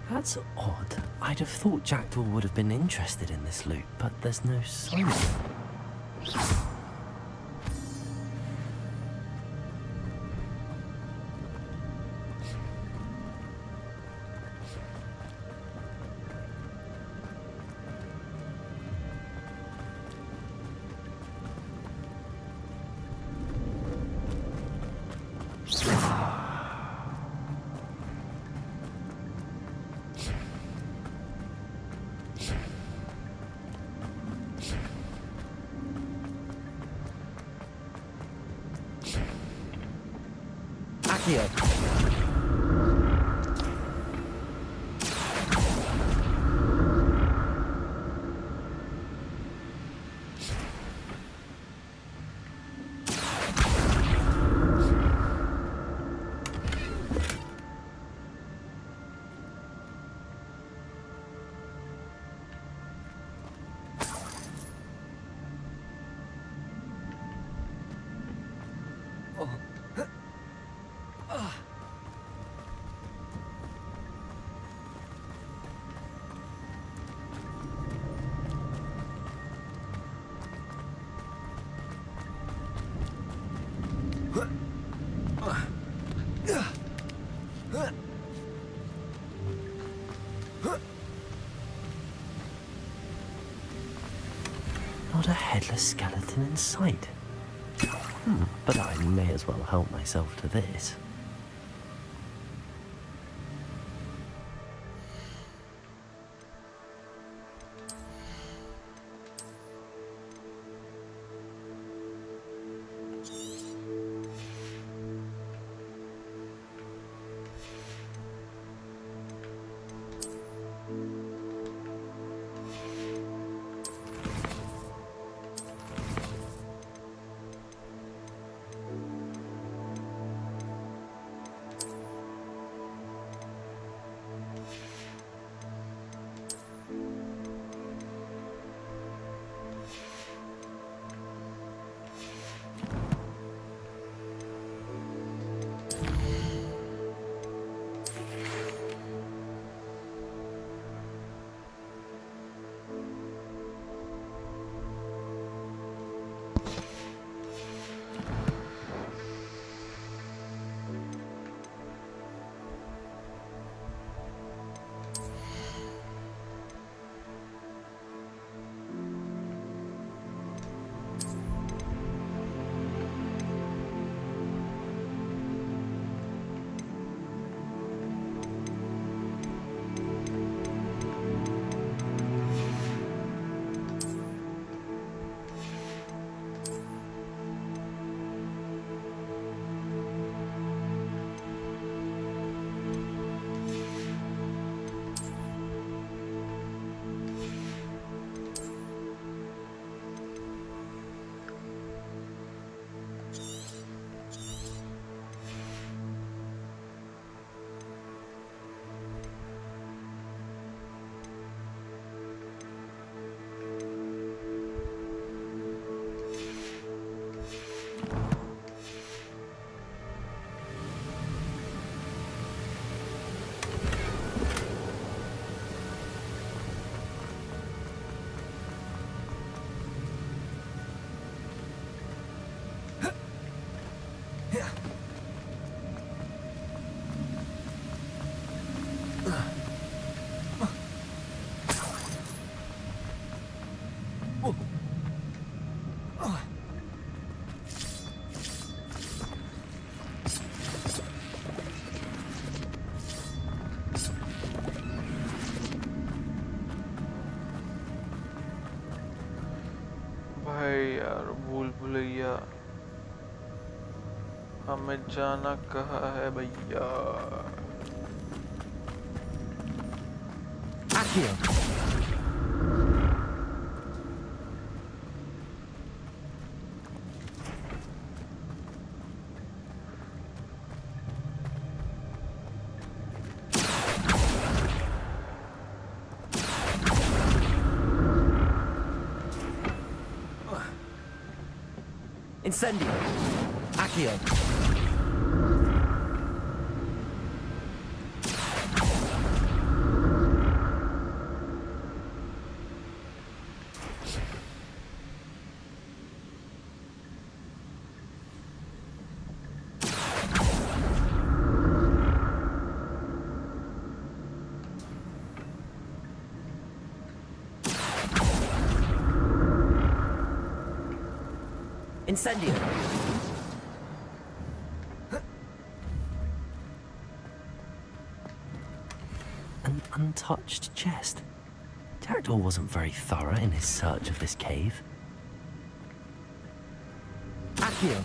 That's odd. I'd have thought Jackdaw would have been interested in this loot, but there's no sign of it. Accio. Not a headless skeleton in sight. But I may as well help myself to this. हमें जाना कहाँ है भैया? Incendio. Accio. Incendio. An untouched chest. Jackdaw wasn't very thorough in his search of this cave. Accio.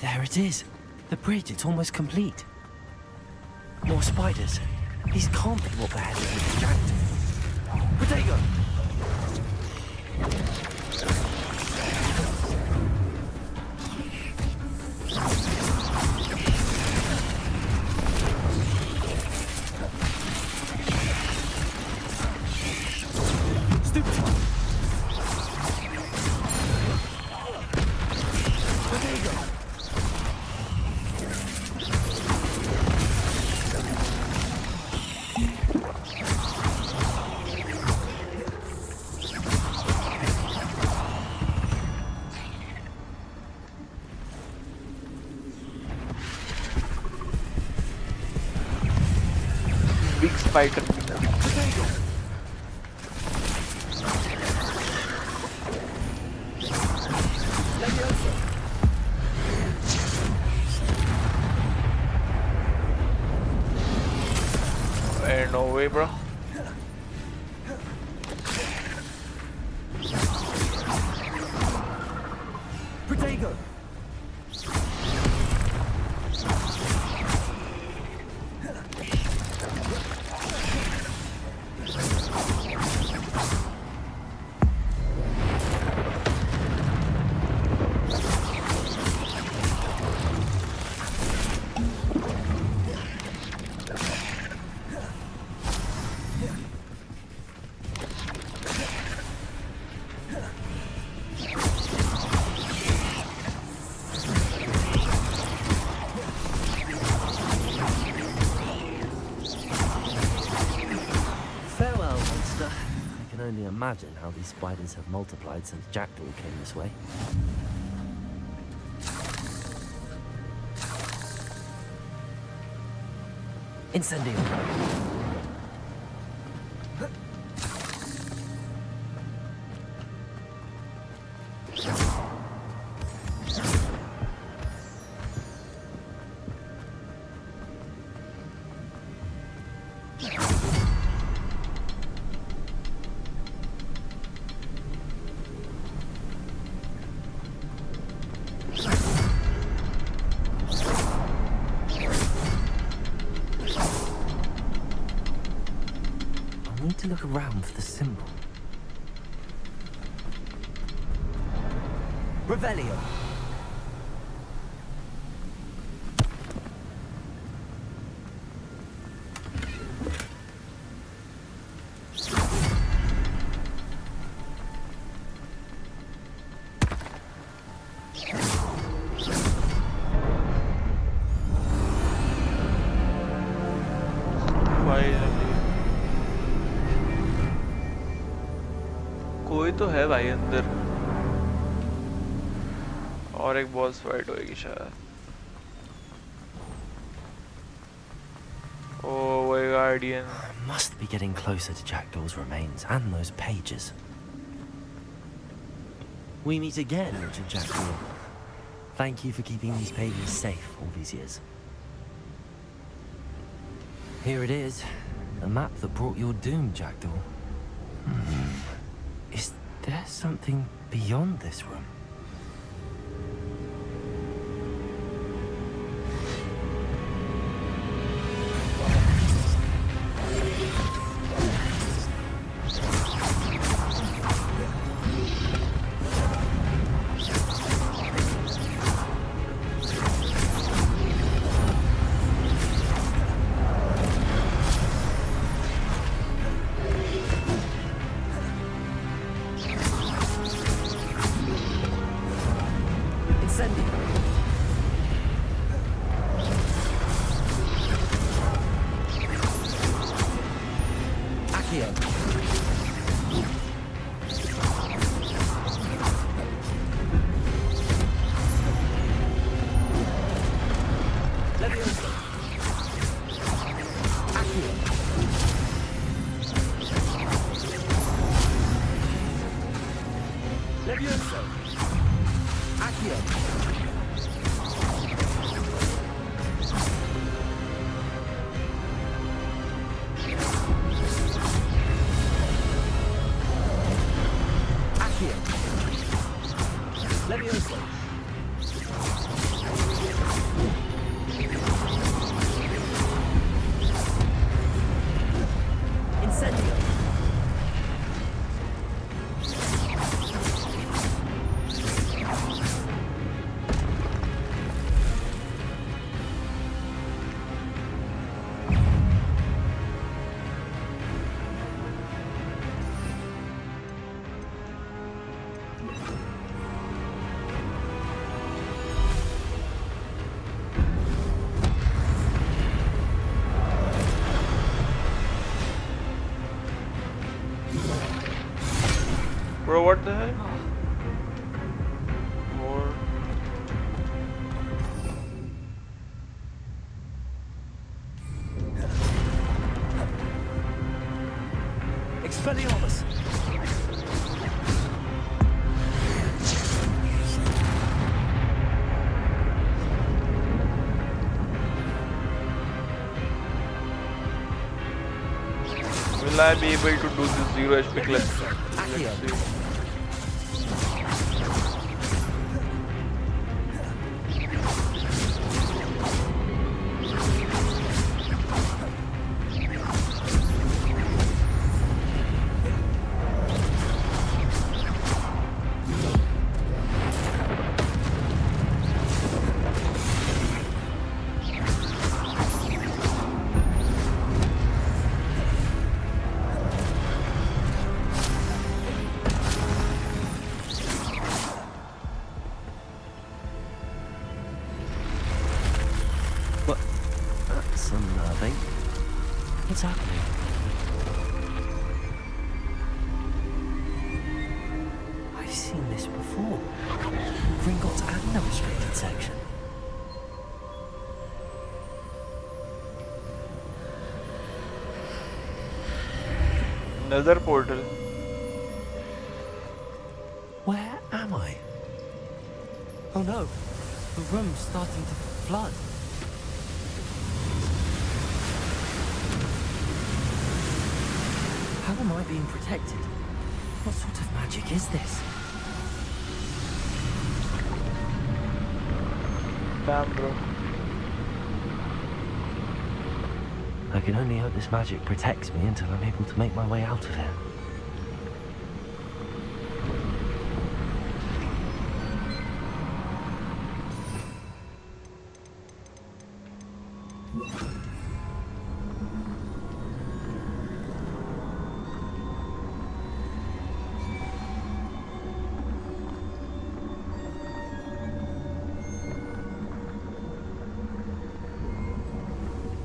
There it is. The bridge, it's almost complete. More spiders. These can't be what the hell is distracting. Potato! Big spider. Ain't no way, bro. Protego! Imagine how these spiders have multiplied since Jackdaw came this way. Incendio! To look around for the symbol. Revelio. कोई तो है भाई अंदर और एक boss fight होएगी शायद Oh, my guardian. Must be getting closer to Jackdaw's remains and those pages. We meet again, Richard Jackdaw. Thank you for keeping these pages safe all these years. Here it is, the map that brought your doom, Jackdaw. Is there something beyond this room? Bro, what the heck? More. Expelliarmus! Will I be able to do this 0 HP clip? Let's see. What's happening? I've seen this before. Gringotts and the restricted section. Another portal. Where am I? Oh no, the room's starting to flood. How am I being protected? What sort of magic is this? Damn, bro. I can only hope this magic protects me until I'm able to make my way out of here.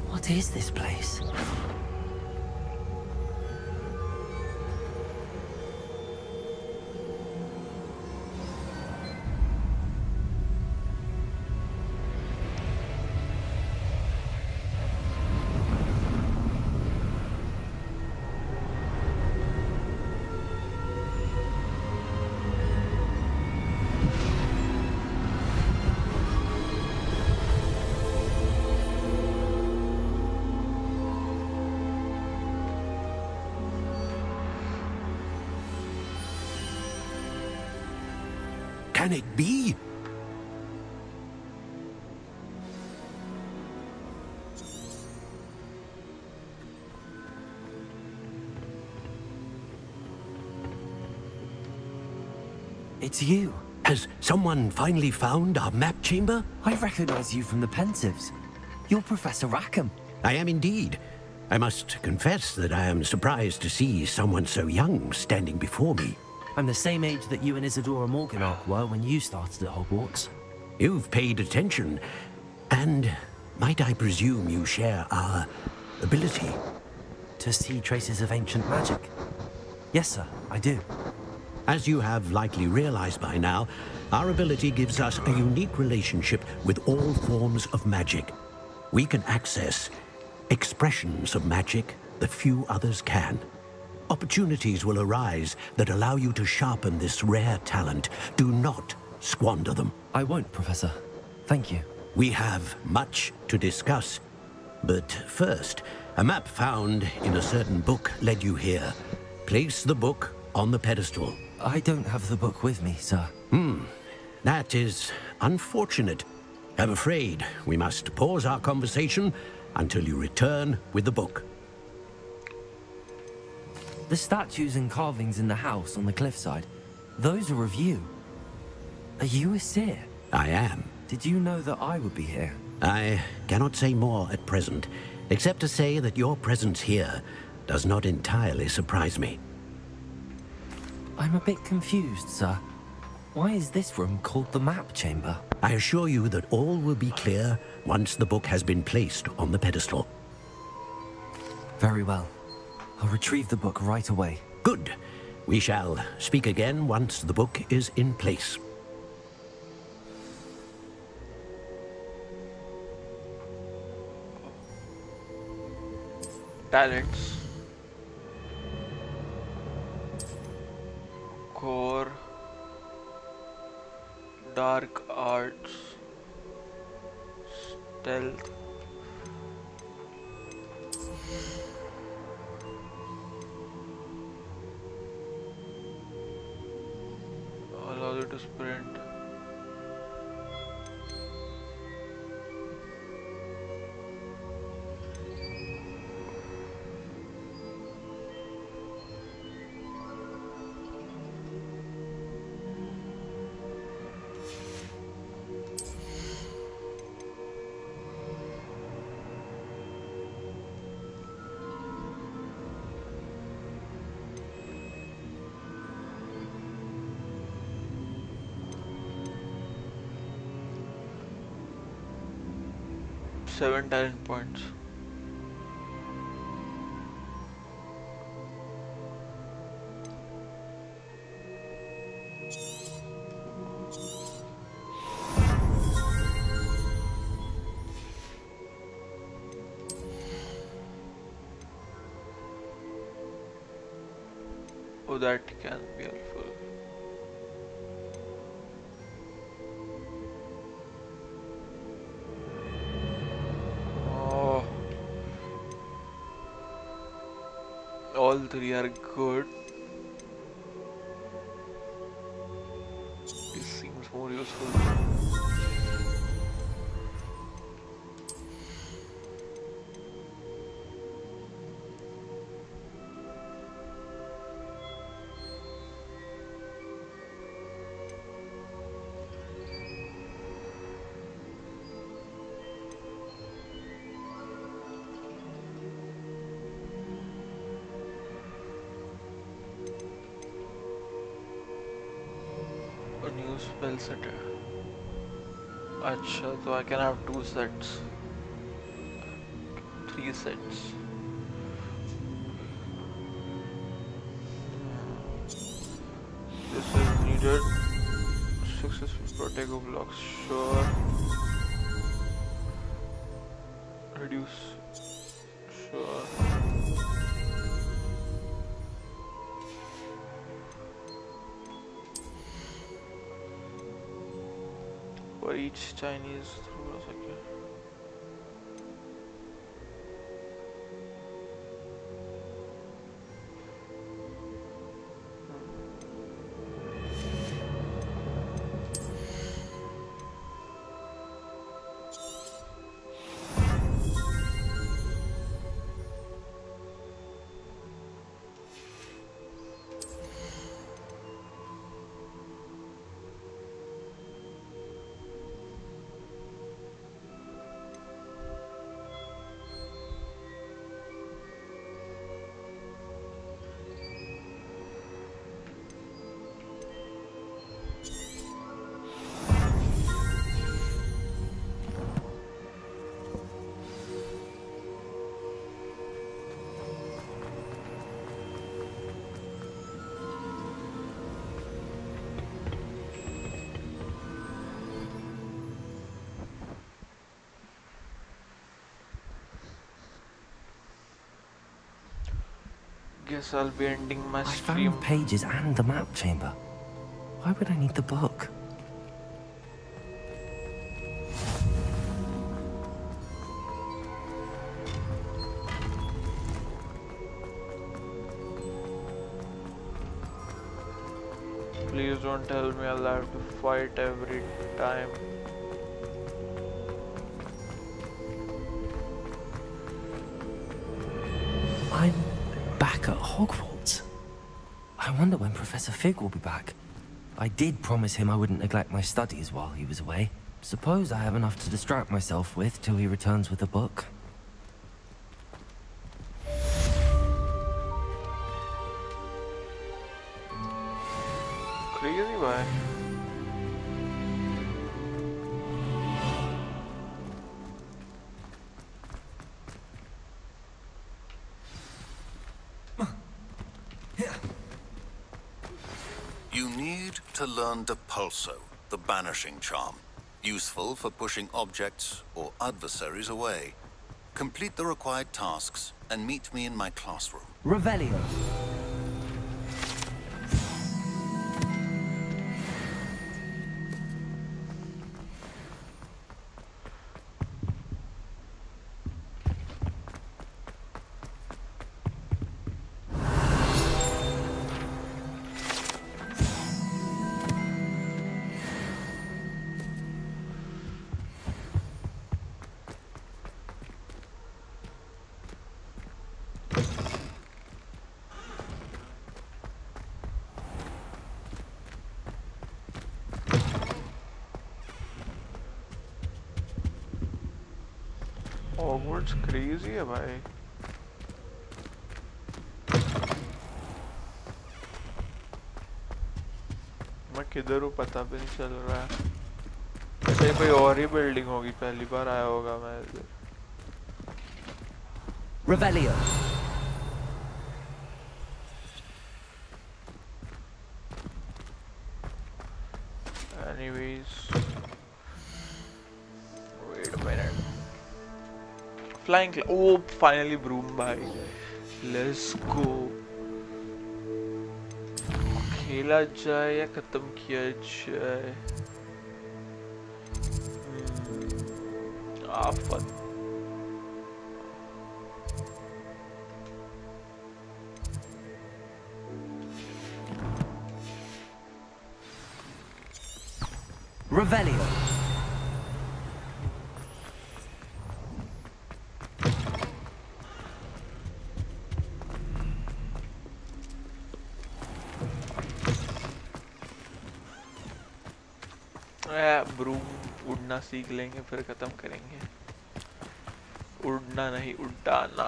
What is this place? can it be? It's you. Has someone finally found our map chamber? I recognize you from the Pensives. You're Professor Rackham. I am indeed. I must confess that I am surprised to see someone so young standing before me. I'm the same age that you and Isadora Morganach were when you started at Hogwarts. You've paid attention, and might I presume you share our ability? To see traces of ancient magic? Yes, sir, I do. As you have likely realized by now, our ability gives us a unique relationship with all forms of magic. We can access expressions of magic that few others can. Opportunities will arise that allow you to sharpen this rare talent. Do not squander them. I won't, Professor. Thank you. We have much to discuss. But first, a map found in a certain book led you here. Place the book on the pedestal. I don't have the book with me, sir. That is unfortunate. I'm afraid we must pause our conversation until you return with the book. The statues and carvings in the house on the cliffside, those are of you. Are you a seer? I am. Did you know that I would be here? I cannot say more at present, except to say that your presence here does not entirely surprise me. I'm a bit confused, sir. Why is this room called the map chamber? I assure you that all will be clear once the book has been placed on the pedestal. Very well. I'll retrieve the book right away. Good. We shall speak again once the book is in place. Talents. Core. Dark arts. Stealth. Allow you to sprint. Seven talent points. Oh, that can be helpful. Oh, all three are good. This seems more useful. A new spell set है. अच्छा, तो I can have 2 sets. 3 sets. This is needed. Successful protect of blocks. Sure. Reduce. Sure. For each Chinese through a second. guess I'll be ending my I stream. found pages and the map chamber. Why would I need the book? Please don't tell me I'll have to fight every time. I'm back at Hogwarts. I wonder when Professor Fig will be back. I did promise him I wouldn't neglect my studies while he was away. Suppose I have enough to distract myself with till he returns with a book. Crazy why? You need to learn Depulso, the banishing charm. Useful for pushing objects or adversaries away. Complete the required tasks and meet me in my classroom. Revelio. Hogwarts crazy है भाई. मैं किधर हूँ पता भी नहीं चल रहा है. ऐसे कोई और ही बिल्डिंग होगी, पहली बार आया होगा मैं इधर. Revelio. Anyways, wait a minute. Flying oh, finally broom bhai. Let's go. खेला जाए या खत्म किया जाए? आफत. Revelio. ब्रूम उड़ना सीख लेंगे फिर खत्म करेंगे. उड़ना नहीं उड़ाना.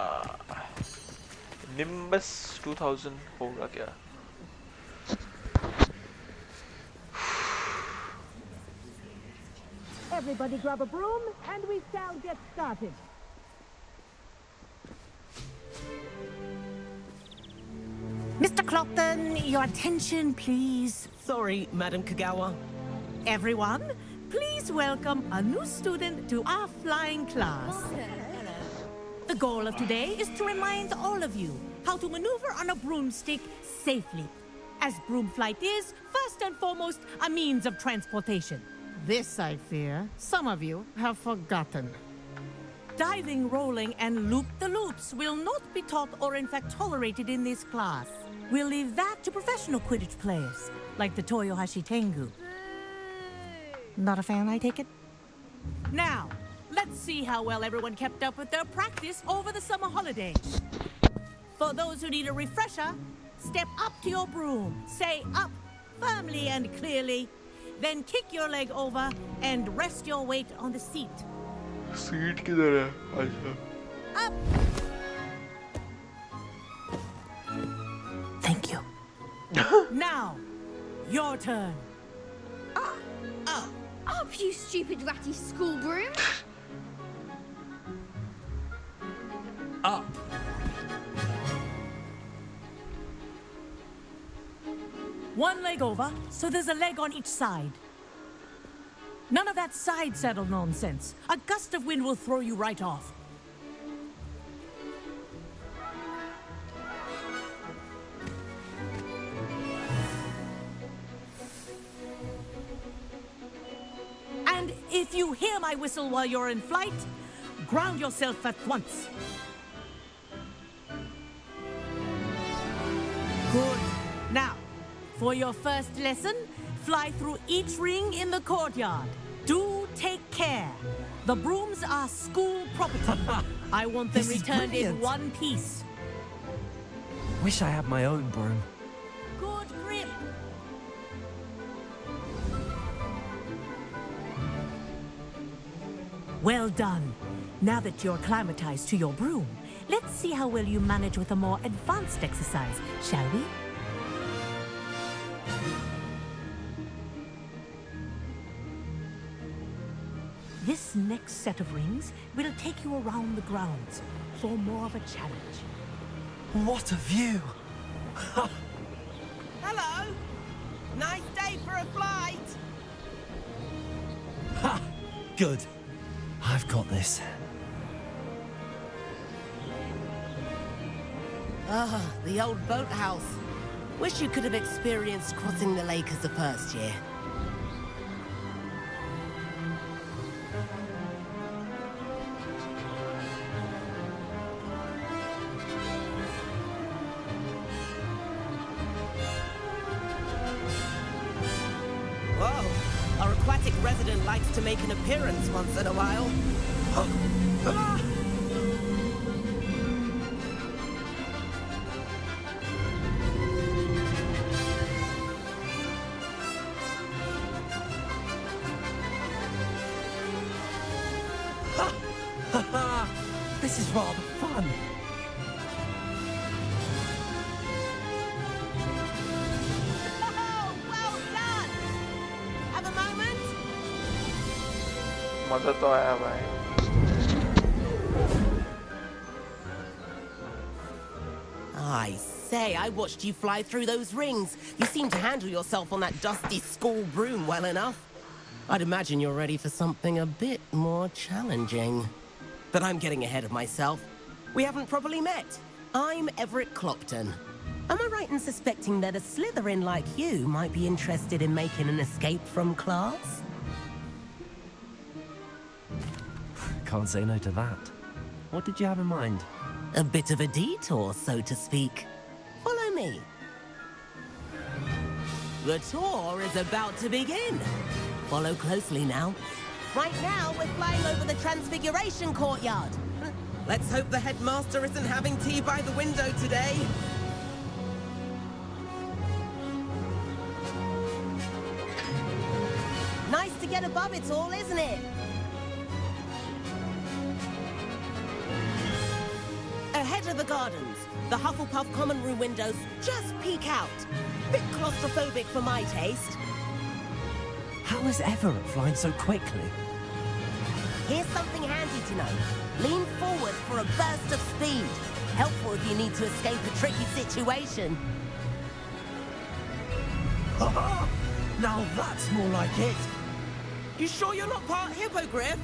निम्बस 2000 होगा क्या? Everybody grab a broom and we shall get started. Mr. Clopton, your attention, please. Sorry, Madam Kagawa. Everyone, please welcome a new student to our flying class. The goal of today is to remind all of you how to maneuver on a broomstick safely, as broom flight is, first and foremost, a means of transportation. This, I fear, some of you have forgotten. Diving, rolling, and loop-the-loops will not be taught or in fact tolerated in this class. We'll leave that to professional Quidditch players, like the Toyohashi Tengu. Not a fan, I take it? Now, let's see how well everyone kept up with their practice over the summer holidays. For those who need a refresher, step up to your broom, say up firmly and clearly, then kick your leg over and rest your weight on the seat. Seat किधर है? अच्छा. Up! Thank you. Now, your turn. Up, you stupid ratty school broom! Up. One leg over, so there's a leg on each side. None of that side saddle nonsense. A gust of wind will throw you right off. If you hear my whistle while you're in flight, ground yourself at once. Good. Now, for your first lesson, fly through each ring in the courtyard. Do take care. The brooms are school property. I want them This is returned in brilliant. one piece. Wish I had my own broom. Good grip. Well done. Now that you're acclimatized to your broom, let's see how well you manage with a more advanced exercise, shall we? This next set of rings will take you around the grounds for more of a challenge. What a view! Hello! Nice day for a flight! Ha! Good. I've got this. Ah, the old boathouse. Wish you could have experienced crossing the lake as a first year. Whoa, our aquatic resident likes to make an appearance once in a while. Ah! This is rather fun. Oh, well done! Have a moment? मजा तो आया भाई. I say, I watched you fly through those rings. You seem to handle yourself on that dusty school broom well enough. I'd imagine you're ready for something a bit more challenging. But I'm getting ahead of myself. We haven't properly met. I'm Everett Clopton. Am I right in suspecting that a Slytherin like you might be interested in making an escape from class? Can't say no to that. What did you have in mind? A bit of a detour, so to speak. Follow me. The tour is about to begin. Follow closely now. Right now, we're flying over the Transfiguration Courtyard. Let's hope the headmaster isn't having tea by the window today. Nice to get above it all, isn't it? Ahead of the gardens, the Hufflepuff common room windows just peek out. Bit claustrophobic for my taste. How is Everett flying so quickly? Here's something handy to know. Lean forward for a burst of speed. Helpful if you need to escape a tricky situation. Now that's more like it. You sure you're not part hippogriff?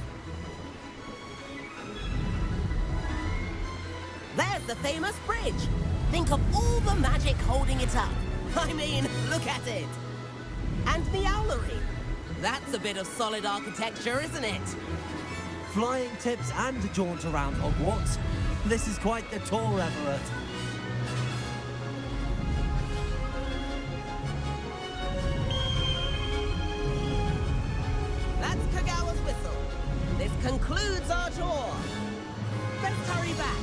There's the famous bridge. Think of all the magic holding it up. I mean, look at it. And the owlery. That's a bit of solid architecture, isn't it? Flying tips and a jaunt around Hogwarts. This is quite the tour, Everett. That's Kagawa's whistle. This concludes our tour. Let's hurry back.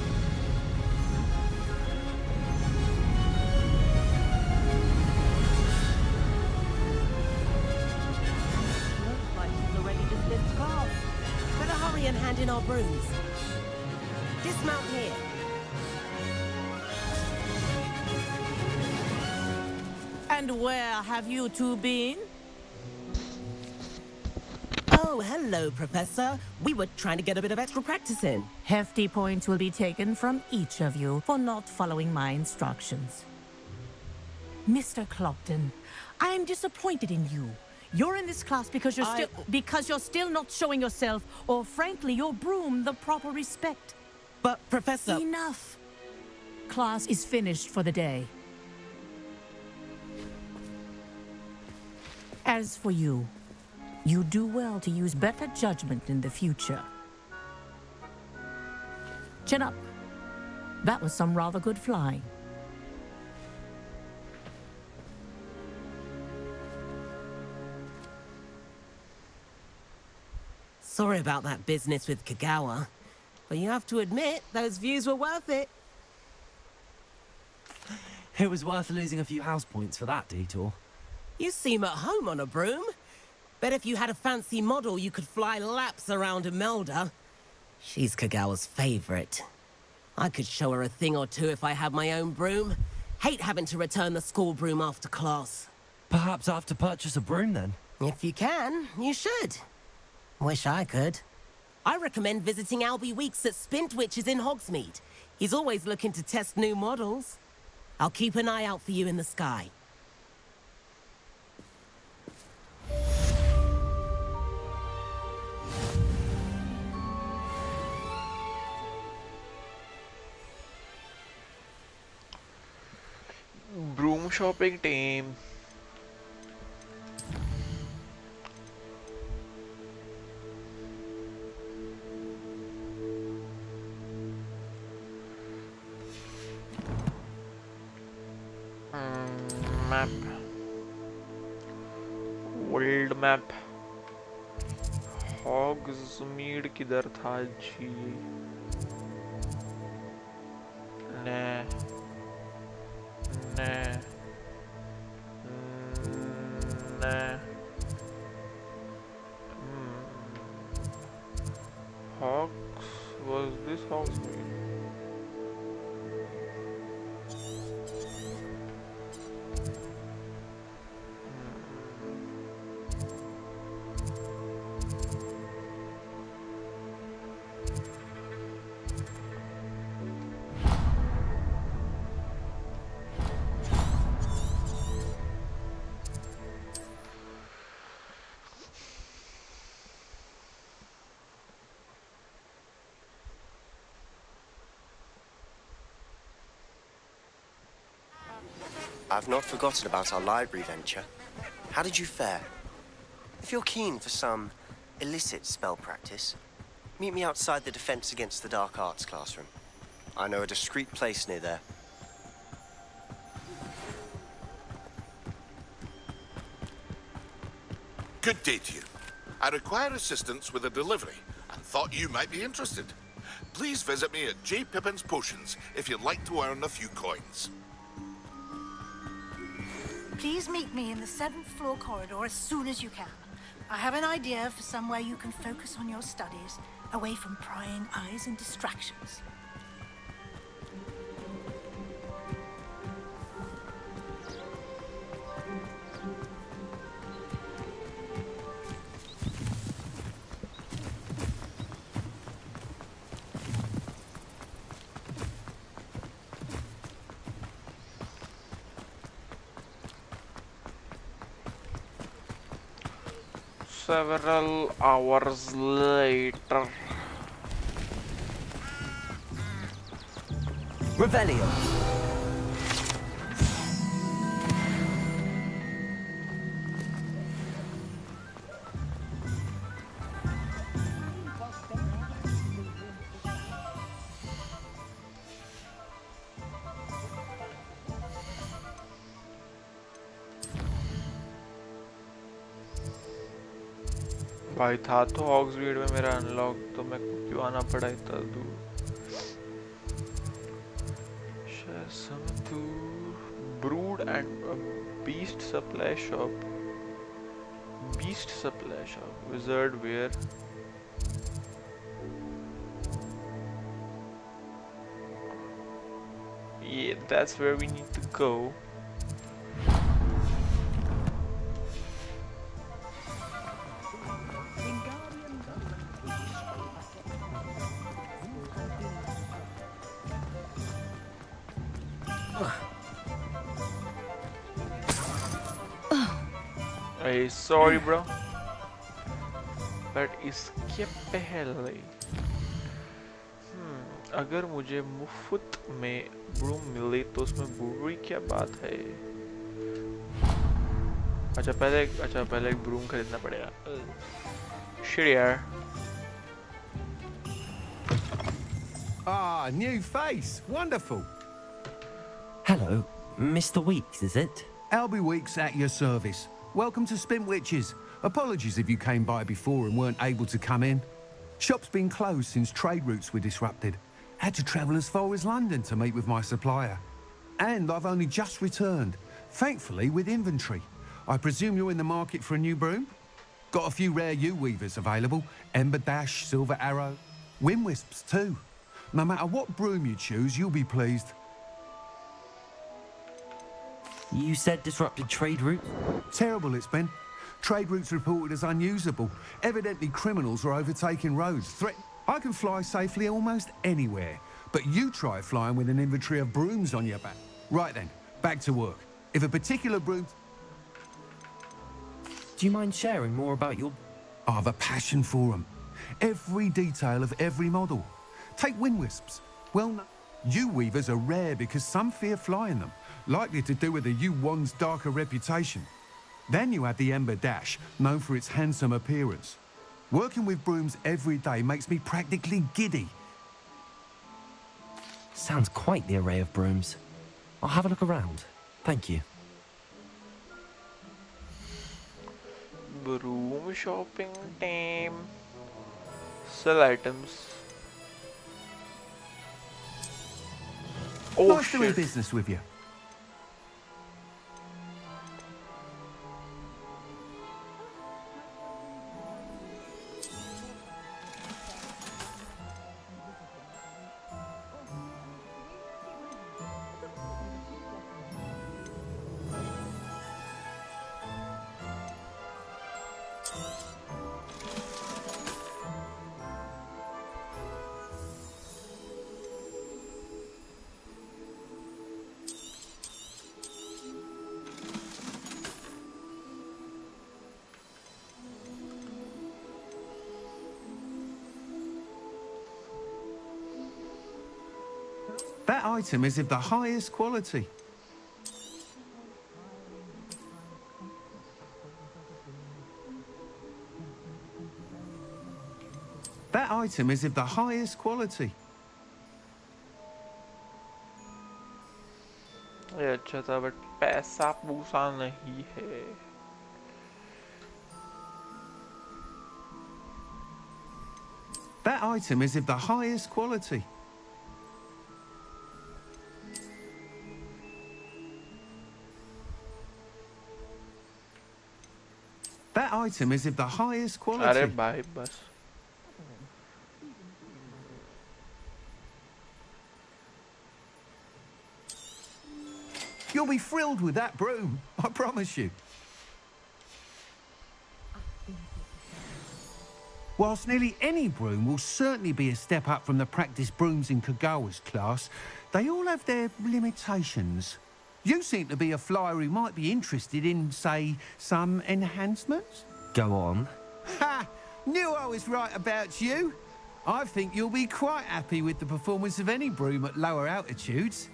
Looks like she's already dismissed class. Better hurry and hand in our brooms. Dismount here. And where have you two been? Oh, hello, Professor. We were trying to get a bit of extra practice in. Hefty points will be taken from each of you for not following my instructions. Mr. Clopton, I am disappointed in you. You're in this class because you're still not showing yourself, or frankly, your broom the proper respect. But, Professor... Enough. Class is finished for the day. As for you, You do well to use better judgment in the future. Chin up. That was some rather good flying. Sorry about that business with Kagawa, but you have to admit, those views were worth it. It was worth losing a few house points for that detour. You seem at home on a broom. Bet if you had a fancy model, you could fly laps around Imelda. She's Kagawa's favorite. I could show her a thing or two if I had my own broom. Hate having to return the school broom after class. Perhaps I have to purchase a broom then? If you can, you should. Wish I could. I recommend visiting Albie Weeks at Spintwitches in Hogsmeade. He's always looking to test new models. I'll keep an eye out for you in the sky. Broom shopping team. Map. World map. Hogsmeade किधर था जी? Nah. Nah. Nah. Hogs? Was this Hogsmeade? I've not forgotten about our library venture. How did you fare? If you're keen for some illicit spell practice, meet me outside the Defense Against the Dark Arts classroom. I know a discreet place near there. Good day to you. I require assistance with a delivery and thought you might be interested. Please visit me at J. Pippin's Potions if you'd like to earn a few coins. Please meet me in the 7th floor corridor as soon as you can. I have an idea for somewhere you can focus on your studies, away from prying eyes and distractions. Several hours later. Revelio. भाई था तो हॉग्समीड में मेरा unlock, तो मैं क्यों आना पड़ा इतना दूर? Brood and beast supply shop. Beast supply shop. Wizard wear. Yeah, that's where we need to go. Hey, sorry bro, but इसके पहले अगर मुझे मुफ्त में ब्रूम मिले तो उसमें बुरी क्या बात है? पहले एक ब्रूम खरीदना पड़ेगा। Shit यार। Ah, new face. Wonderful. Hello, Mr. Weeks, is it? Albie Weeks at your service. Welcome to Spintwitches. Apologies if you came by before and weren't able to come in. Shop's been closed since trade routes were disrupted. Had to travel as far as London to meet with my supplier. And I've only just returned, thankfully with inventory. I presume you're in the market for a new broom? Got a few rare U-weavers available. Ember Dash, Silver Arrow, Wind Wisps too. No matter what broom you choose, you'll be pleased. You said disrupted trade routes? Terrible it's been. Trade routes reported as unusable. Evidently criminals are overtaking roads. I can fly safely almost anywhere. But you try flying with an inventory of brooms on your back. Right then, back to work. If a particular broom... Do you mind sharing more about your... I have a passion for them. Every detail of every model. Take Wind Wisps. Well, U-weavers are rare because some fear flying them. Likely to do with the U-wand's darker reputation. Then you have the Ember Dash, known for its handsome appearance. Working with brooms every day makes me practically giddy. Sounds quite the array of brooms. I'll have a look around. Thank you. Broom shopping time. Sell items. Oh, nice doing business with you. That item is of the highest quality. That item is of the highest quality. ये अच्छा था but पैसा पूसा नहीं है. That item is of the highest quality. That item is of the highest quality. अरे भाई बस. You'll be thrilled with that broom, I promise you. Whilst nearly any broom will certainly be a step up from the practice brooms in Kagawa's class, they all have their limitations. You seem to be a flyer who might be interested in, say, some enhancements? Go on. Ha! Knew I was right about you. I think you'll be quite happy with the performance of any broom at lower altitudes.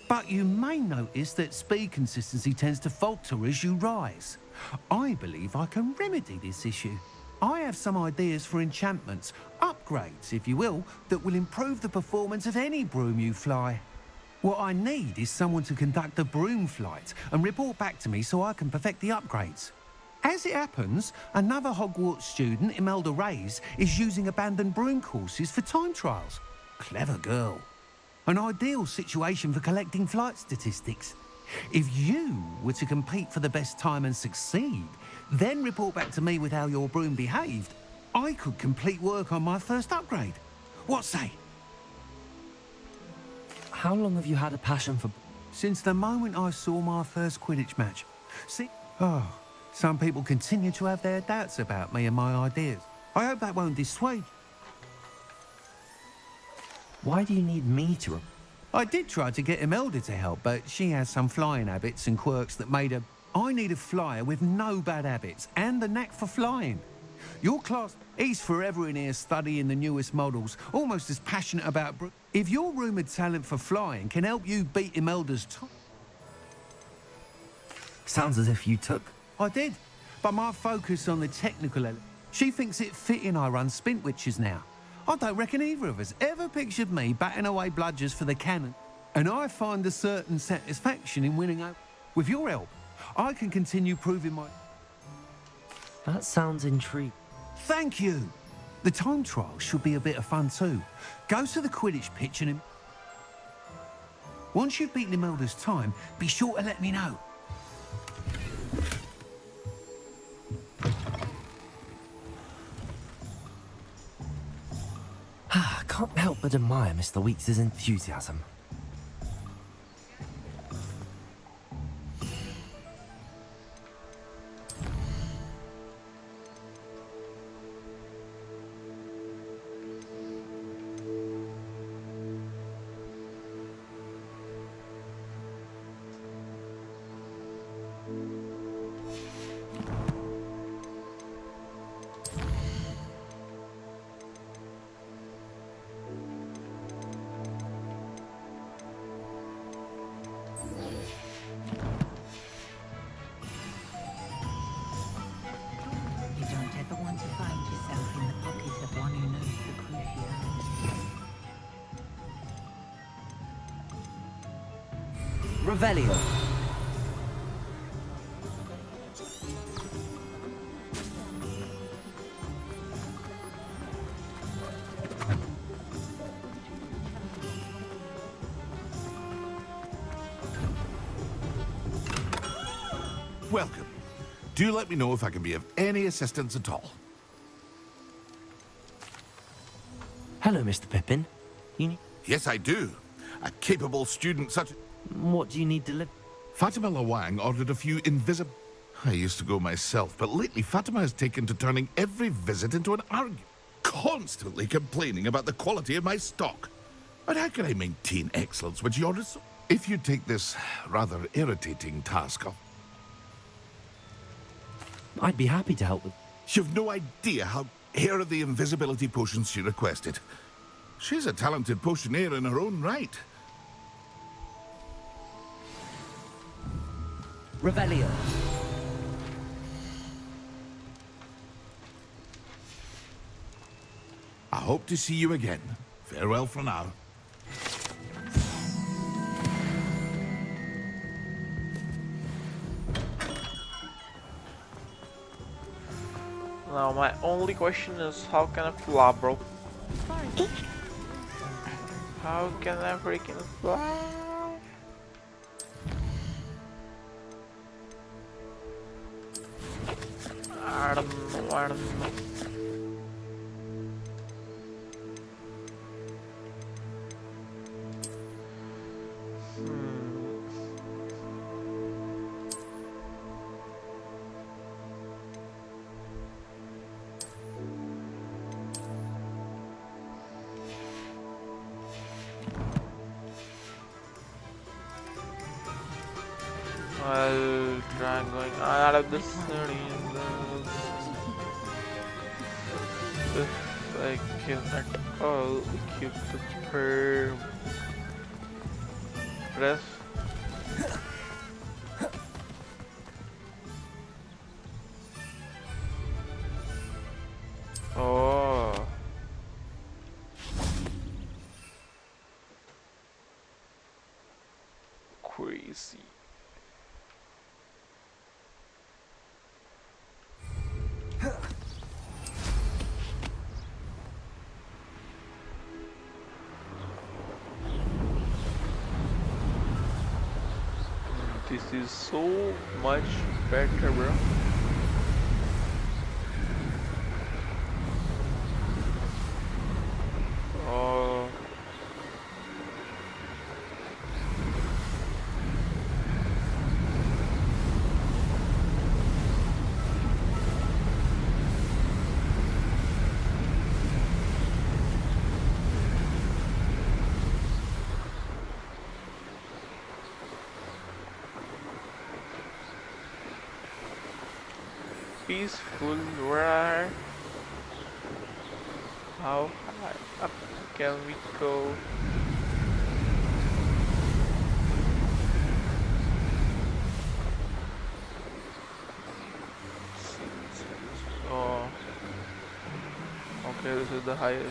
But you may notice that speed consistency tends to falter as you rise. I believe I can remedy this issue. I have some ideas for enchantments, upgrades, if you will, that will improve the performance of any broom you fly. What I need is someone to conduct a broom flight and report back to me so I can perfect the upgrades. As it happens, another Hogwarts student, Imelda Reyes, is using abandoned broom courses for time trials. Clever girl. An ideal situation for collecting flight statistics. If you were to compete for the best time and succeed, then report back to me with how your broom behaved, I could complete work on my first upgrade. What say? How long have you had a passion for... Since the moment I saw my first Quidditch match. See, some people continue to have their doubts about me and my ideas. I hope that won't dissuade. Why do you need me to... I did try to get Imelda to help, but she has some flying habits and quirks that made her... I need a flyer with no bad habits and the knack for flying. Your class, he's forever in here studying the newest models, almost as passionate about... If your rumoured talent for flying can help you beat Imelda's... Sounds as if you took... I did, but my focus on the technical element. She thinks it fitting I run Spint Witches now. I don't reckon either of us ever pictured me batting away bludgers for the cannon, and I find a certain satisfaction in winning out. With your help, I can continue proving my... That sounds intriguing. Thank you. The time trial should be a bit of fun too. Go to the Quidditch pitch and... Once you've beaten Imelda's time, be sure to let me know. I can't help but admire Mr. Weeks' enthusiasm. You don't ever want to find yourself in the pocket of one who knows the cruciality. Revelio. Welcome. Do let me know if I can be of any assistance at all. Hello, Mr. Pippin. Yes, I do. A capable student such... What do you need delivered? Fatima Lawang ordered a few invisible... I used to go myself, but lately Fatima has taken to turning every visit into an argument, constantly complaining about the quality of my stock. But how can I maintain excellence when she orders so... If you take this rather irritating task up... I'd be happy to help with... You've no idea how... Here are the invisibility potions she requested. She's a talented potioneer in her own right. Revelio. I hope to see you again. Farewell for now. Now my only question is, how can I fly, bro? How can I freaking fly? I don't know. I'll try going out of this city if I can at all equip the press. Oh. Crazy. This is so much better, bro. Oh. Peaceful, where? How high up can we go? this is the highest.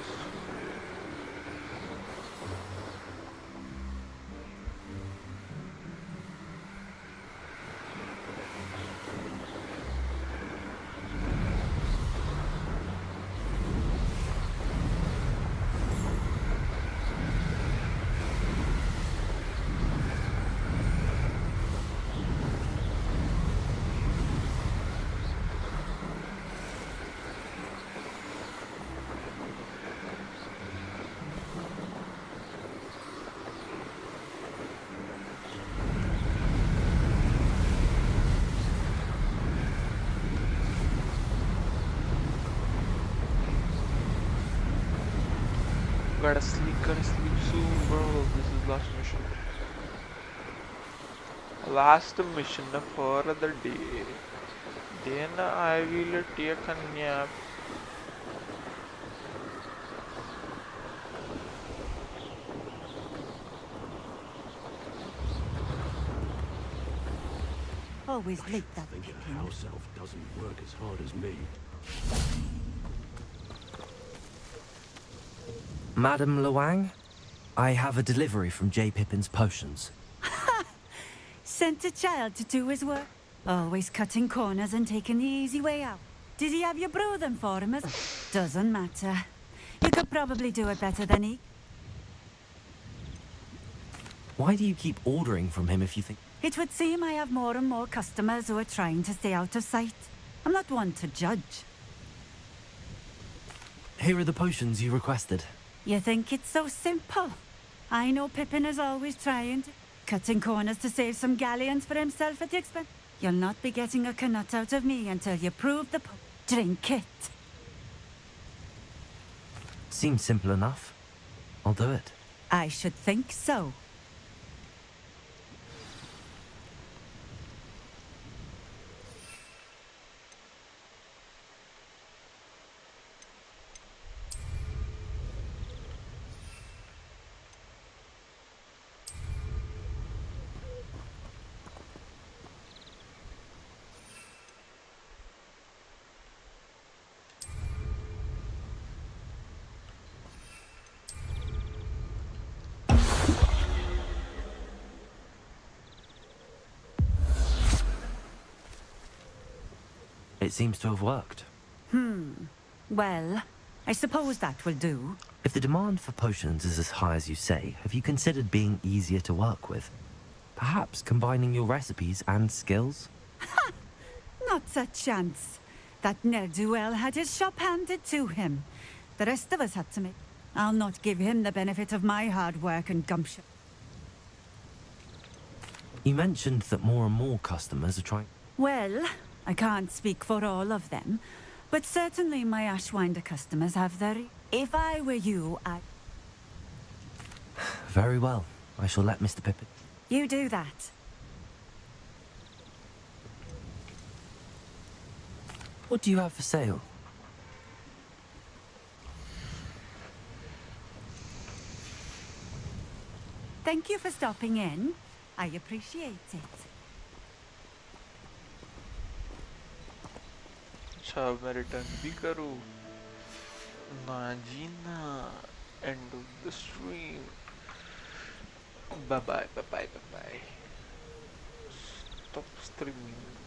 Gotta sleep soon, bro. This is last mission. Last mission for the day. Then I will take a nap. Always late that Thinking a house elf doesn't work as hard as me. Madam Luang, I have a delivery from J. Pippin's Potions. Sent a child to do his work. Always cutting corners and taking the easy way out. Did he have you brew them for him? Doesn't matter. You could probably do it better than he. Why do you keep ordering from him if you think... It would seem I have more and more customers who are trying to stay out of sight. I'm not one to judge. Here are the potions you requested. You think it's so simple? I know Pippin is always trying to... Cutting corners to save some galleons for himself at the expense. You'll not be getting a canut out of me until you prove the... Drink it. Seems simple enough. I'll do it. I should think so. It seems to have worked. Well, I suppose that will do. If the demand for potions is as high as you say, have you considered being easier to work with? Perhaps combining your recipes and skills? Not a chance. That ne'er-do-well had his shop handed to him. The rest of us had to make... I'll not give him the benefit of my hard work and gumption. You mentioned that more and more customers are trying... Well, I can't speak for all of them, but certainly my Ashwinder customers have their... If I were you, I... Very well. I shall let Mr. Pippin... You do that. What do you have for sale? Thank you for stopping in. I appreciate it. अच्छा अब मैं return भी करूँ ना जी ना end of the stream. Bye bye. Stop streaming.